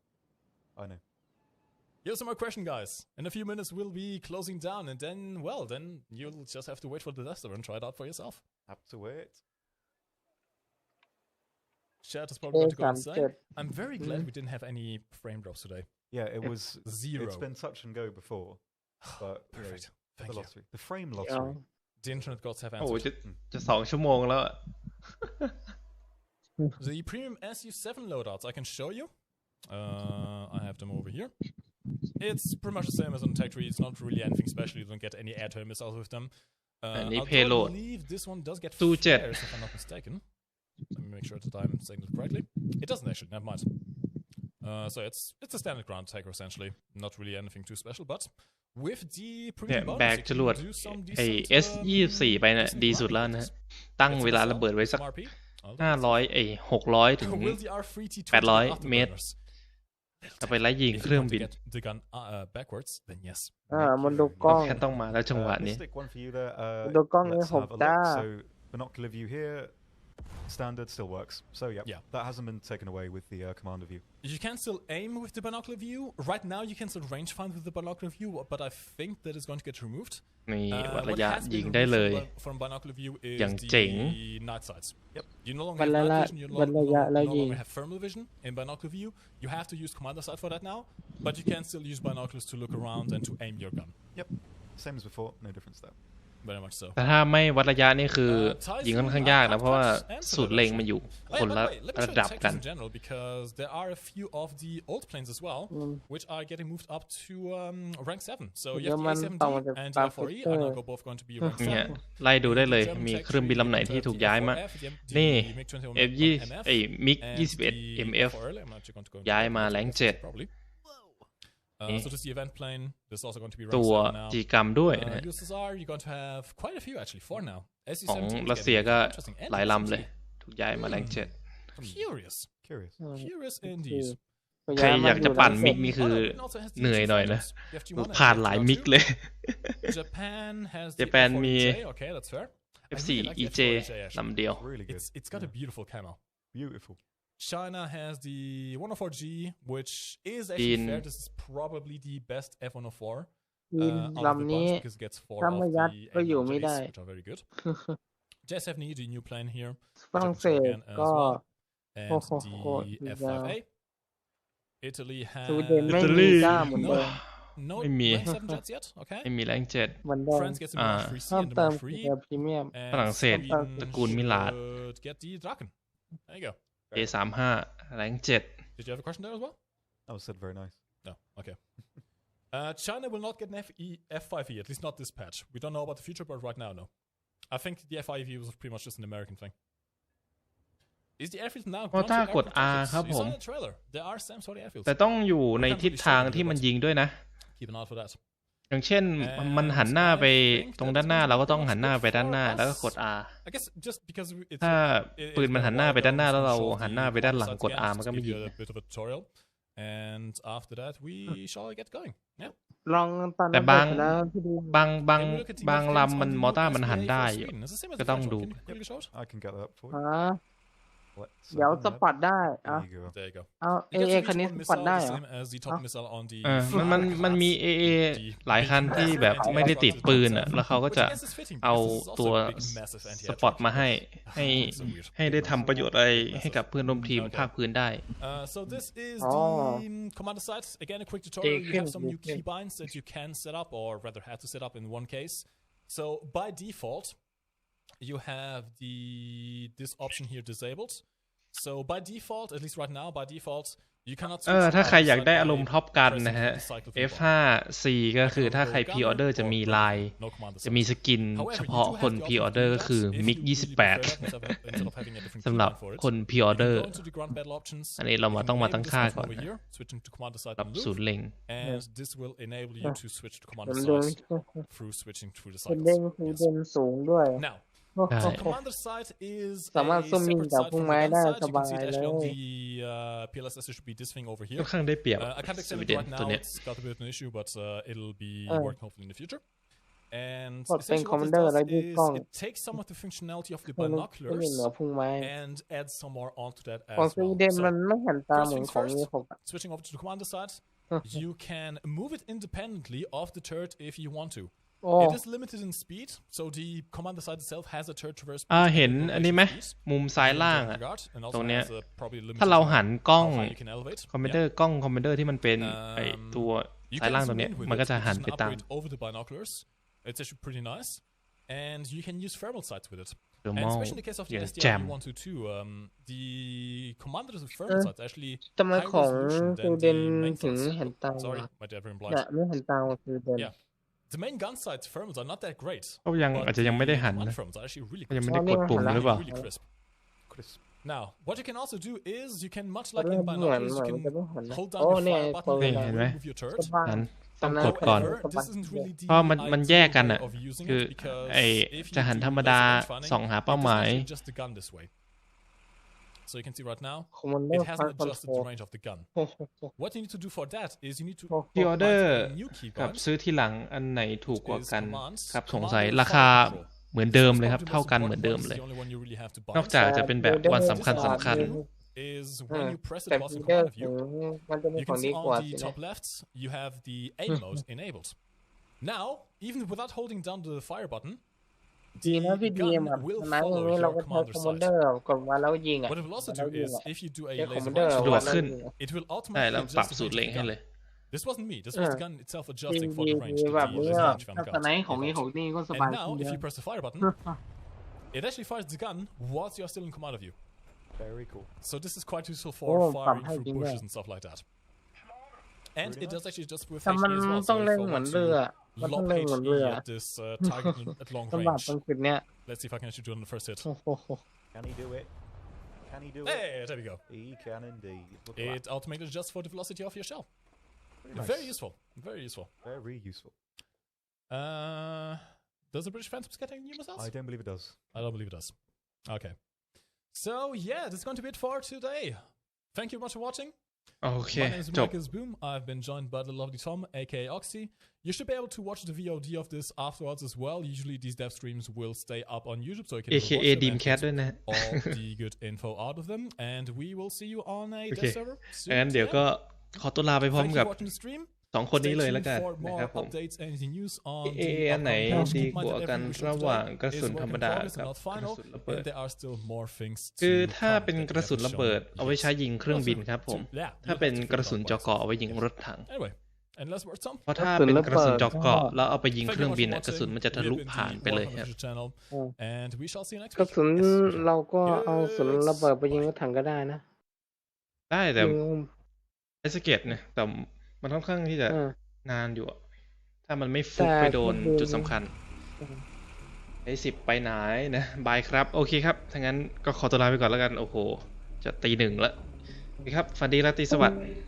I know. Here's some more question, guys. In a few minutes, we'll be closing down, and then, well, then you'll just have to wait for the tester and try it out for yourself. Have to wait. Chat is probably going to go insane. I'm very glad we didn't have any frame drops today. Yeah, it was Zero. It's been touch and go before, but Perfect. Thank the you. lottery, the frame lottery. The internet gods have โอ้ answered. จะ2 ชั่วโมงแล้วอะ The premium SU7 loadouts I can show you. I have them over here. It's pretty much the same as on Tech Tree. It's not really anything special. You don't get any air-to-air missiles with them. Any Although payload. I believe this one does get Two jet. flares, if I'm not mistaken. Let me make sure that I'm saying it correctly. It doesn't actually. Never mind. So it's a standard ground attacker essentially. Not really anything too special, but with the เนี่ย premium แบ bonus, ก you จรวด can do some ไอ้ decent S24 ไปเนี่ยดีสุดแล้วนะ ตั้งเวลาระเบิดไว้สัก MRP. 500600 ถึง Will the R3T20 800 afterburners เมตรจะไปไล่ยิง If เค you รื่อง want to บิน get the gun backwards, then yes. มันดูกล้อง แค่ต้องมาแล้วจังหวะ Let's นี้ stick one for you there. The gong Let's is have a look. da. So binocular view here, standard still works. So yeah, that hasn't been taken away with the commander view. You can still aim with the binocular view. Right now, you can still range find with the binocular view, but I think that is going to get removed. นี่วัด What ระยะ has ยิ been งได้เลย removed from binocular view is อย่างเจ๋ง the night sights. Yep. You no longer วัด have ระ night ยะ vision. You วัดระยะ no แล้วยิง longer have thermal vision in binocular view. You have to use commander sight for that now, but you can still use binoculars to look around and to aim your gun. Yep, same as before. No difference there. Very much so. แต่ถ้าไม่วัดระยะนี่คือยิงค่อนข้างยากนะเพราะว่าสูตรเล็งมันอยู่คนละ Let me ระ show ดับ you กัน in general because there are a few of the old planes as well, which are getting moved up to rank 7. So you have the A7D and the F4E are now both going to be rank เนี่ย 7. ไล่ดูได้เลยมีเครื่องบินลำไหนที่ถูกย้ายมา นี่ MiG 21 MF ย้ายมาแรง7 So this is the event plane. This is also going to be ตัว rank 7 now. จีกรรมด้วยนะ USSR, you're going to have quite a few actually, 4 now. ของ SU-17 รัสเซีย getting ก็ interesting and หลายลำเลย essentially ถูกย้ายมาแรง7 Curious. Curious indeed. ใครอยากจะปั่นมิกนี่คือเหนื่อยหน่อยนะผ่านหลายมิกเลย Japan has the ญี่ปุ่นมี F4EJ. Okay, that's fair. I F4 really like the EJ F4EJ actually. ลำเดียว Really good. It's got a beautiful camo. Beautiful. China has the 104G, which is actually In- fair. This is probably the best F104 ยิง out of the ลำนี้ bunch because it gets 4 ถ้า of ไม่ the ยัดก็อยู่ไม่ได้ AMDs, which are very good. JS7E, the new plane here, ฝรั่งเศส as ก็ well, and โอ้โห the F5A. Italy สวีเดน has ไม่ อิตาลี มีจ้าเหมือนเดิม no ไม่มี rank 7 jets yet. Okay. ไม่มีแรง7 เหมือนเดิม France gets the Ah. Mark 3C เพิ่ม and the เติม Mark คือ 3. พรีเมียม And ฝรั่งเศส Sweden ตระกูลมิลาด should get the Draken. There you go. A35 แรง7 Did you have a question there as well? That was said very nice. No. Okay. China will not get an F5E, at least not this patch. We don't know about the future, but right now, no. I think the F5E was pretty much just an American thing. Is the airfield now เพราะถ้ากด R ครับ You ผ saw ม in the trailer. There are some sort of airfields. แต่ต้องอยู่ในทิศทางที่มันยิงด้วยนะ Keep an eye out for that. อย่างเช่นมันหันหน้าไปตรงด้านหน้าเราก็ต้องหันหน้าไปด้านหน้าแล้วก็กด R ถ้าปืนมันหันหน้าไปด้านหน้าแล้วเราหันหน้าไปด้านหลังกด R มันก็ไม่ยิง And after that, we shall get going. Yeah. ลองตอน แต่ นั้น บางลำมันมอต้ามันหันได้อยู่ก็ต้องดู I can get that for you. เดี๋ยวสปอตได้ There you go. เอาคันนี้สปอตได้เหรอ มันมี AA หลายคันที่แบบไม่ได้ติดปืนอ่ะแล้วเขาก็จะเอาตัวสปอตมาให้ได้ทำประโยชน์อะไรให้กับเพื่อนร่วมทีมภาคพื้นได้ So this is the commander site. Again, a quick tutorial. You have some new keybinds that you can set up, or rather had to set up in one case. So by default, you have this option here disabled. So by default, at least right now, by default, you cannot. ถ้าใครอยากได้อารมณ์ท็อปกันนะฮะ F5C ก็คือถ้าใครพรีออเดอร์จะมีลายจะมีสกินเฉพาะคนพรีออเดอร์ก็คือมิก28สำหรับคนพรีออเดอร์อันนี้เราต้องมาตั้งค่าก่อนกับศูนย์เล็ง And this will enable you to switch to commander site through switching through the site. เด้งสูงด้วย Now. Commander site is สามารถซุ่มยิงจากพุ่งไม้ได้สบายเลย PLSS should be this thing over here. ค่อนข้างได้เปรียบ I can't extend it right now. It's got a bit of an issue, but it'll be working hopefully in the future. And essentially what this does is it takes some of the functionality of the binoculars and adds some more onto that as well. So, first things first, switching over to the commander side, you can move it independently of the turret if you want to. It is limited in speed, so the commander site itself has a turret traverse speed. เห็นอันนี้ไหมมุมซ้ายล่างอ่ะตรงเนี้ยถ้าเราหันกล้องคอมพิวเตอร์ที่มันเป็นไอตัวซ้ายล่างตรงเนี้ยมันก็จะหันไปตาม It's actually pretty nice, and you can use thermal sights with it. And especially in the case of the SDR you want to too, the commander's thermal sights actually high resolution than the main sights. Sorry, my dad very blind. Yeah. The main gun sights thermals are not that great. เขาอาจจะยังไม่ได้หันนะยังไม่ได้กดปุ่มหรือเปล่า Now, what you can also do is you can much like in binoculars, you can hold down your fire button and move your turret. ต้องกดก่อนเพราะมันแยกกันอ่ะคือไอจะหันธรรมดาส่องหาเป้าหมาย So you can see right now, it hasn't adjusted the range of the gun. What you need to do for that is you need to พรีออเดอร์กับซื้อที่หลังอันไหนถูกกว่ากันครับสงสัยราคาเหมือนเดิมเลยครับเท่ากันเหมือนเดิมเลยนอกจากจะเป็นแบบวันสำคัญis when you press it across in front of you, you can see on the top left, you have the aim mode enabled. Now, even without holding down the fire button, the gun will follow your commander sight. What it will also do is, if you do a laser rifle, it will automatically adjust the range of the gun. This wasn't me. This was the gun itself adjusting for the range of the range from the gun. And now, if you press the fire button, it actually fires the gun whilst you're still in command of you. Very cool. So this is quite useful for firing through bushes and stuff like that. And it does actually just with HD as well. So if you want to lob HD at this target at long range. Let's see if I can actually do it on the first hit. Can he do it? Can he do it? Hey, there we go. He can indeed. It automatically adjusts for the velocity of your shell. Nice. Very useful. Very useful. Very useful. Does the British Phantoms get any new missiles? I don't believe it does. I don't believe it does. Okay. So yeah, this is going to be it for today. Thank you much for watching. Okay, my name is Marcus Boom. I've been joined by the lovely Tom, aka Oxy. You should be able to watch the VOD of this afterwards as well. Usually these dev streams will stay up on YouTube, so you can aka Dreamcast ด้วยนะ all the good info out of them. And we will see you on a dev server soon. งั้นเดี๋ยวก็ขอตัวลาไปพร้อมกับสองคนนี้เลยแล้วกัน for นะครับ more ผม updates and anything news on AA อันไหน ดีกว่ากันระหว่างกระสุนธรรมดากับกระสุนระเบิด there are still more things คือถ้าเป็นกระสุนระเบิดเอาไว้ใช้ยิงเครื่องบินครับผมถ้าเป็นกระสุนเจาะเกราะเอาไว้ยิงรถถัง เพราะถ้าเป็นกระสุนเจาะเกราะแล้วเอาไปยิงเครื่องบินกระสุนมันจะทะลุผ่านไปเลยครับ กระสุนเราก็เอากระสุนระเบิดไปยิงรถถังก็ได้นะได้แต่ไอสเก็ตเนี่ยแต่มันค่อนข้างที่จะนานอยู่ถ้ามันไม่ฟุกไปโดนจุดสำคัญไอ้10ไปไหนนะบายครับโอเคครับถ้างั้นก็ขอตัวลาไปก่อนแล้วกันโอ้โหจะตี 1แล้วครับฝันดีราตรีสวัสดิ์